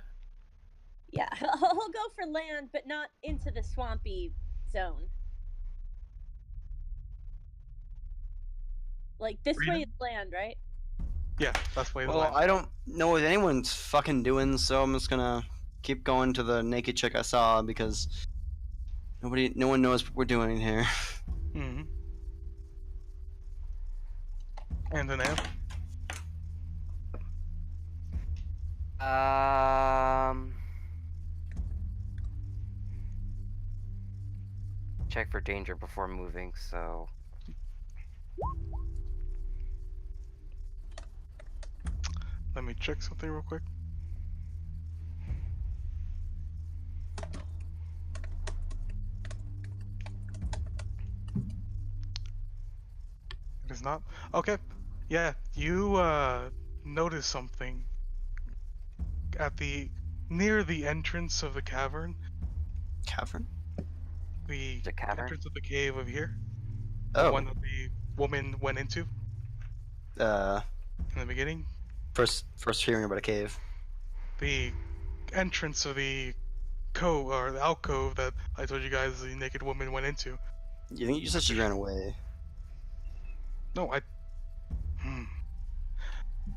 Yeah, he'll go for land, but not into the swampy zone. Like this way Freedom? is land, right? Yeah, that's way the Well, land. I don't know what anyone's fucking doing, so I'm just gonna keep going to the naked chick I saw because no one knows what we're doing here. Mm-hmm. And then Anne? Check for danger before moving, so. Let me check something real quick. It is not? Okay. Yeah, you notice something at near the entrance of the cavern. Cavern? The The cavern? entrance of the cave over here. The Oh, one that the woman went into in the beginning. first hearing about a cave. The entrance of the cove, or the alcove that I told you guys the naked woman went into. You think you said she ran away? No, I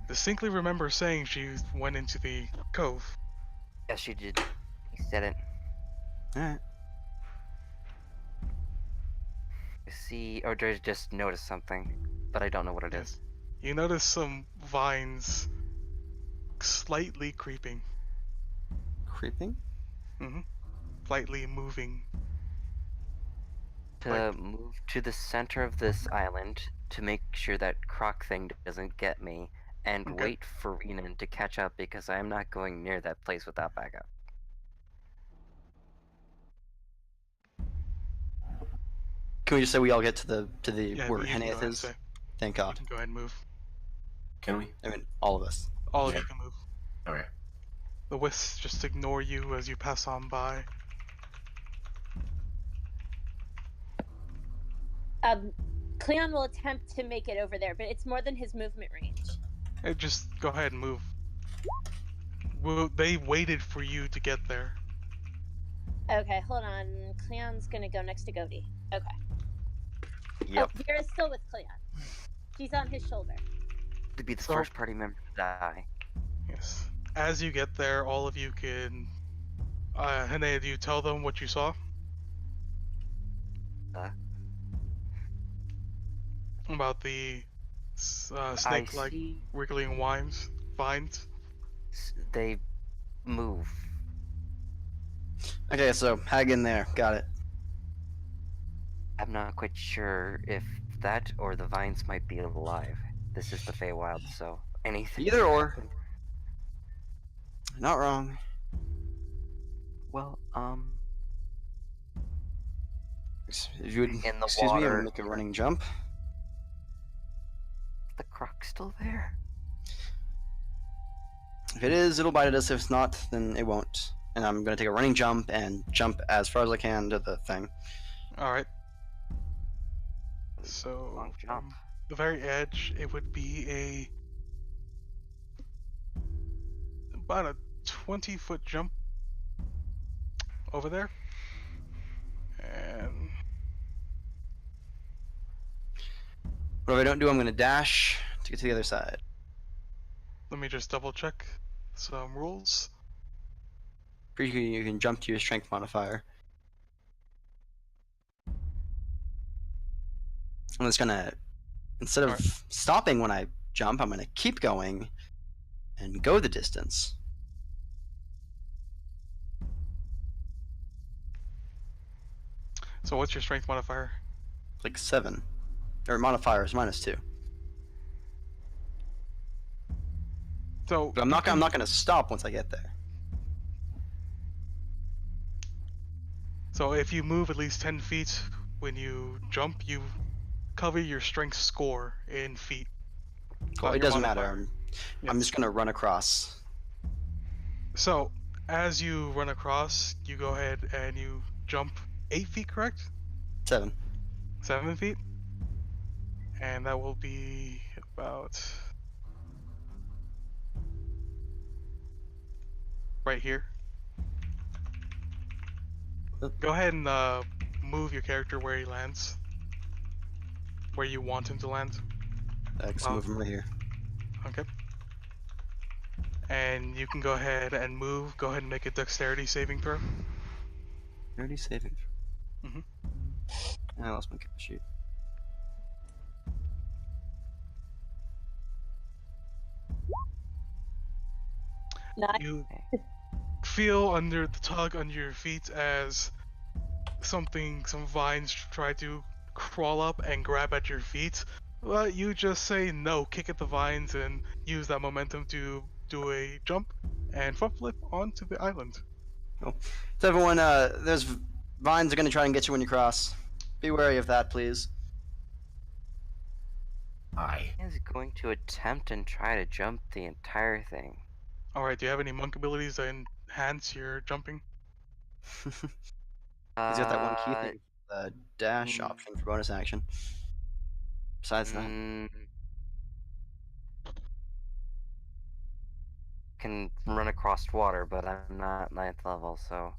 distinctly remember saying she went into the cove. Yes, she did. He said it. Alright. I see, or did I just notice something, but I don't know what it is. Yes. You notice some vines slightly creeping, Creeping? slightly moving. To move to the center of this island to make sure that croc thing doesn't get me, and Okay. wait for Renan to catch up because I am not going near that place without backup. Can we just say we all get to the Yeah, where you can go Heneth ahead and is? say. Thank You God. can go ahead and move. Can we? I mean, all of us. All of Yeah. you can move. Okay. The wisps just ignore you as you pass on by. Cleon will attempt to make it over there, but it's more than his movement range. Just go ahead and move. They waited for you to get there. Okay, hold on. Cleon's gonna go next to Goaty. Okay. Yep. Oh, Vera's still with Cleon. She's on his shoulder. To be the So- first party member to die. Yes. As you get there, all of you can. Hene, do you tell them what you saw? Uh. About the snake-like see wriggling vines? they move. Okay, so hang in there. Got it. I'm not quite sure if that or the vines might be alive. This is the Feywild, so anything. Either can or. happen. Not wrong. Well, If you would in the excuse me, I'm water. gonna make a running jump. The croc's still there. If it is, it'll bite at us. If it's not, then it won't. And I'm gonna take a running jump and jump as far as I can to the thing. Alright. So, Long jump. from the very edge, it would be about a 20-foot jump over there. And What if I don't do? I'm gonna dash to get to the other side. let me just double check some rules. Pretty sure you can jump to your strength modifier. I'm just gonna, instead of Alright. stopping when I jump, I'm gonna keep going and go the distance. So what's your strength modifier? Like 7. Or modifier is -2. So But I'm not gonna stop once I get there. So if you move at least 10 feet when you jump, you cover your strength score in feet. Well, Not it your doesn't matter. modifier. I'm Yes. just gonna run across. So as you run across, you go ahead and you jump 8 feet, correct? 7. 7 feet? And that will be about right here. Go ahead and move your character where he lands. Where you want him to land. X, Wow. move him right here. Okay. And you can go ahead and move. Go ahead and make a dexterity saving throw. 30 saving. Mhm. I lost my sheet. Not You feel under the tug under your feet as some vines try to crawl up and grab at your feet. Well, you just say no, kick at the vines, and use that momentum to do a jump and front flip onto the island. So everyone, there's vines are gonna try and get you when you cross. Be wary of that, please. Aye. Is going to attempt and try to jump the entire thing. Alright, do you have any monk abilities that enhance your jumping? He's got that one key Uh, thing, the dash mm. option for bonus action. Besides that, Can run across water, but I'm not 9th level, so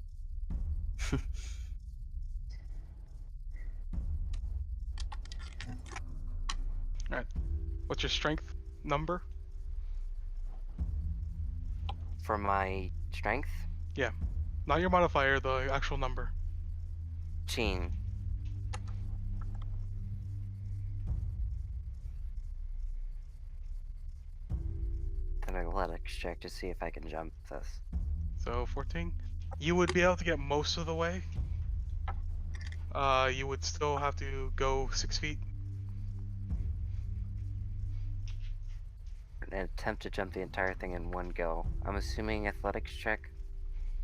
What's your strength number? for my strength, Not your modifier, the actual number. 18. An athletics check to see if I can jump this. So 14. You would be able to get most of the way. You would still have to go 6 feet. and attempt to jump the entire thing in one go. I'm assuming athletics check.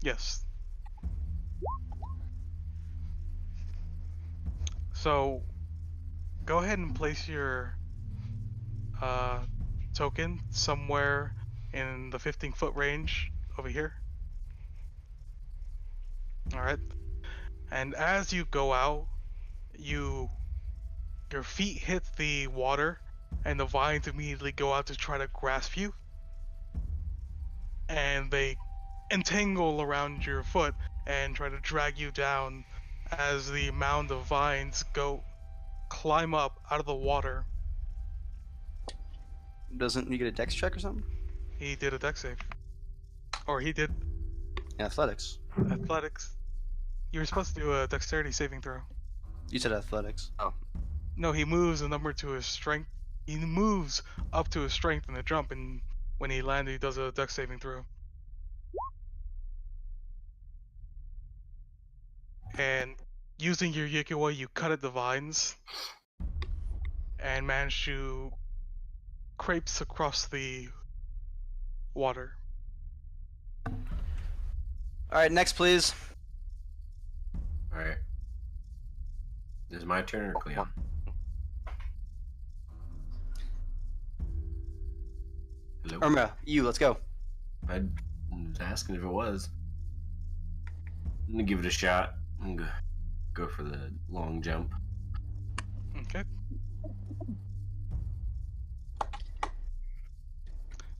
Yes. So go ahead and place your token somewhere in the 15-foot range over here. All right. And as you go out, your feet hit the water, and the vines immediately go out to try to grasp you, and they entangle around your foot and try to drag you down as the mound of vines climb up out of the water. Doesn't he get a dex check or something? He did a dex save. Or he did Athletics. athletics. You were supposed to do a dexterity saving throw. You said athletics. No, he moves a number to his strength. He moves up to his strength in the jump, and when he lands, he does a dex saving throw. And using your Yikiwa, you cut at the vines and manage to crepes across the water. Alright, next please. Alright. Is it my turn or Cleon? Hello? Irma, you, let's go. I was asking if it was. I'm gonna give it a shot. I'm gonna go for the long jump. Okay.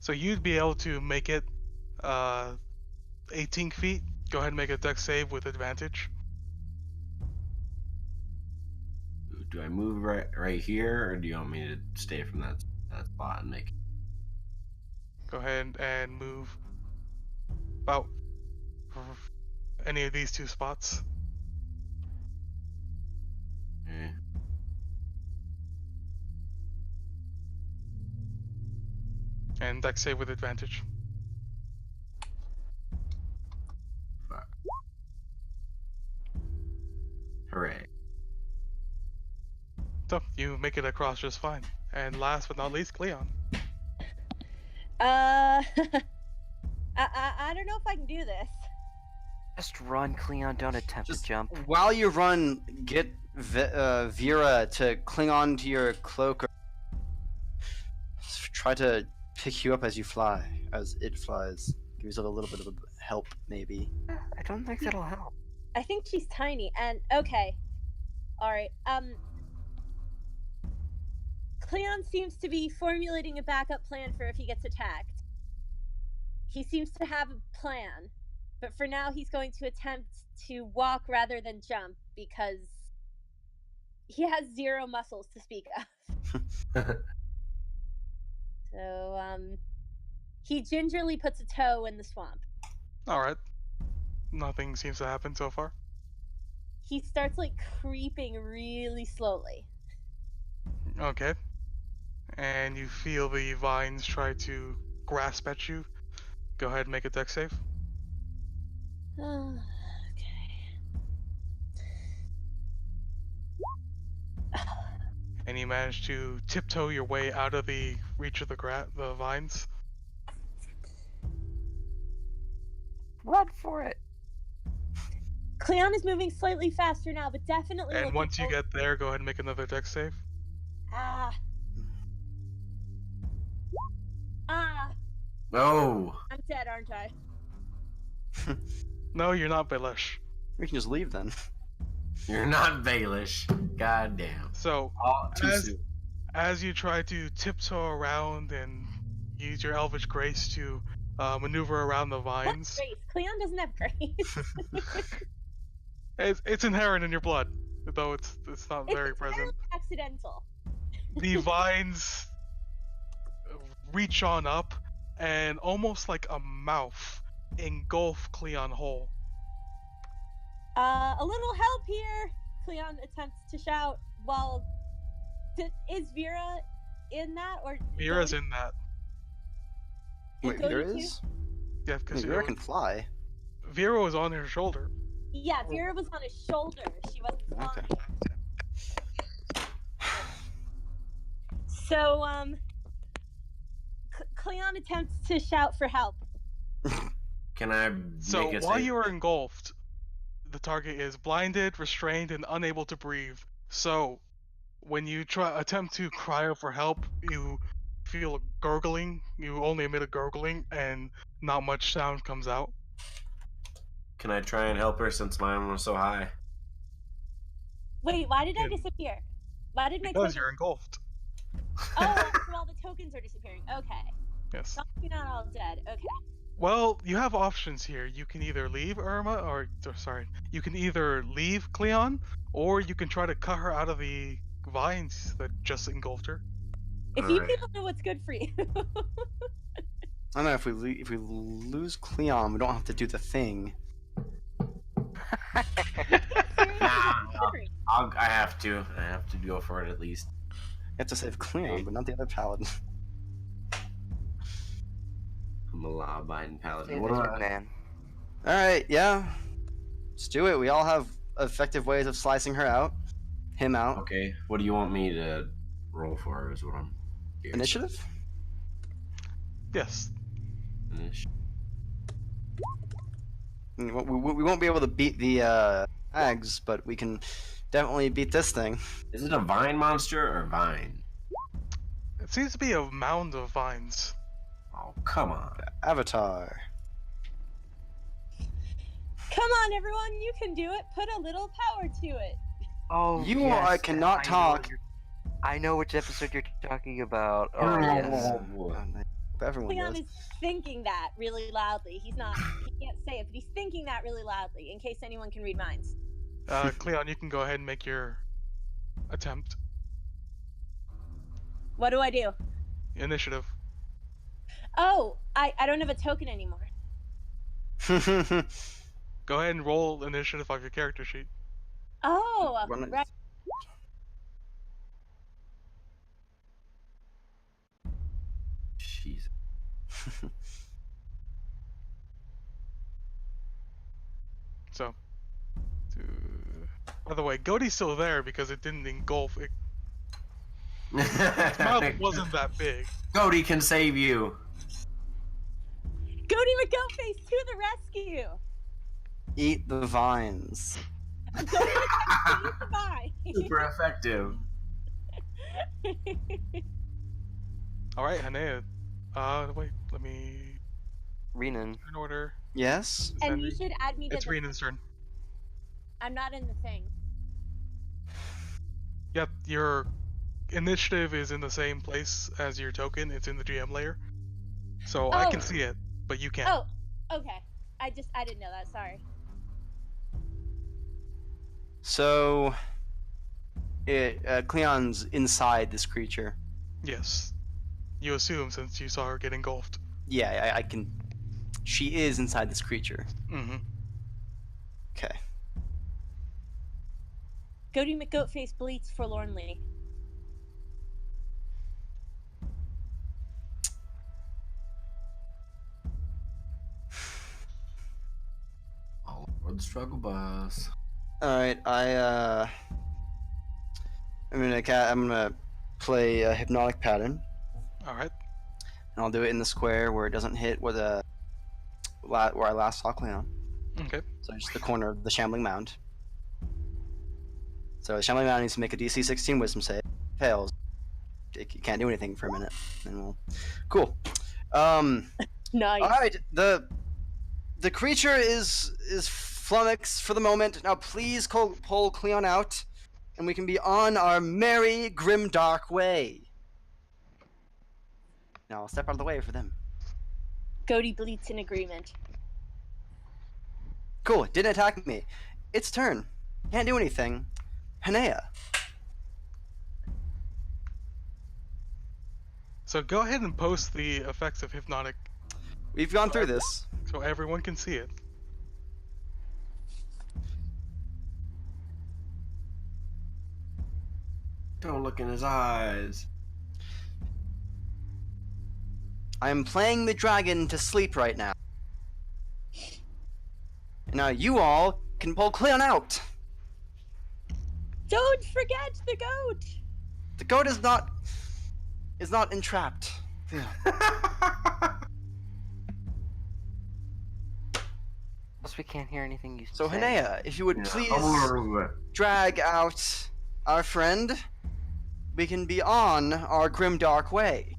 So you'd be able to make it 18 feet. Go ahead and make a dex save with advantage. Do I move right here, or do you want me to stay from that spot and make it? Go ahead and move about any of these two spots. Okay. And dex save with advantage. Fuck. Hooray. So you make it across just fine. And last but not least, Cleon. I don't know if I can do this. Just run, Cleon. Don't attempt Just to jump. While you run, get Vera to cling on to your cloak or try to pick you up as you fly, as it flies. Give yourself a little bit of a help, maybe. I don't think that'll help. I think she's tiny, and okay. Alright, Cleon seems to be formulating a backup plan for if he gets attacked. He seems to have a plan, but for now he's going to attempt to walk rather than jump because he has 0 muscles to speak of. So, he gingerly puts a toe in the swamp. Alright. Nothing seems to happen so far. He starts, like, creeping really slowly. Okay. And you feel the vines try to grasp at you. Go ahead and make a dex save. Okay. And you manage to tiptoe your way out of the reach of the vines. Run for it. Cleon is moving slightly faster now, but definitely. And looking once you over- get there, go ahead and make another dex save. Ah. No! I'm dead, aren't I? No, you're not Baelish. We can just leave then. You're not Baelish. God damn. So, Too as, soon. as you try to tiptoe around and use your elvish grace to maneuver around the What vines, grace? Cleon doesn't have grace. it's inherent in your blood, though it's not It's very present. entirely accidental. The vines reach on up and almost like a mouth engulf Cleon whole. A little help here! Cleon attempts to shout while. Is Vera in that? Or Mira's in that. Wait, Doty Vera too? is? Yeah, because Vera can fly. Vera was on her shoulder. Yeah, Vera was on his shoulder. She wasn't flying. Okay. So, Cleon attempts to shout for help. Can I So make a while save? you are engulfed, the target is blinded, restrained, and unable to breathe. So when you attempt to cry out for help, you feel a gurgling. You only emit a gurgling, and not much sound comes out. Can I try and help her since mine was so high? Wait, why did I Can- disappear? Why did my Because token? you're engulfed. Oh, so all the tokens are disappearing. Okay. Yes. You're not all dead. Okay. Well, you have options here. You can either leave Irma, you can either leave Cleon, or you can try to cut her out of the vines that just engulfed her. If you Alright. people know what's good for you. I don't know if we lose Cleon, we don't have to do the thing. I have to. I have to go for it at least. You have to save Cleon, but not the other paladin. I'm a law-abiding paladin. Save What it, do young I? man. All right, yeah, let's do it. We all have effective ways of slicing her out, him out. Okay. What do you want me to roll for? Is what I'm. curious. Initiative. Yes. We won't be able to beat the hags, but we can definitely beat this thing. Is it a vine monster or vine? It seems to be a mound of vines. Oh, come on. Avatar. Come on, everyone, you can do it. Put a little power to it. Oh, You yes, I cannot I know talk. I know which episode you're talking about. Oh, Oh, yes. Everyone Cleon does. is thinking that really loudly. He can't say it, but he's thinking that really loudly in case anyone can read minds. Cleon, you can go ahead and make your attempt. What do I do? Initiative. Oh, I don't have a token anymore. Go ahead and roll initiative off your character sheet. Oh, Run it. right. Jeez. So, by the way, Goaty's still there because it didn't engulf. Its mouth wasn't that big. Cody can save you. Goaty McGoatface to the rescue. Eat the vines. Goaty McGoatface goodbye. Super effective. All right, Hanea. Wait, let me Renan. in order. Yes. And you should add me to It's the. Renan's turn. I'm not in the thing. Yep, your initiative is in the same place as your token. It's in the GM layer, so I can Oh. see it, but you can't. Oh, okay. I didn't know that. Sorry. So, Cleon's inside this creature. Yes, you assume since you saw her get engulfed. Yeah, I can. She is inside this creature. Mm-hmm. Okay. Goaty McGoatface bleats forlornly. All for the struggle bus. All right. I'm gonna play a hypnotic pattern, All right. and I'll do it in the square where it doesn't hit where I last saw Cleon. Okay. So just the corner of the shambling mound. So the shambling mound needs to make a DC 16 Wisdom save. Fails. It can't do anything for a minute. And we'll... Cool. Nice. All right. The creature is flummoxed for the moment. Now please pull Cleon out, and we can be on our merry, grim, dark way. Now I'll step out of the way for them. Goaty bleats in agreement. Cool. It didn't attack me. Its turn. Can't do anything. Hanea. So go ahead and post the effects of hypnotic We've gone through this. so everyone can see it. Don't look in his eyes. I am playing the dragon to sleep right now. And now you all can pull Cleon out. Don't forget the goat. The goat is not entrapped. Plus, we can't hear anything you So, say. Hanea, if you would Yeah. please drag out our friend, we can be on our grim dark way.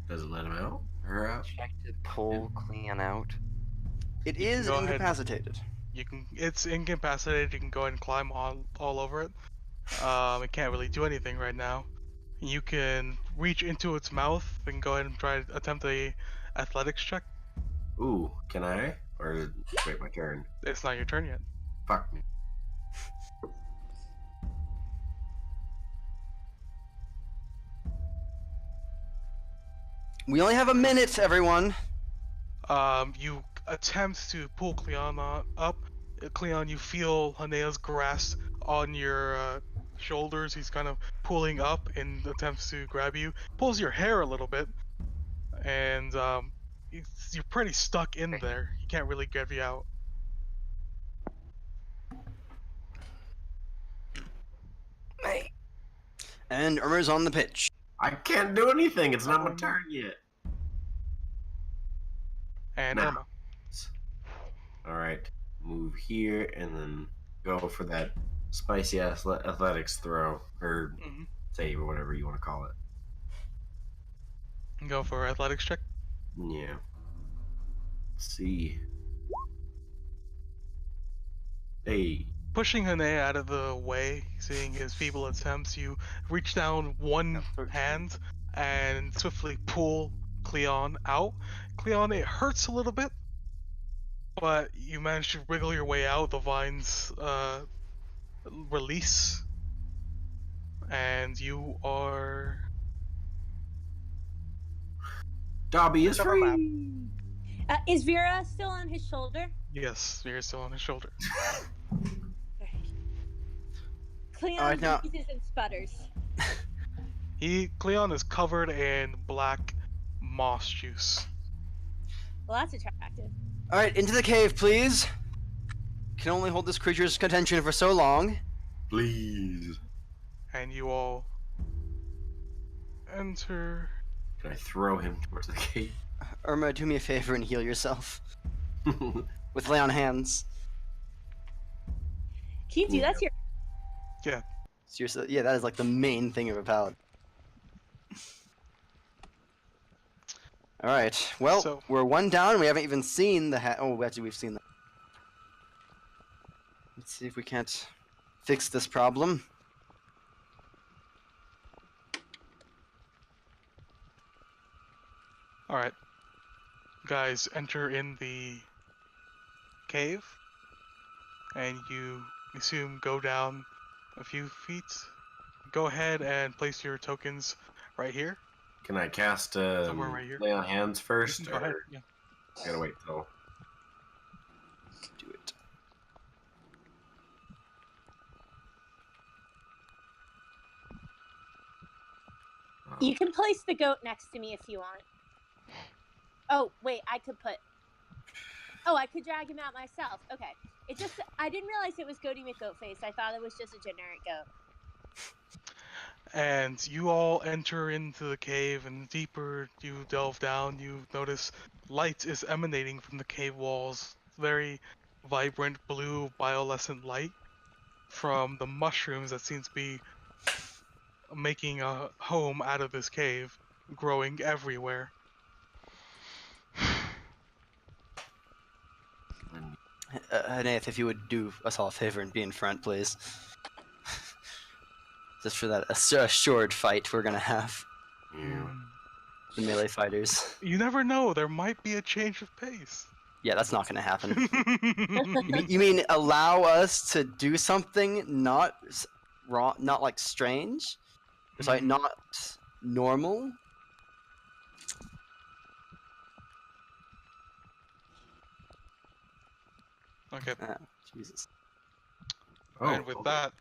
Does it let him out? Her out? Check to pull Cleon out. It You can is go ahead. incapacitated. You can. It's incapacitated. You can go ahead and climb all over it. It can't really do anything right now. You can reach into its mouth and go ahead and attempt a athletics check. Ooh, can I? Or wait, my turn. It's not your turn yet. Fuck me. We only have a minute, everyone. You attempt to pull Cleon up. Cleon, you feel Hanea's grasp on your shoulders. He's kind of pulling up in attempts to grab you. Pulls your hair a little bit, and you're pretty stuck in there. He can't really get you out. And Irma's on the pitch. I can't do anything. It's not my Oh, no. turn yet. And Nah. Irma. All right, move here and then go for that spicy ass athletics throw or Mhm. save or whatever you want to call it. Go for athletics check. Yeah. Let's see. Hey. Pushing Hanea out of the way, seeing his feeble attempts, you reach down one hand and swiftly pull Cleon out. Cleon, it hurts a little bit, but you manage to wriggle your way out. The vines release, and you are. Dobby is Cover map. free. Is Vera still on his shoulder? Yes, you're still on his shoulder. Cleon Alright, now- freezes and sputters. Cleon is covered in black moss juice. Well, that's attractive. All right, into the cave, please. Can only hold this creature's attention for so long. Please. And you all enter. Can I throw him towards the gate? Irma, do me a favor and heal yourself with lay on hands. Can you do that to your? Seriously, yeah, that is like the main thing of a paladin. All right, well, So- we're one down. We haven't even seen the oh, actually, we've seen that. Let's see if we can't fix this problem. Alright. Guys, enter in the cave. And you assume go down a few feet. Go ahead and place your tokens right here. Can I cast Somewhere right here. lay on hands first? You can go ahead. Or Yeah. I gotta wait till. Do it. You can place the goat next to me if you want. Oh wait, I could put. Oh, I could drag him out myself. Okay. It just I didn't realize it was Goaty McGoatface. I thought it was just a generic goat. And you all enter into the cave, and the deeper you delve down, you notice light is emanating from the cave walls. Very vibrant blue bioluminescent light from the mushrooms that seem to be making a home out of this cave, growing everywhere. Nath, if you would do us all a favor and be in front, please. Just for that assured fight we're gonna have. Yeah. The melee fighters. You never know, there might be a change of pace. Yeah, that's not gonna happen. You mean allow us to do something not wrong, not like strange? Sorry, not normal? Okay, Ah, Jesus. and with that,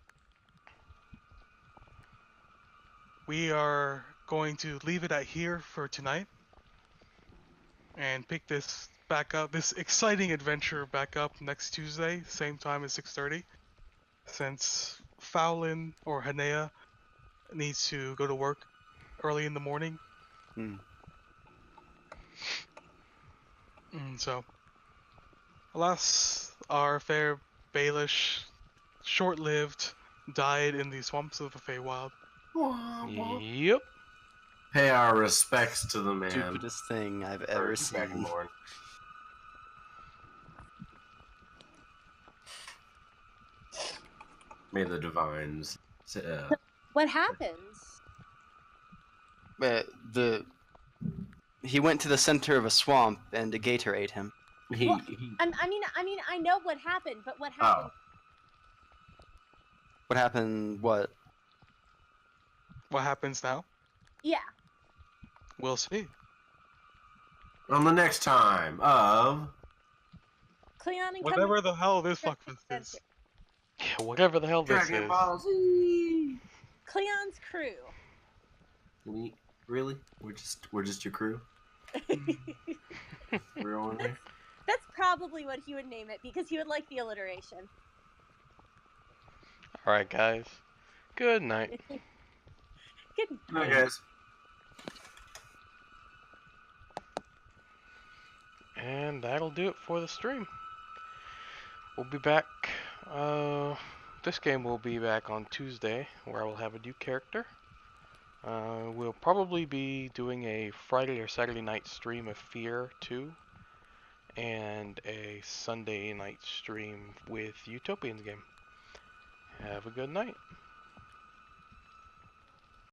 we are going to leave it at here for tonight and pick this back up, this exciting adventure back up next Tuesday, same time as 6:30, since Fowlin or Hanea needs to go to work early in the morning. So, alas, our fair Baelish, short-lived, died in the swamps of the Feywild. Yep. Pay our respects to the man. Stupidest thing I've ever seen. Dragonborn. May the divines. What happens? He went to the center of a swamp and a gator ate him. Well, I mean, I know what happened, but what happened? What happened? What? What happens now? Yeah. We'll see. On the next time of Cleon and Whatever the hell this fuckfest Adventure. is. Yeah, whatever the hell this Dragon is. Ball Z. Cleon's crew. Really? We're just your crew. We're on there. That's probably what he would name it because he would like the alliteration. Alright, guys. Good night. Good Hi guys. And that'll do it for the stream. We'll be back. This game will be back on Tuesday, where I will have a new character. We'll probably be doing a Friday or Saturday night stream of Fear 2, and a Sunday night stream with Utopian's game. Have a good night.